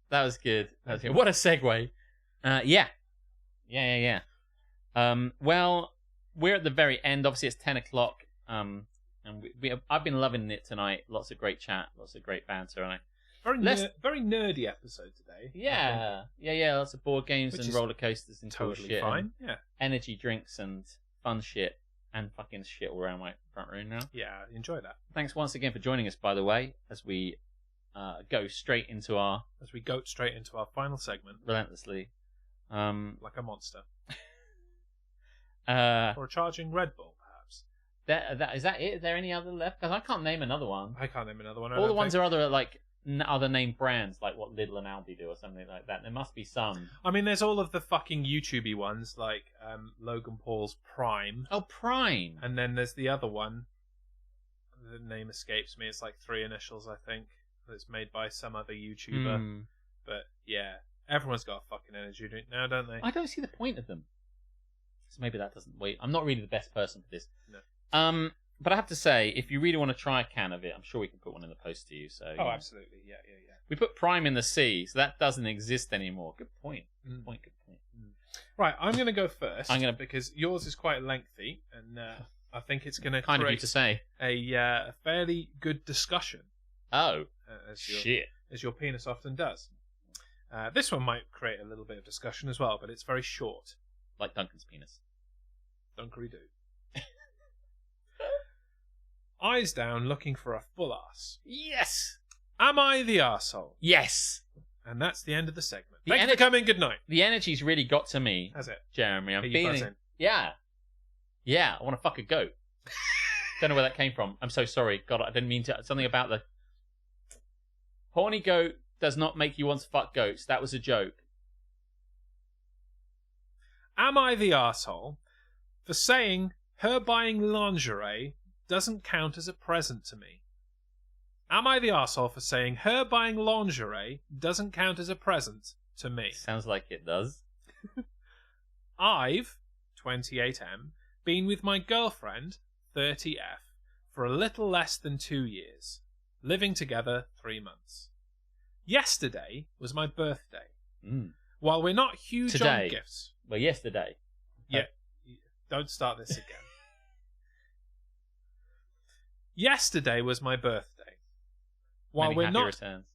That was good. What a segue. Yeah. Well, we're at the very end. Obviously, it's 10 o'clock. And I've been loving it tonight. Lots of great chat, lots of great banter, and Very nerdy episode today. yeah. Lots of board games Which and is roller coasters and cool Totally shit, fine. and Yeah. energy drinks and fun shit, and fucking shit all around my front room now. Yeah, enjoy that. Thanks once again for joining us, by the way, as we go straight into our As we goat straight into our final segment, relentlessly. like a monster. Uh, Or a charging Red Bull, perhaps. is that it? Is there any other left? Because I can't name another one. I can't name another one. All the ones are other like other named brands, like what Lidl and Aldi do or something like that. There must be some. I mean, there's all of the fucking YouTubey ones, like Logan Paul's Prime. Oh, Prime. And then there's the other one. The name escapes me. It's like 3 initials, I think. That's made by some other YouTuber. But yeah, everyone's got a fucking energy drink now, don't they? I don't see the point of them. So maybe that doesn't. Wait, I'm not really the best person for this. No. But I have to say, if you really want to try a can of it, I'm sure we can put one in the post to you. So. Oh, absolutely. Yeah. We put Prime in the sea, so that doesn't exist anymore. Good point. Good point. Right, I'm going to go first. Because yours is quite lengthy, and I think it's going to kind of you create to say a fairly good discussion. Oh, as your penis often does. This one might create a little bit of discussion as well, but it's very short. Like Duncan's penis. Dunkery-doo. Eyes down, looking for a full arse. Yes. Am I the arsehole? Yes. And that's the end of the segment. The Thanks for coming. Good night. The energy's really got to me. Has it? Jeremy, I'm Are you feeling. buzzing? Yeah. Yeah, I want to fuck a goat. Don't know where that came from. I'm so sorry. God, I didn't mean to. Something about the horny goat does not make you want to fuck goats. That was a joke. Am I the arsehole for saying her buying lingerie doesn't count as a present to me? Am I the arsehole for saying her buying lingerie doesn't count as a present to me? Sounds like it does. I've, 28M, been with my girlfriend, 30F, for a little less than 2 years, living together 3 months. Yesterday was my birthday. While we're not huge Today. on gifts... Well, yesterday. Yeah. Don't start this again. Yesterday was my birthday. While Many happy returns.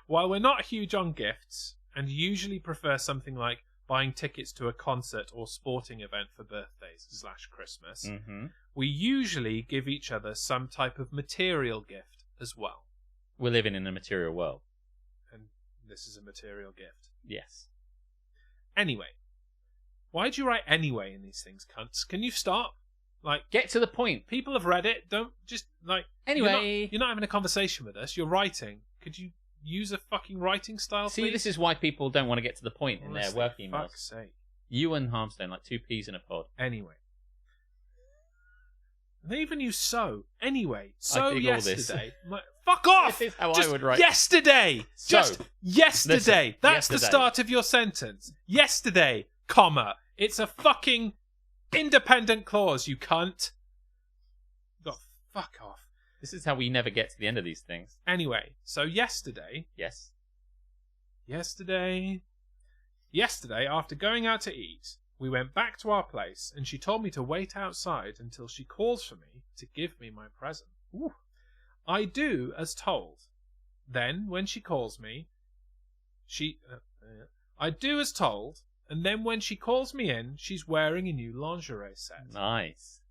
While we're not huge on gifts, and usually prefer something like buying tickets to a concert or sporting event for birthdays / Christmas, we usually give each other some type of material gift as well. We're living in a material world. And this is a material gift. Yes. Anyway. Why do you write anyway in these things, cunts? Can you stop? Like, get to the point. People have read it. Don't just, like... Anyway. You're not having a conversation with us. You're writing. Could you use a fucking writing style, See, please? this is why people don't want to get to the point in their work emails. Fuck's sake. You and Harmstone, like 2 peas in a pod. Anyway. And they even use so. Anyway. So yesterday. Fuck off! This is how Just I would write. Yesterday! So, Just yesterday! listen, That's the yesterday. start of your sentence. Yesterday, comma. It's a fucking independent clause, you cunt. Oh, fuck off. This is how we never get to the end of these things. Anyway, so yesterday, after going out to eat, we went back to our place and she told me to wait outside until she calls for me to give me my present. Ooh. I do as told. Then, when she calls me, I do as told, and then when she calls me in, she's wearing a new lingerie set. Nice.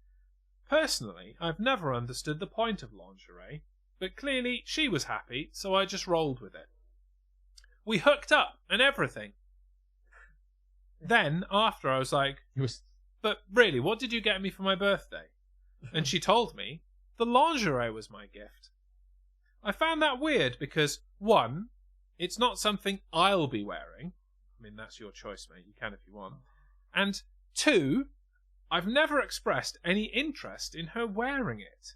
Personally, I've never understood the point of lingerie, but clearly she was happy, so I just rolled with it. We hooked up and everything. Then, after, I was like, but really, what did you get me for my birthday? And she told me the lingerie was my gift. I found that weird because, 1, it's not something I'll be wearing. I mean, that's your choice, mate. You can if you want. And 2, I've never expressed any interest in her wearing it.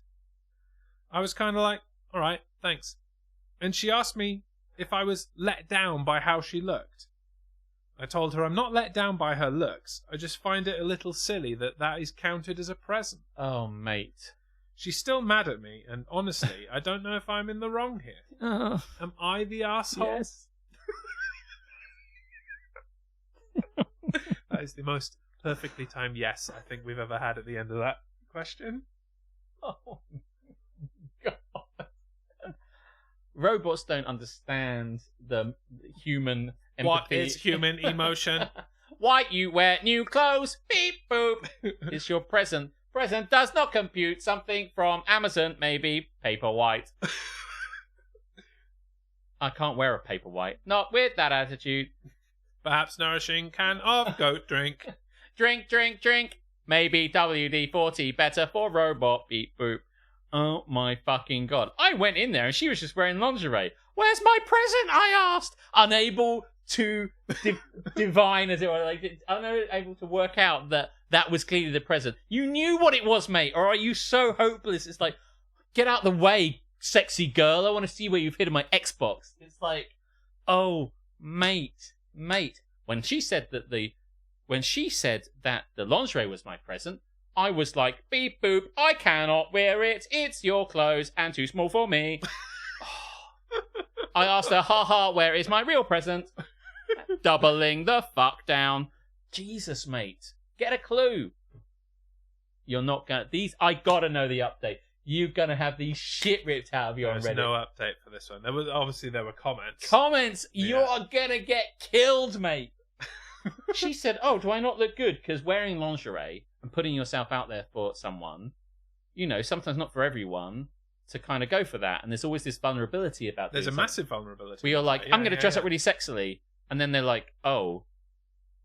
I was kind of like, all right, thanks. And she asked me if I was let down by how she looked. I told her I'm not let down by her looks. I just find it a little silly that is counted as a present. Oh, mate. She's still mad at me, and honestly, I don't know if I'm in the wrong here. Am I the arsehole? Yes. That is the most perfectly timed yes I think we've ever had at the end of that question. Oh, God. Robots don't understand the human empathy. What is human emotion? Why you wear new clothes? Beep boop. It's your present. Present does not compute. Something from Amazon, maybe Paperwhite. I can't wear a paper white. Not with that attitude. Perhaps nourishing can of goat drink. Drink, drink, drink. Maybe WD-40 better for robot. Beep boop. Oh my fucking god. I went in there and she was just wearing lingerie. Where's my present? I asked. Unable to divine, as it were. Like, unable to work out that was clearly the present. You knew what it was, mate. Or are you so hopeless? It's like, get out the way, sexy girl. I want to see where you've hidden my Xbox. It's like, oh, mate. When she said that the lingerie was my present, I was like, beep boop, I cannot wear it. It's your clothes and too small for me. I asked her, haha, where is my real present? Doubling the fuck down. Jesus, mate. Get a clue. You're not gonna... I gotta know the update. You're gonna have these shit ripped out of you on Reddit. There's no update for this one. There were comments. Comments! Yeah. You're gonna get killed, mate. She said, oh, do I not look good? Because wearing lingerie and putting yourself out there for someone, sometimes not for everyone, to kind of go for that. And there's always this vulnerability about this. There's a massive vulnerability. Where you're like, I'm going to dress up really sexily. And then they're like, oh,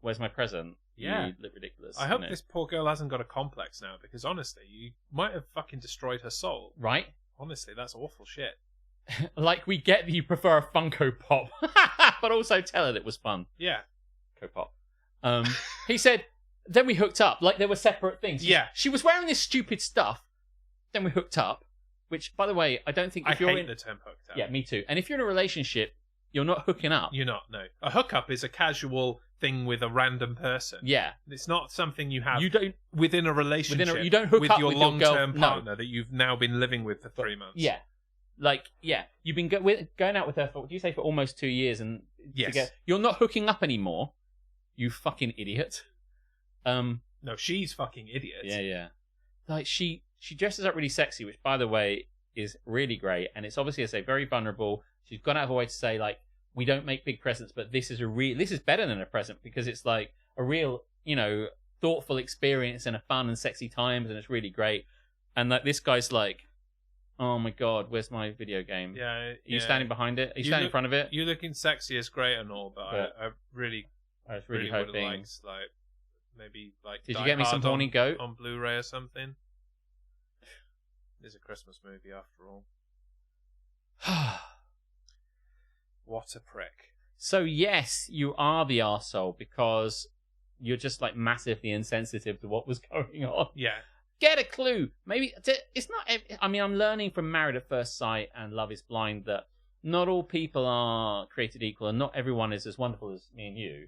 where's my present? Yeah. You look ridiculous. I hope this poor girl hasn't got a complex now, because honestly, you might have fucking destroyed her soul. Right? Honestly, that's awful shit. Like, we get that you prefer a Funko Pop, but also tell her it was fun. Yeah. Pop. He said, then we hooked up. Like, there were separate things. Yeah. She was wearing this stupid stuff. Then we hooked up. Which, by the way, I don't think if you're hate the term hooked up. Yeah, me too. And if you're in a relationship, you're not hooking up. You're not, no. A hookup is a casual thing with a random person. Yeah. It's not something you have you don't, within a relationship you don't hook with up your with your long-term girl, partner that you've now been living with for 3 months. Yeah. Like, yeah. You've been going out with her for, what do you say, for almost 2 years. And yes. You're not hooking up anymore. You fucking idiot. No, she's fucking idiot. Yeah. Like, she dresses up really sexy, which, by the way, is really great. And it's obviously, I say, very vulnerable. She's gone out of her way to say, like, we don't make big presents, but this is better than a present, because it's like a real, thoughtful experience and a fun and sexy times, and it's really great. And like, this guy's like, oh my god, where's my video game? Yeah. Are you standing behind it? Are you standing in front of it? You looking sexy is great and all, but I was really hoping. liked, like, maybe like. Did Die you get me some Hard horny goat on Blu-ray or something? It's a Christmas movie after all. What a prick. So yes, you are the arsehole, because you're just like massively insensitive to what was going on. Yeah. Get a clue. Maybe it's not. I mean, I'm learning from Married at First Sight and Love Is Blind that not all people are created equal, and not everyone is as wonderful as me and you.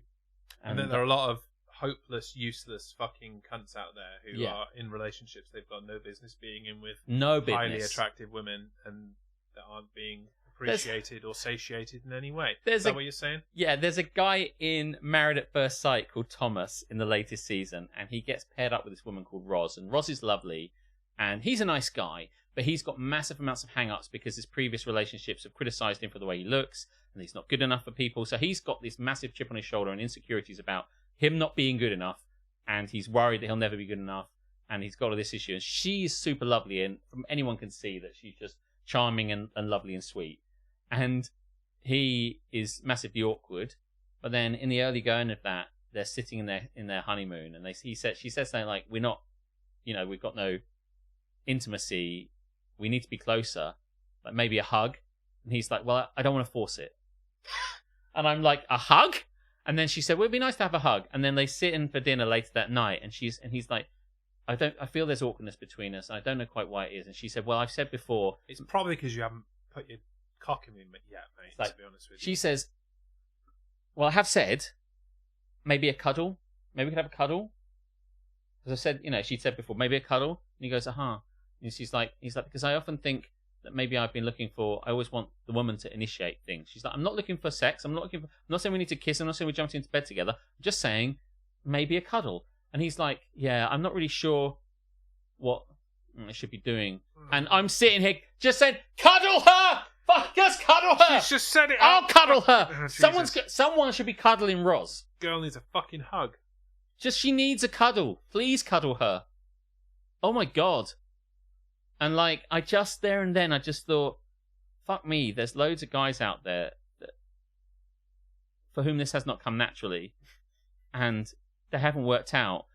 And then there are a lot of hopeless, useless fucking cunts out there who are in relationships they've got no business being in with highly attractive women, and that aren't being appreciated or satiated in any way. Is that what you're saying? Yeah, there's a guy in Married at First Sight called Thomas in the latest season, and he gets paired up with this woman called Roz, and Roz is lovely, and he's a nice guy, but he's got massive amounts of hang-ups because his previous relationships have criticised him for the way he looks, and he's not good enough for people, so he's got this massive chip on his shoulder and insecurities about him not being good enough, and he's worried that he'll never be good enough, and he's got all this issue, and she's super lovely, and from anyone can see that she's just charming and lovely and sweet. And he is massively awkward, but then in the early going of that, they're sitting in their honeymoon, and she says something like, "We're not, we've got no intimacy. We need to be closer, like maybe a hug." And he's like, "Well, I don't want to force it." And I'm like, "A hug?" And then she said, "Well, it'd be nice to have a hug." And then they sit in for dinner later that night, and he's like, I feel there's awkwardness between us. And I don't know quite why it is." And she said, "Well, I've said before, it's probably because you haven't put your cock in me yet, mate, like, to be honest with you." She says, "Well, I have said, maybe a cuddle. Maybe we could have a cuddle." As I said, she'd said before, maybe a cuddle. And he goes, "Uh-huh." And he's like, "Because I often think that maybe I always want the woman to initiate things." She's like, "I'm not looking for sex. I'm not saying we need to kiss. I'm not saying we're jumping into bed together. I'm just saying maybe a cuddle." And he's like, "Yeah, I'm not really sure what I should be doing." And I'm sitting here just saying, "Cuddle her! Fuck, just cuddle her!" She's just said it. I'll cuddle her. Oh, someone should be cuddling Roz. Girl needs a fucking hug. She needs a cuddle. Please cuddle her. Oh my god. And like, I just thought, fuck me, there's loads of guys out there for whom this has not come naturally, and they haven't worked out.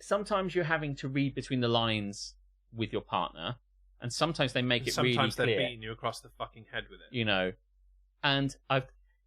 Sometimes you're having to read between the lines with your partner, and sometimes they make it really clear. Sometimes they're beating you across the fucking head with it. You know, and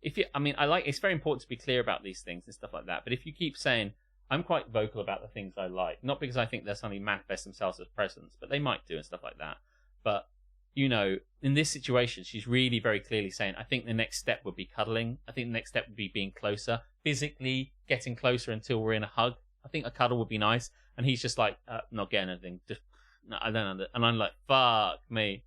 it's very important to be clear about these things and stuff like that. But if you keep saying, I'm quite vocal about the things I like, not because I think they'll suddenly manifest themselves as presents, but they might do and stuff like that. But, you know, in this situation, she's really very clearly saying, I think the next step would be cuddling. I think the next step would be being closer, physically getting closer until we're in a hug. I think a cuddle would be nice. And he's just like, not getting anything. Just, no, I don't know. And I'm like, fuck me.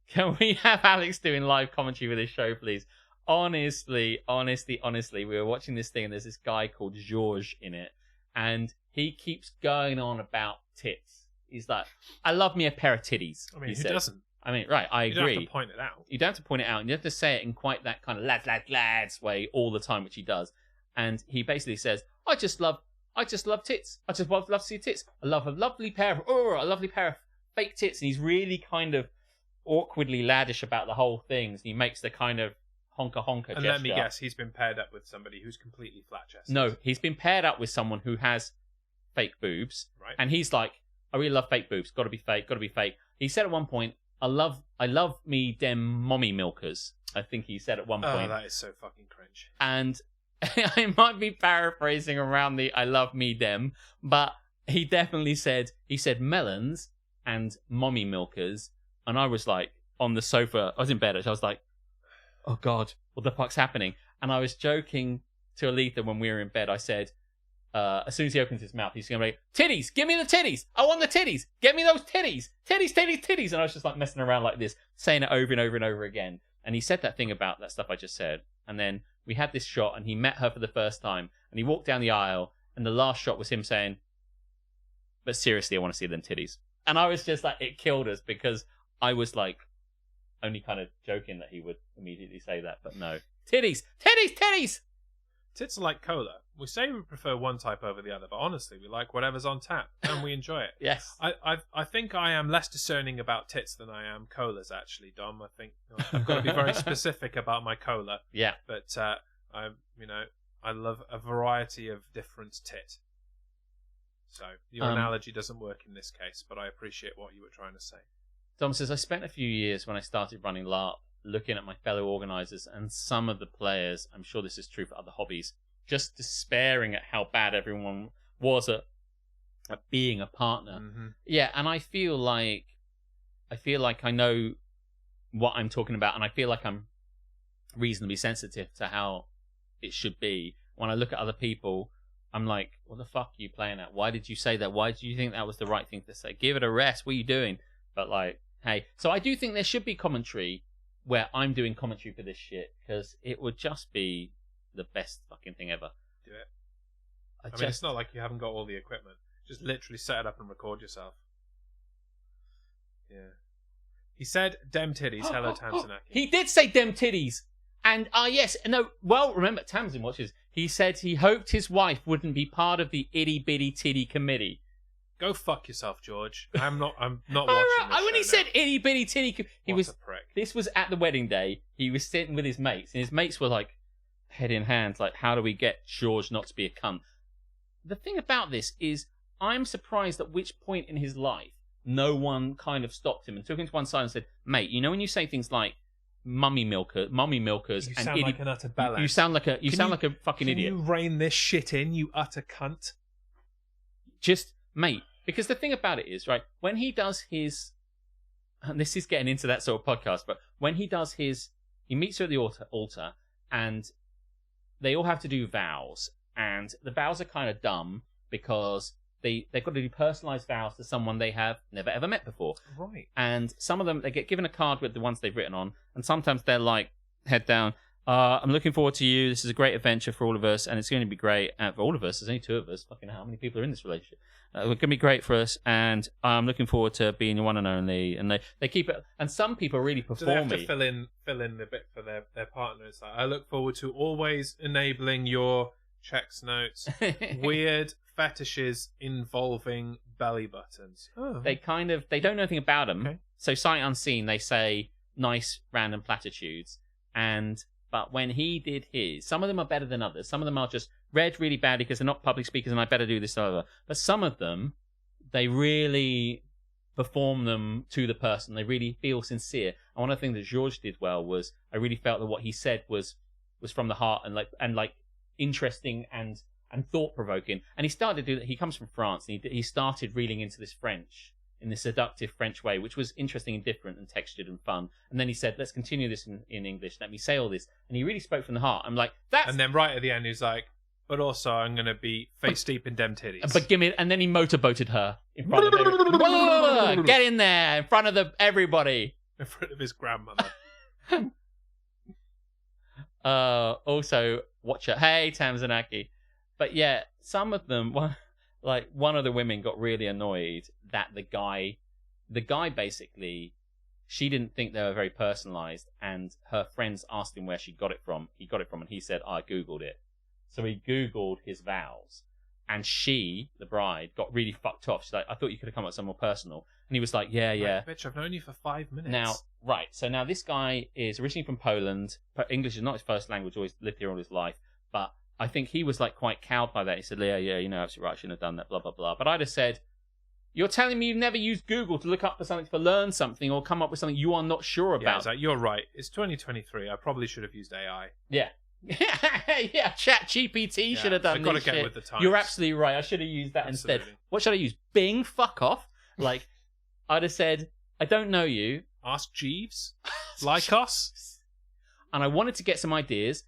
Can we have Alex doing live commentary for this show, please? Honestly, we were watching this thing and there's this guy called George in it. And he keeps going on about tits. He's like, I love me a pair of titties. I mean, who doesn't? I mean, right, I agree. You don't have to point it out. You don't have to point it out. And you have to say it in quite that kind of lads way all the time, which he does. And he basically says, I just love tits. I just love to see tits. I love a lovely pair of fake tits. And he's really kind of awkwardly laddish about the whole thing. And he makes the kind of honka gesture. And let me guess, he's been paired up with somebody who's completely flat-chested. No, he's been paired up with someone who has fake boobs. Right. And he's like, I really love fake boobs. Gotta be fake. He said at one point, I love me dem mommy milkers. I think he said at one point. Oh, that is so fucking cringe. And I might be paraphrasing around the I love me dem, but he definitely said, melons and mommy milkers. And I was like, on the sofa, I was in bed, I was like, oh God, what the fuck's happening? And I was joking to Aletha when we were in bed. I said, as soon as he opens his mouth, he's going to be, titties, give me the titties. I want the titties. Get me those titties. Titties. And I was just like messing around like this, saying it over and over and over again. And he said that thing about that stuff I just said. And then we had this shot and he met her for the first time and he walked down the aisle and the last shot was him saying, but seriously, I want to see them titties. And I was just like, it killed us because I was like, only kind of joking that he would immediately say that, but no. Titties! Tits are like cola. We say we prefer one type over the other, but honestly, we like whatever's on tap and we enjoy it. Yes. I think I am less discerning about tits than I am colas, actually, Dom. I think I've got to be very specific about my cola. Yeah. But I love a variety of different tit. So your analogy doesn't work in this case, but I appreciate what you were trying to say. Dom says, I spent a few years when I started running LARP looking at my fellow organisers and some of the players, I'm sure this is true for other hobbies, just despairing at how bad everyone was at being a partner. Mm-hmm. Yeah, and I feel like I know what I'm talking about, and I feel like I'm reasonably sensitive to how it should be. When I look at other people, I'm like, what the fuck are you playing at? Why did you say that? Why do you think that was the right thing to say? Give it a rest. What are you doing? But like, hey, so I do think there should be commentary where I'm doing commentary for this shit because it would just be the best fucking thing ever. Do it. I mean, it's not like you haven't got all the equipment. Just literally set it up and record yourself. Yeah. He said, "Dem titties." Hello, Tamsinaki. He did say "dem titties," and yes, no. Well, remember, Tamsin watches. He said he hoped his wife wouldn't be part of the itty bitty titty committee. Go fuck yourself, George. I'm not watching this when he said itty bitty titty, a prick. This was at the wedding day. He was sitting with his mates, and his mates were like, head in hand, like, how do we get George not to be a cunt? The thing about this is, I'm surprised at which point in his life no one kind of stopped him and took him to one side and said, mate, you know when you say things like mommy milkers, you sound like an utter bellend. You sound like a fucking idiot. Can you rein this shit in, you utter cunt? Just, mate, because the thing about it is, right, when he does his, and this is getting into that sort of podcast, but when he does his, he meets her at the altar and they all have to do vows, and the vows are kind of dumb because they've got to do personalised vows to someone they have never ever met before. Right. And some of them, they get given a card with the ones they've written on, and sometimes they're like, head down, I'm looking forward to you. This is a great adventure for all of us, and it's going to be great. For all of us, there's only two of us. Fucking hell, how many people are in this relationship? It's going to be great for us, and I'm looking forward to being your one and only. And they keep it. And some people really perform. Do they have to fill in the bit for their partner? It's like, I look forward to always enabling your checks notes, weird fetishes involving belly buttons. Oh. They don't know anything about them. Okay. So sight unseen, they say, nice random platitudes. But when he did his, some of them are better than others. Some of them are just read really badly because they're not public speakers and I better do this over. But some of them, they really perform them to the person. They really feel sincere. And one of the things that George did well was I really felt that what he said was from the heart and like interesting and thought provoking. And he started to do that. He comes from France and he started reeling into this French in this seductive French way, which was interesting and different and textured and fun. And then he said, let's continue this in English. Let me say all this. And he really spoke from the heart. I'm like, that's... And then right at the end, he's like, but also I'm going to be face deep in dem titties. But give me... And then he motorboated her in front of everybody. Get in there in front of everybody. In front of his grandmother. Also, watch her. Hey, Tamzanaki. But yeah, some of them... Like, one of the women got really annoyed that the guy basically, she didn't think they were very personalized, and her friends asked him where she got it from. He got it from, and he said, I Googled it. So he Googled his vows, and she, the bride, got really fucked off. She's like, I thought you could have come up with something more personal. And he was like, yeah. Right, bitch, I've known you for 5 minutes. So this guy is originally from Poland. English is not his first language, always lived here all his life, but I think he was like quite cowed by that. He said, yeah, you know, absolutely right, I shouldn't have done that, blah, blah, blah. But I just said, you're telling me you've never used Google to look up for something, to learn something, or come up with something you are not sure about. Yeah, you're right. It's 2023. I probably should have used AI. Yeah. Yeah, Chat GPT should have done this. I've got to get with the times. You're absolutely right. I should have used that instead. What should I use? Bing? Fuck off. Like, I'd have said, I don't know you. Ask Jeeves. Lycos. And I wanted to get some ideas.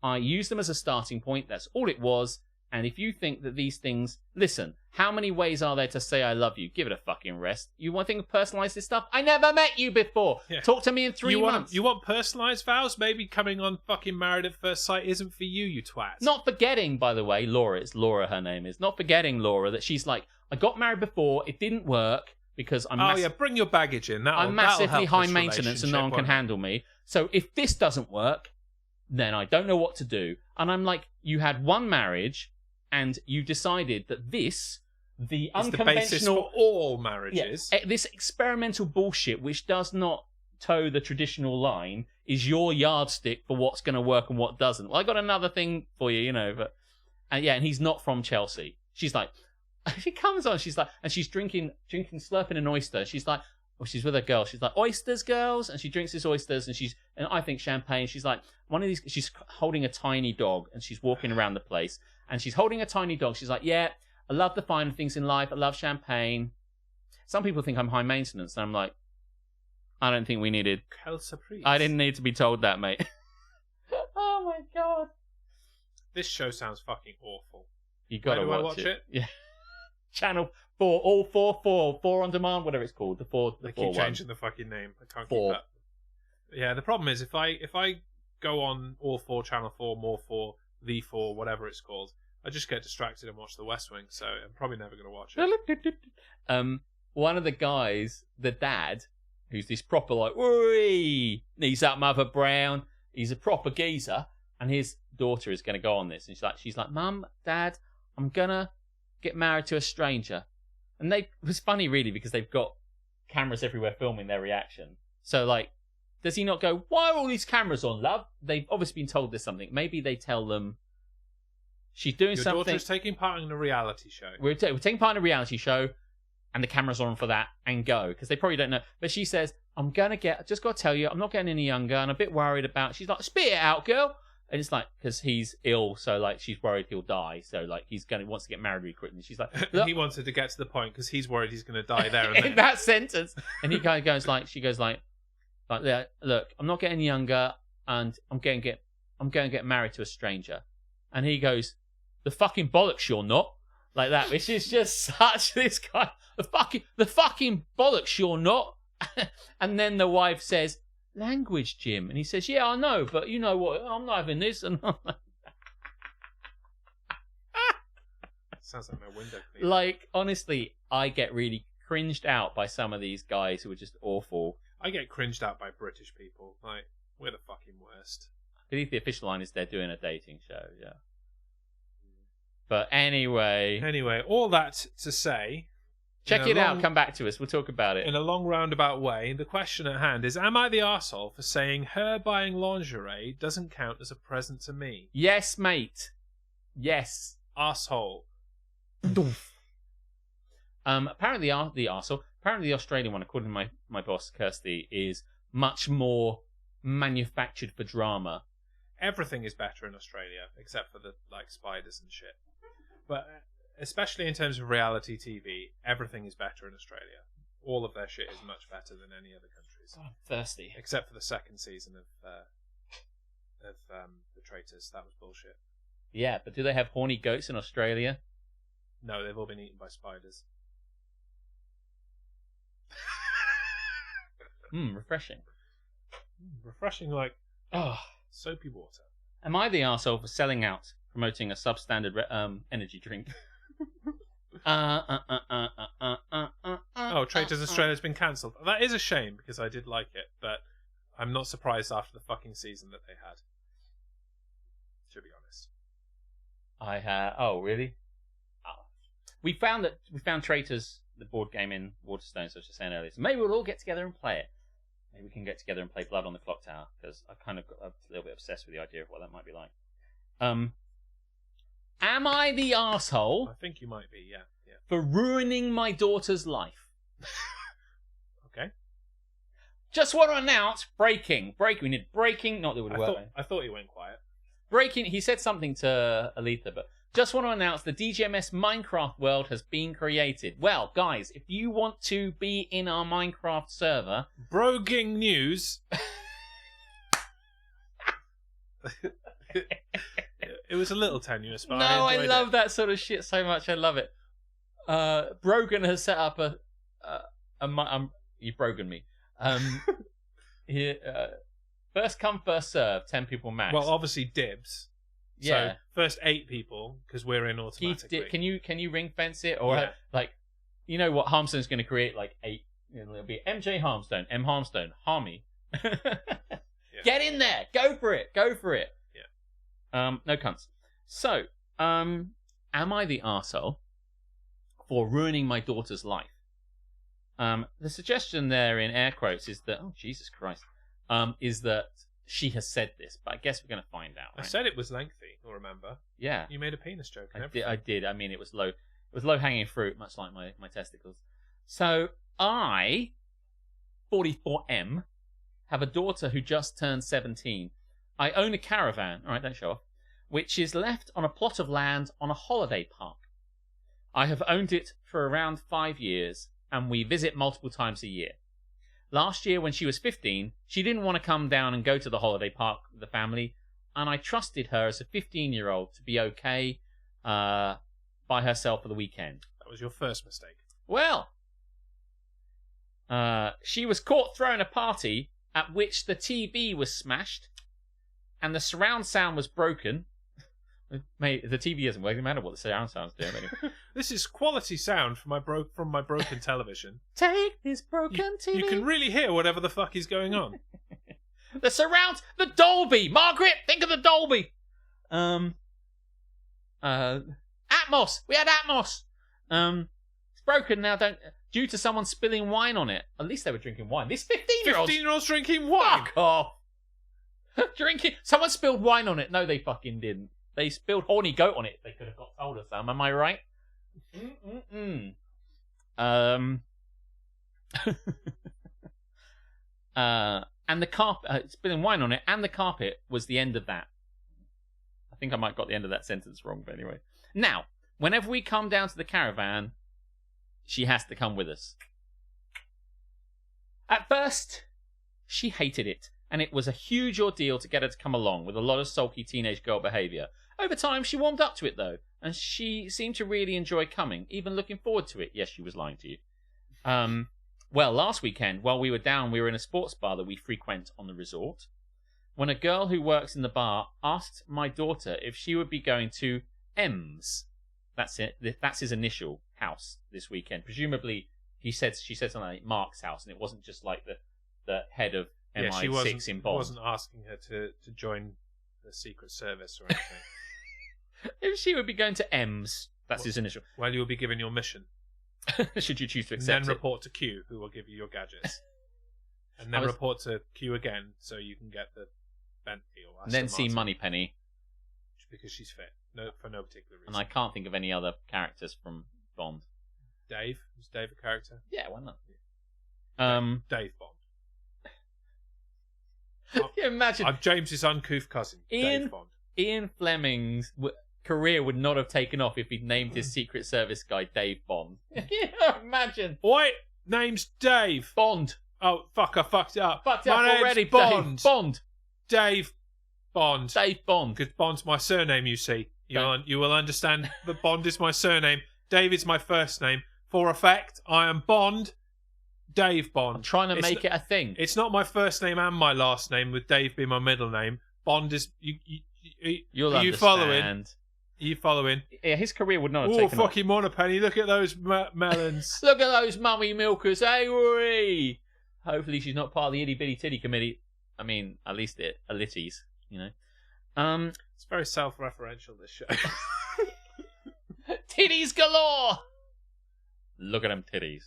I used them as a starting point. That's all it was. And if you think that these things... Listen, how many ways are there to say I love you? Give it a fucking rest. You want to think of personalised this stuff? I never met you before. Yeah. Talk to me in 3 months. You want personalised vows? Maybe coming on fucking Married at First Sight isn't for you twat. Not forgetting, by the way, Laura. It's Laura, her name is. Not forgetting, Laura, that she's like, I got married before. It didn't work because I'm... bring your baggage in. I'm massively high maintenance and no one can handle me. So if this doesn't work... then I don't know what to do. And I'm like, you had one marriage, and you decided that this, the unconventional... the basis for all marriages. Yeah, this experimental bullshit, which does not toe the traditional line, is your yardstick for what's going to work and what doesn't. Well, I got another thing for you, you know, but... And he's not from Chelsea. She's like... She comes on, she's like... And she's drinking, slurping an oyster. She's like... Well, she's with a girl. She's like, oysters, girls? And she drinks these oysters, and I think champagne. She's like, one of these, she's holding a tiny dog, and she's walking around the place, and she's holding a tiny dog. She's like, yeah, I love the finer things in life. I love champagne. Some people think I'm high maintenance, and I'm like, I don't think we needed... I didn't need to be told that, mate. Oh, my God. This show sounds fucking awful. You gotta watch it. Yeah. Channel 4, all 4 on demand, whatever it's called. They keep changing the fucking name. I can't keep up. Yeah, the problem is if I go on all 4, Channel 4, More 4, The 4, whatever it's called, I just get distracted and watch The West Wing, so I'm probably never going to watch it. One of the guys, the dad, who's this proper like, "Oi, knees up, Mother Brown." He's a proper geezer, and his daughter is going to go on this, and she's like, "Mum, Dad, I'm gonna get married to a stranger." And it was funny, really, because they've got cameras everywhere filming their reaction. So, like, does he not go, "Why are all these cameras on, love?" They've obviously been told there's something. Maybe they tell them she's doing something. Your daughter's taking part in a reality show. We're taking part in a reality show, and the cameras are on for that, and go. Because they probably don't know. But she says, "I'm going to just got to tell you, I'm not getting any younger, and I'm a bit worried about..." She's like, "Spit it out, girl." And it's like, because he's ill, so like she's worried he'll die. So like wants to get married really quickly. And she's like, "Look." He wanted to get to the point because he's worried he's going to die there and then. In that sentence. And he kind of goes like, she goes like, "Yeah, look, I'm not getting younger, and I'm going to get married to a stranger." And he goes, "The fucking bollocks, you're not." Like that, which is just such this guy. The fucking bollocks, you're not. And then the wife says, "Language, Jim." And he says, "Yeah, I know, but you know what? I'm not having this." And I'm like, sounds like my window cleaner. Like, honestly, I get really cringed out by some of these guys who are just awful. I get cringed out by British people. Like, we're the fucking worst. I believe the official line is they're doing a dating show, yeah. But anyway, all that to say, Check it out. Come back to us. We'll talk about it. In a long roundabout way, the question at hand is, am I the arsehole for saying her buying lingerie doesn't count as a present to me? Yes, mate. Yes. Arsehole. Apparently the arsehole. Apparently the Australian one, according to my boss, Kirsty, is much more manufactured for drama. Everything is better in Australia, except for the spiders and shit. But especially in terms of reality TV, everything is better in Australia. All of their shit is much better than any other countries. Oh, I'm thirsty. Except for the second season of The Traitors. That was bullshit. Yeah, but do they have horny goats in Australia? No, they've all been eaten by spiders. Refreshing. Refreshing like soapy water. Am I the arsehole for selling out, promoting a substandard energy drink? Traitors Australia's been cancelled. That is a shame, because I did like it, but I'm not surprised after the fucking season that they had. To be honest. Oh, really? Oh. We found Traitors, the board game in Waterstones, as I was just saying earlier. So maybe we'll all get together and play it. Maybe we can get together and play Blood on the Clock Tower, because I kind of got a little bit obsessed with the idea of what that might be like. Am I the arsehole? I think you might be, yeah. For ruining my daughter's life? Okay. Just want to announce breaking. We need breaking. Not that it would work. I thought he went quiet. Breaking. He said something to Aletha, but just want to announce the DGMS Minecraft world has been created. Well, guys, if you want to be in our Minecraft server... Brogging news. It was a little tenuous, but I love that sort of shit so much. I love it. Brogan has set up you've broken me. First come, first serve, 10 people max. Well, obviously dibs. Yeah. So first 8 people, because we're in automatically. Can you ring fence it, or you know what Harmstone's going to create 8? It'll be MJ Harmstone, M Harmstone, Harmy. Get in there, go for it. Yeah. No cunts. So, am I the arsehole for ruining my daughter's life? The suggestion there in air quotes is that, oh Jesus Christ, is that she has said this, but I guess we're going to find out. Right? I said it was lengthy. You'll remember. Yeah, you made a penis joke. I did. I mean, it was low hanging fruit, much like my testicles. So I, 44M, have a daughter who just turned 17. I own a caravan. All right, don't show off. Which is left on a plot of land on a holiday park. I have owned it for around 5 years, and we visit multiple times a year. Last year, when she was 15, she didn't want to come down and go to the holiday park with the family, and I trusted her as a 15-year-old to be okay by herself for the weekend. That was your first mistake. Well, she was caught throwing a party at which the TV was smashed, and the surround sound was broken. Mate, the TV isn't working. No matter what the surround sound's doing. Anyway. This is quality sound from my broken television. Take this broken TV. You can really hear whatever the fuck is going on. The Dolby. Margaret, think of the Dolby. Atmos. We had Atmos. It's broken now. Due to someone spilling wine on it. At least they were drinking wine. This 15-year-olds drinking wine. Fuck off. Drinking. Someone spilled wine on it. No, they fucking didn't. They spilled horny goat on it. They could have told us some. Am I right? And the carpet, spilling wine on it, and the carpet was the end of that. I think I might have got the end of that sentence wrong, but anyway. Now, whenever we come down to the caravan, she has to come with us. At first, she hated it, and it was a huge ordeal to get her to come along, with a lot of sulky teenage girl behaviour. Over time, she warmed up to it, though, and she seemed to really enjoy coming, even looking forward to it. Yes, she was lying to you. Well, last weekend, while we were down, we were in a sports bar that we frequent on the resort, when a girl who works in the bar asked my daughter if she would be going to M's. That's it. That's his initial house this weekend. Presumably, she said something like Mark's house, and it wasn't just like the head of MI6 in Bond. He wasn't asking her to join the Secret Service or anything. If she would be going to M's, that's his initial. Well, you will be given your mission. Should you choose to And accept then it. report to Q, who will give you your gadgets. And then report to Q again, so you can get the Bentley or And then Aston see Martin, Moneypenny. because she's fit. No, for no particular reason. And I can't think of any other characters from Bond. Dave? Is Dave a character? Yeah, why not? Dave Bond. Can you imagine? I'm James's uncouth cousin, Dave Bond. Ian Fleming's career would not have taken off if he'd named his Secret Service guy Dave Bond. Imagine. Wait, name's Dave. Bond. Oh, fuck, I fucked it up. Fucked it My up name's already. Bond. Dave Bond. Dave Bond. Dave Bond. Because Bond's my surname, you see. You will understand that Bond is my surname. David's my first name. For a fact, I am Bond. Dave Bond. I'm trying to make it a thing. It's not my first name and my last name, with Dave being my middle name. Bond is... You'll are understand. you following? Are you following? Yeah, his career would not have Oh, taken off. fucking Moneypenny, look at those melons. Look at those mummy milkers, hey, Rory! Hopefully she's not part of the itty bitty titty committee. I mean, at least a litties, you know. It's very self-referential, this show. Titties galore! Look at them titties.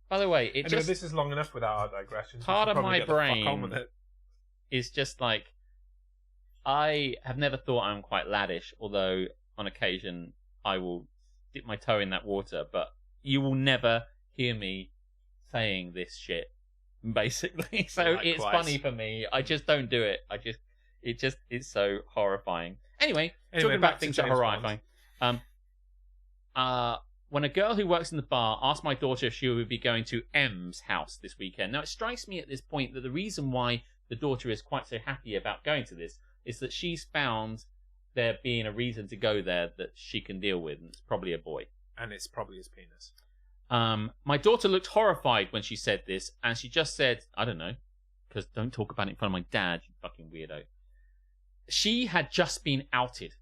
By the way, this is long enough without our digressions. Part We of should probably my get the fuck brain on with it. is just like, I have never thought I'm quite laddish, although on occasion I will dip my toe in that water, but you will never hear me saying this shit, basically. So Likewise. It's funny for me. I just don't do it. It's so horrifying. Anyway, talking back about to things that are James horrifying. When a girl who works in the bar asked my daughter if she would be going to M's house this weekend. Now, it strikes me at this point that the reason why the daughter is quite so happy about going to this is that she's found there being a reason to go there that she can deal with, and it's probably a boy. And it's probably his penis. My daughter looked horrified when she said this, and she just said, I don't know, because don't talk about it in front of my dad, you fucking weirdo. She had just been outed.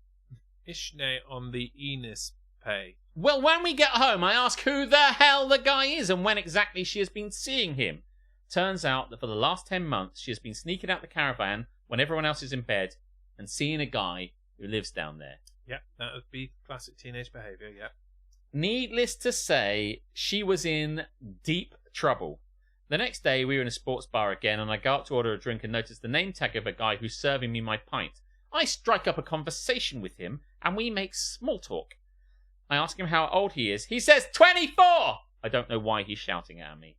Ishne on the Enos pay. Well, when we get home, I ask who the hell the guy is and when exactly she has been seeing him. Turns out that for the last 10 months, she has been sneaking out the caravan when everyone else is in bed and seeing a guy who lives down there. Yep, that would be classic teenage behaviour, yep. Needless to say, she was in deep trouble. The next day, we were in a sports bar again, and I go up to order a drink and notice the name tag of a guy who's serving me my pint. I strike up a conversation with him, and we make small talk. I ask him how old he is. He says 24! I don't know why he's shouting at me.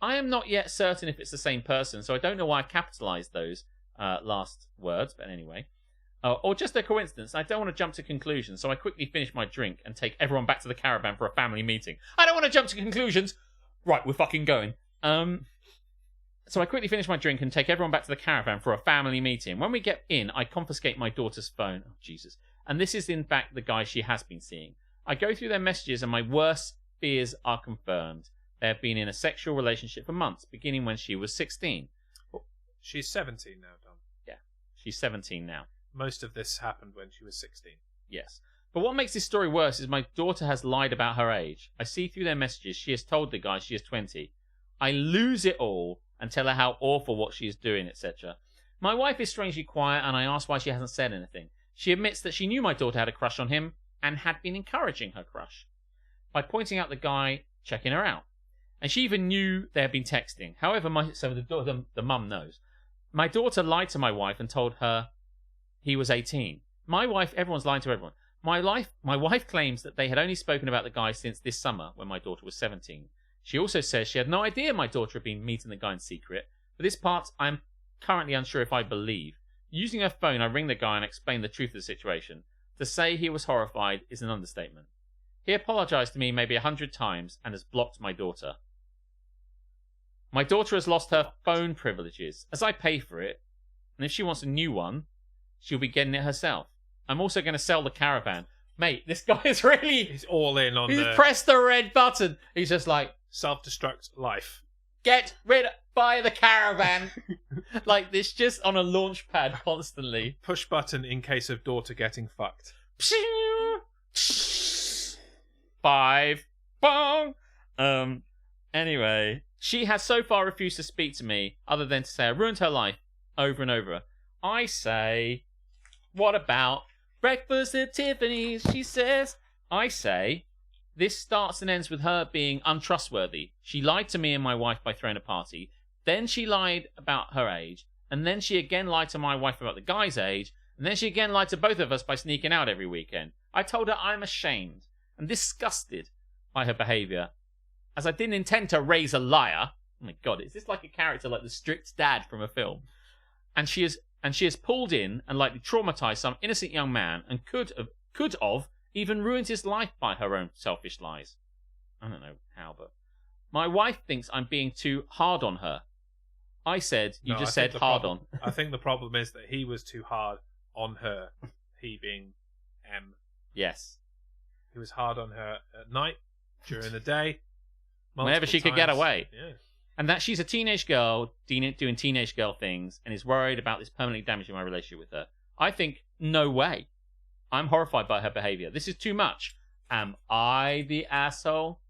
I am not yet certain if it's the same person, so I don't know why I capitalised those last words, but anyway. Or just a coincidence. I don't want to jump to conclusions, so I quickly finish my drink and take everyone back to the caravan for a family meeting. I don't want to jump to conclusions! Right, we're fucking going. So I quickly finish my drink and take everyone back to the caravan for a family meeting. When we get in, I confiscate my daughter's phone. Oh, Jesus. And this is, in fact, the guy she has been seeing. I go through their messages and my worst fears are confirmed. They have been in a sexual relationship for months, beginning when she was 16. She's 17 now, Dom. Yeah, she's 17 now. Most of this happened when she was 16. Yes. But what makes this story worse is my daughter has lied about her age. I see through their messages she has told the guy she is 20. I lose it all and tell her how awful what she is doing, etc. My wife is strangely quiet and I ask why she hasn't said anything. She admits that she knew my daughter had a crush on him and had been encouraging her crush by pointing out the guy checking her out. And she even knew they had been texting. However, the mum knows. My daughter lied to my wife and told her he was 18. My wife, everyone's lying to everyone. My wife claims that they had only spoken about the guy since this summer when my daughter was 17. She also says she had no idea my daughter had been meeting the guy in secret. For this part, I'm currently unsure if I believe. Using her phone, I ring the guy and explain the truth of the situation. To say he was horrified is an understatement. He apologised to me maybe 100 times and has blocked my daughter. My daughter has lost her phone privileges as I pay for it, and if she wants a new one, she'll be getting it herself. I'm also going to sell the caravan. Mate, this guy is really... He's all in on He's pressed the red button. He's just like... Self-destruct life. Buy the caravan. Like this, just on a launch pad constantly. Push button in case of daughter getting fucked. 5. Bong. Anyway, she has so far refused to speak to me, other than to say I ruined her life over and over. I say, what about breakfast at Tiffany's? She says. I say, This starts and ends with her being untrustworthy. She lied to me and my wife by throwing a party. Then she lied about her age. And then she again lied to my wife about the guy's age. And then she again lied to both of us by sneaking out every weekend. I told her I'm ashamed and disgusted by her behaviour, as I didn't intend to raise a liar. Oh my God, is this like a character like the strict dad from a film? And she has pulled in and likely traumatised some innocent young man and could have even ruined his life by her own selfish lies. I don't know how, but my wife thinks I'm being too hard on her. I said, you just said hard on. I think the problem is that he was too hard on her. He being M. Yes. He was hard on her at night, during the day. Whenever she could get away. Yeah. And that she's a teenage girl doing teenage girl things and is worried about this permanently damaging my relationship with her. I think, no way. I'm horrified by her behaviour. This is too much. Am I the asshole?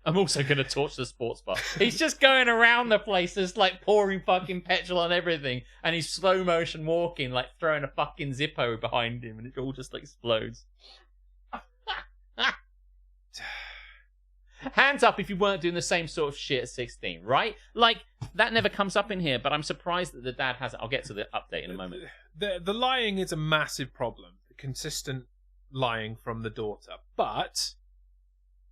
I'm also going to torch the sports bar. He's just going around the place, just like pouring fucking petrol on everything. And he's slow motion walking, like throwing a fucking Zippo behind him. And it all just like explodes. Hands up if you weren't doing the same sort of shit at 16, right? Like, that never comes up in here, but I'm surprised that the dad hasn't. I'll get to the update in a moment. The lying is a massive problem. The consistent lying from the daughter. But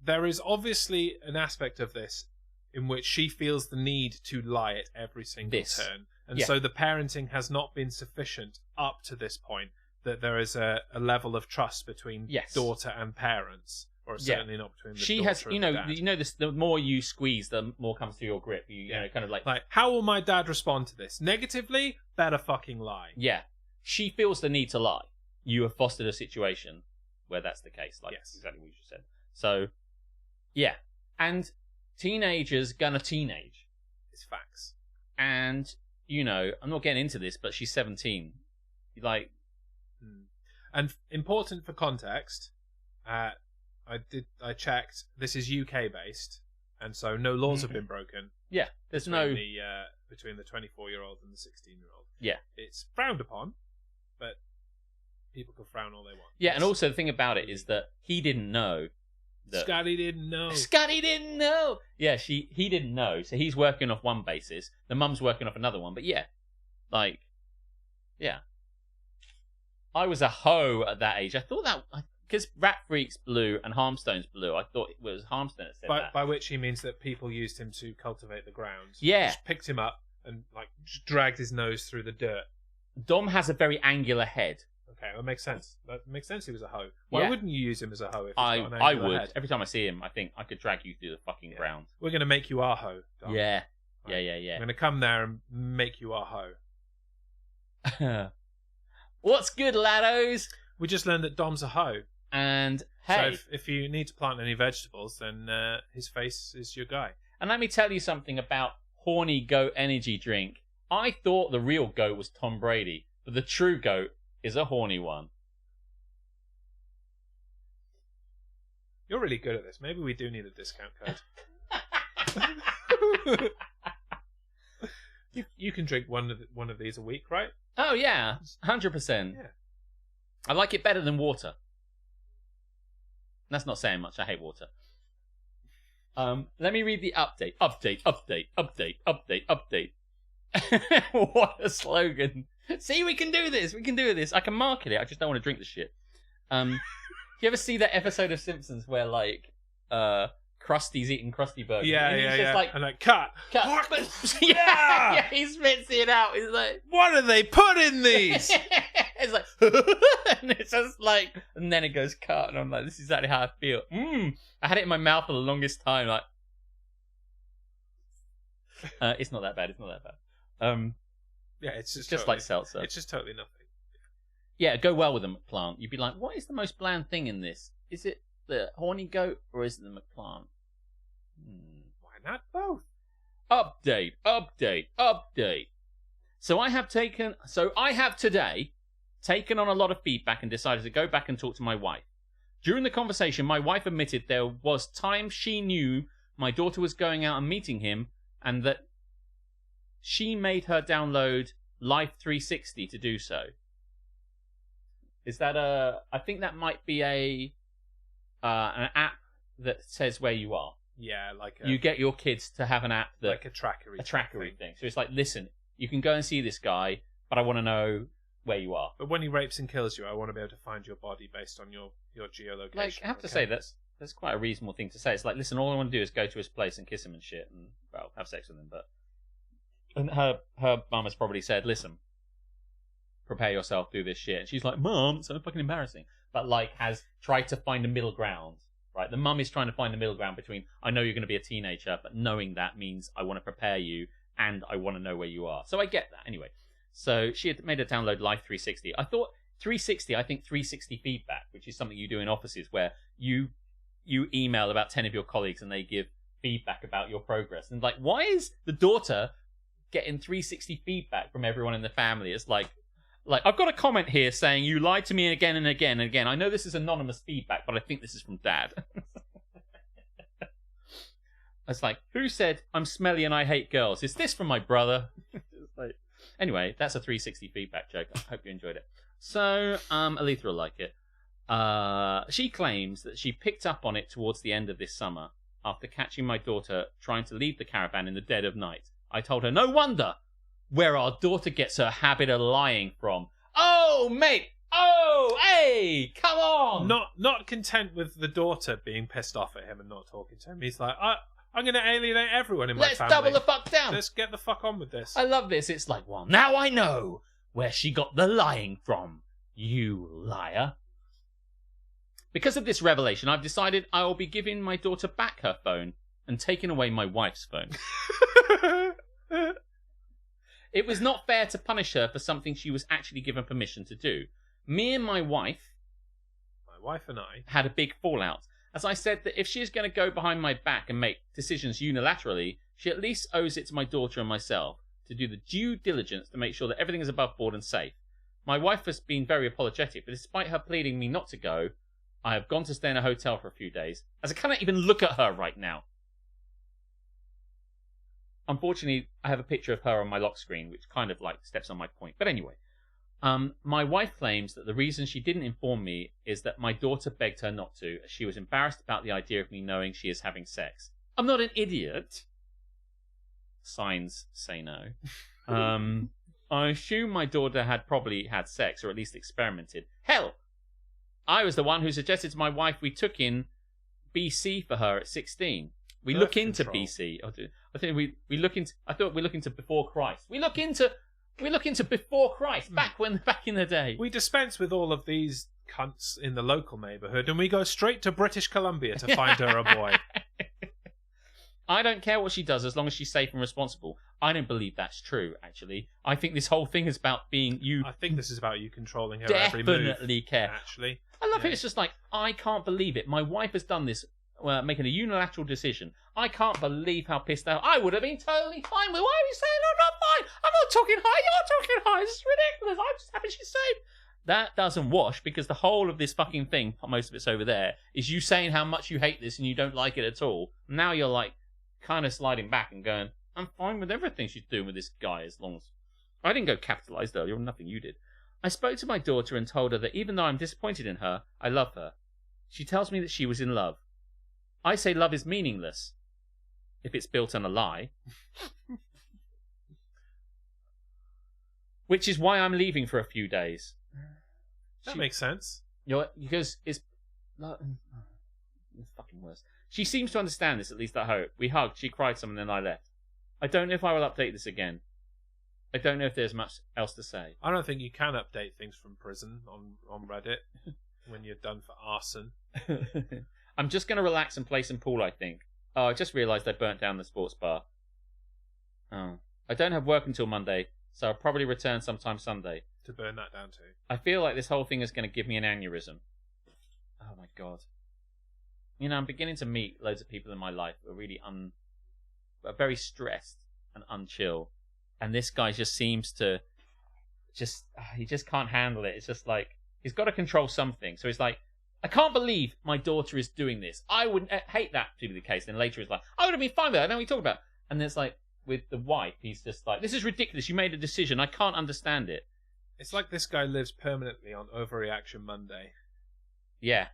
there is obviously an aspect of this in which she feels the need to lie at every single turn. And so the parenting has not been sufficient up to this point that there is a level of trust between daughter and parents. Or certainly not between the she has, you know, this. The more you squeeze, the more comes to your grip. You know, kind of like, how will my dad respond to this? Negatively? Better fucking lie. Yeah, she feels the need to lie. You have fostered a situation where that's the case. Like exactly what you just said. So, yeah, and teenagers gonna teenage. It's facts. And you know, I'm not getting into this, but she's 17. Like, and important for context. I checked. This is UK based, and so no laws have been broken. Yeah, there's between the 24-year-old and the 16-year-old. Yeah, it's frowned upon, but people can frown all they want. Yeah, and also the thing about it is that he didn't know. Scotty didn't know. Scotty didn't know. Yeah, he didn't know, so he's working off one basis. The mum's working off another one. But yeah, like, yeah, I was a hoe at that age. I thought that. Because Rat Freak's blue and Harmstone's blue, I thought it was Harmstone that said that. By which he means that people used him to cultivate the ground. Yeah. Just picked him up and just dragged his nose through the dirt. Dom has a very angular head. Okay, that makes sense. That makes sense he was a hoe. Why wouldn't you use him as a hoe if he's got an I angular would. head? Every time I see him, I think I could drag you through the fucking ground. We're going to make you our hoe, Dom. Yeah. Right. Yeah. I'm going to come there and make you our hoe. What's good, laddos? We just learned that Dom's a hoe. And hey, so if you need to plant any vegetables, then his face is your guy. And let me tell you something about horny goat energy drink. I thought the real goat was Tom Brady, but the true goat is a horny one. You're really good at this. Maybe we do need a discount code. you can drink one of these a week, right? Oh yeah, 100%. Yeah. I like it better than water. That's not saying much. I hate water. Let me read the update. Update. What a slogan. See, we can do this. I can market it. I just don't want to drink the shit. Do you ever see that episode of Simpsons where, like, Krusty's eating Krusty Burger? Yeah. Just like, and cut. yeah, he spits it out. He's like, what do they put in these? It's like, and it's just like, and then it goes cut, and I'm like, this is exactly how I feel. I had it in my mouth for the longest time. Like, it's not that bad. Yeah, it's just totally, like seltzer. It's just totally nothing. Yeah, go well with the McPlant. You'd be like, what is the most bland thing in this? Is it the horny goat or is it the McPlant? Why not both? Update. So I have today taken on a lot of feedback and decided to go back and talk to my wife. During the conversation, my wife admitted there was times she knew my daughter was going out and meeting him and that she made her download Life 360 to do so. Is that I think that might be an app that says where you are. Yeah, like You get your kids to have an app that like a trackery thing. So it's like, listen, you can go and see this guy, but I want to know where you are. But when he rapes and kills you, I want to be able to find your body based on your geolocation. Like, I have to say, that's quite a reasonable thing to say. It's like, listen, all I want to do is go to his place and kiss him and shit, and, well, have sex with him. But and her mum has probably said, listen, prepare yourself, do this shit. And she's like, Mum, it's so fucking embarrassing. But, like, has tried to find a middle ground, right? The mum is trying to find a middle ground between, I know you're going to be a teenager, but knowing that means I want to prepare you, and I want to know where you are. So I get that. Anyway, so she had made her download Life 360. I think 360 feedback, which is something you do in offices where you email about 10 of your colleagues and they give feedback about your progress. And, like, why is the daughter getting 360 feedback from everyone in the family? It's like, I've got a comment here saying you lied to me again and again and again. I know this is anonymous feedback, but I think this is from Dad. It's like, who said I'm smelly and I hate girls? Is this from my brother? Like, anyway, that's a 360 feedback joke. I hope you enjoyed it. So, Aletha will like it. She claims that she picked up on it towards the end of this summer after catching my daughter trying to leave the caravan in the dead of night. I told her, no wonder where our daughter gets her habit of lying from. Oh, mate! Oh, hey! Come on! Not content with the daughter being pissed off at him and not talking to him, he's like, I'm going to alienate everyone in my family. Let's double the fuck down. Let's get the fuck on with this. I love this. It's like, well, now I know where she got the lying from, you liar. Because of this revelation, I've decided I will be giving my daughter back her phone and taking away my wife's phone. It was not fair to punish her for something she was actually given permission to do. Me and my wife and I had a big fallout, as I said that if she is going to go behind my back and make decisions unilaterally, she at least owes it to my daughter and myself to do the due diligence to make sure that everything is above board and safe. My wife has been very apologetic, but despite her pleading me not to go, I have gone to stay in a hotel for a few days, as I cannot even look at her right now. Unfortunately, I have a picture of her on my lock screen, which kind of like steps on my point. But anyway, my wife claims that the reason she didn't inform me is that my daughter begged her not to, as she was embarrassed about the idea of me knowing she is having sex. I'm not an idiot. Signs say no. I assume my daughter had probably had sex, or at least experimented. Hell, I was the one who suggested to my wife we took in BC for her at 16. We look into BC. I think we look into. I thought we look into before Christ. We look into before Christ, back in the day. We dispense with all of these cunts in the local neighbourhood, and we go straight to British Columbia to find her a boy. I don't care what she does as long as she's safe and responsible. I don't believe that's true, actually. I think this whole thing is about being you. I think this is about you controlling her every move. Definitely care. Actually. I love it. It's just like, I can't believe it. My wife has done this, making a unilateral decision. I can't believe how pissed out. I would have been totally fine with. Why are you saying I'm not fine? I'm not talking high. You're talking high. This is ridiculous. I'm just happy she's safe. That doesn't wash, because the whole of this fucking thing, most of it's over there, is you saying how much you hate this and you don't like it at all. Now you're like kind of sliding back and going, I'm fine with everything she's doing with this guy, as long as I didn't go capitalised earlier. Nothing you did. I spoke to my daughter and told her that even though I'm disappointed in her, I love her. She tells me that she was in love. I say love is meaningless if it's built on a lie. Which is why I'm leaving for a few days. That makes sense. Because it's fucking worse. She seems to understand this, at least I hope. We hugged, she cried some, and then I left. I don't know if I will update this again. I don't know if there's much else to say. I don't think you can update things from prison on Reddit when you're done for arson. I'm just going to relax and play some pool, I think. Oh, I just realised I burnt down the sports bar. Oh. I don't have work until Monday, so I'll probably return sometime Sunday. To burn that down too. I feel like this whole thing is going to give me an aneurysm. Oh my god. You know, I'm beginning to meet loads of people in my life who are really are very stressed and unchill. And this guy just seems to he just can't handle it. It's just like, he's got to control something. So he's like, I can't believe my daughter is doing this. I would hate that to be the case. Then later he's like, I would have been fine with that. I know what you're talking about. And then it's like, with the wife, he's just like, this is ridiculous. You made a decision. I can't understand it. It's like this guy lives permanently on Overreaction Monday. Yeah.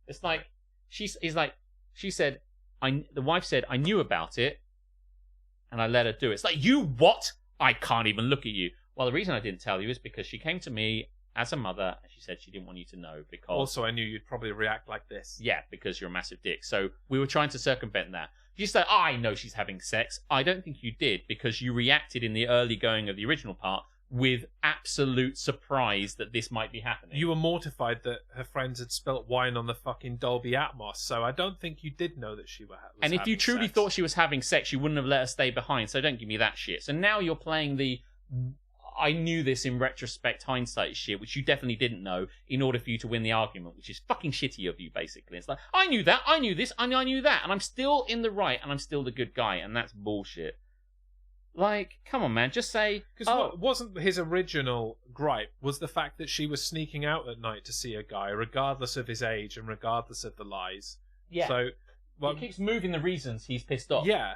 It's like she said, the wife said, I knew about it, and I let her do it. It's like, you what? I can't even look at you. Well, the reason I didn't tell you is because she came to me as a mother, and she said she didn't want you to know because... Also, I knew you'd probably react like this. Yeah, because you're a massive dick. So we were trying to circumvent that. You said, I know she's having sex. I don't think you did, because you reacted in the early going of the original part with absolute surprise that this might be happening. You were mortified that her friends had spilt wine on the fucking Dolby Atmos, so I don't think you did know that she was And if you truly sex. thought she was having sex, you wouldn't have let her stay behind, so don't give me that shit. So now you're playing the I knew this in retrospect hindsight shit, which you definitely didn't know, in order for you to win the argument, which is fucking shitty of you, basically. It's like, I knew that, I knew this, I knew that, and I'm still in the right, and I'm still the good guy, and that's bullshit. Like, come on, man, just say... Because what wasn't his original gripe was the fact that she was sneaking out at night to see a guy, regardless of his age and regardless of the lies. Yeah. So, well, he keeps moving the reasons he's pissed off. Yeah.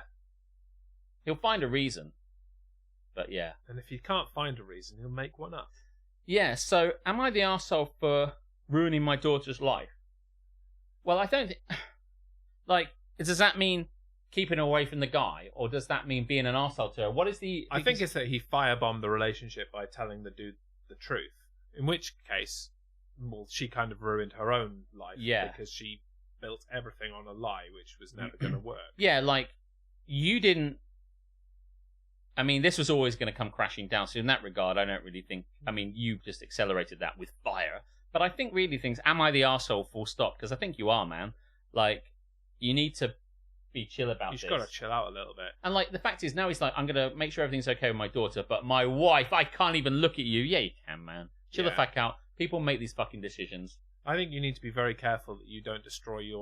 He'll find a reason. But yeah. And if he can't find a reason, he'll make one up. Yeah, so am I the arsehole for ruining my daughter's life? Well, I don't think... Like, does that mean keeping her away from the guy, or does that mean being an arsehole to her? What is the... I think it's that he firebombed the relationship by telling the dude the truth. In which case, well, she kind of ruined her own life. Yeah. Because she built everything on a lie, which was never going to work. Yeah, like, you didn't... I mean, this was always going to come crashing down. So in that regard, I don't really think... I mean, you just accelerated that with fire. But I think really things... Am I the arsehole full stop? Because I think you are, man. Like, you need to be chill about this. You've got to chill out a little bit. And, like, the fact is, now he's like, I'm going to make sure everything's okay with my daughter, but my wife, I can't even look at you. Yeah, you can, man. Chill the fuck out. People make these fucking decisions. I think you need to be very careful that you don't destroy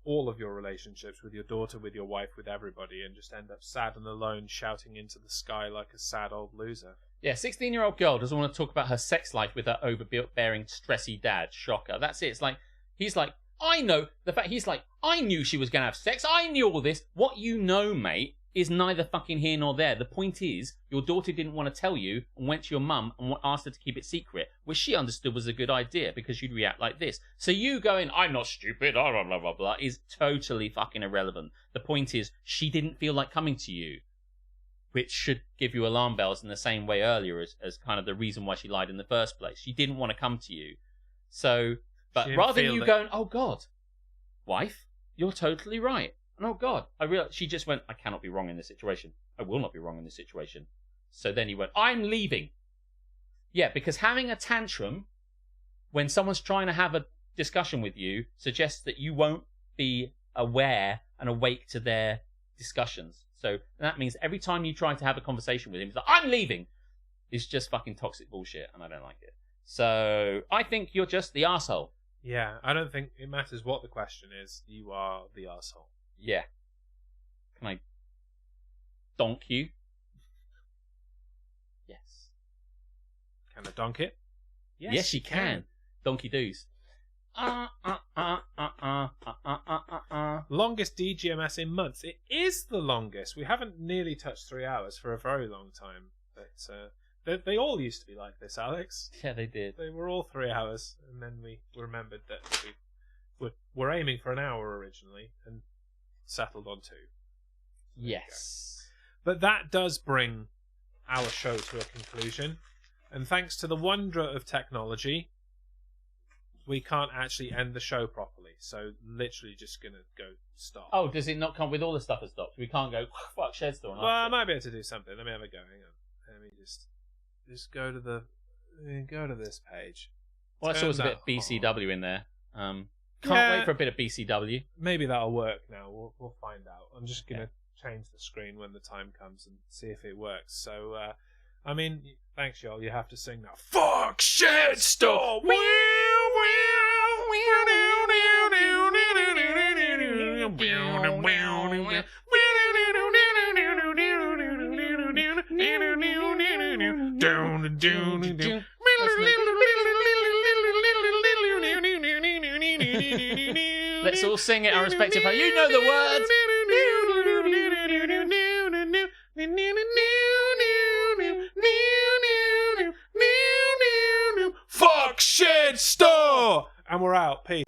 all of your relationships with your daughter, with your wife, with everybody, and just end up sad and alone, shouting into the sky like a sad old loser. Yeah, 16-year-old girl doesn't want to talk about her sex life with her overbearing, stressy dad. Shocker. That's it. It's like, he's like, I know. The fact he's like, I knew she was going to have sex. I knew all this. What you know, mate, is neither fucking here nor there. The point is, your daughter didn't want to tell you and went to your mum and asked her to keep it secret, which she understood was a good idea because you'd react like this. So you going, I'm not stupid, blah, blah, blah, blah, blah, is totally fucking irrelevant. The point is, she didn't feel like coming to you, which should give you alarm bells in the same way earlier as kind of the reason why she lied in the first place. She didn't want to come to you. So, but rather than you going, oh God, wife, you're totally right. And oh God, I realized she just went, I cannot be wrong in this situation. I will not be wrong in this situation. So then he went, I'm leaving. Yeah, because having a tantrum when someone's trying to have a discussion with you suggests that you won't be aware and awake to their discussions. So that means every time you try to have a conversation with him, he's like, I'm leaving. It's just fucking toxic bullshit, and I don't like it. So I think you're just the arsehole. Yeah, I don't think it matters what the question is. You are the arsehole. Yeah. Can I donk you? Yes. Can I donk it? Yes, you can. Donkey doos. Longest DGMS in months. It is the longest. We haven't nearly touched 3 hours for a very long time. But they all used to be like this, Alex. Yeah, they did. They were all 3 hours, and then we remembered that we were aiming for an hour originally, and settled on 2. Yes. But that does bring our show to a conclusion. And thanks to the wonder of technology, we can't actually end the show properly. So literally just going to go stop. Oh, does it not come with all the stuff as stopped? We can't go, fuck Shed Store. Well, I might be able to do something. Let me have a go. Hang on. Let me just go to this page. Well, I saw a bit of BCW in there. Can't wait for a bit of BCW. Maybe that'll work now. We'll find out. I'm just going to change the screen when the time comes and see if it works. So, I mean, thanks, y'all. You have to sing now. Fuck Shed Store! Let's all sing it our respective way. You know the words. Fuck Shed Store! And we're We're out. Peace.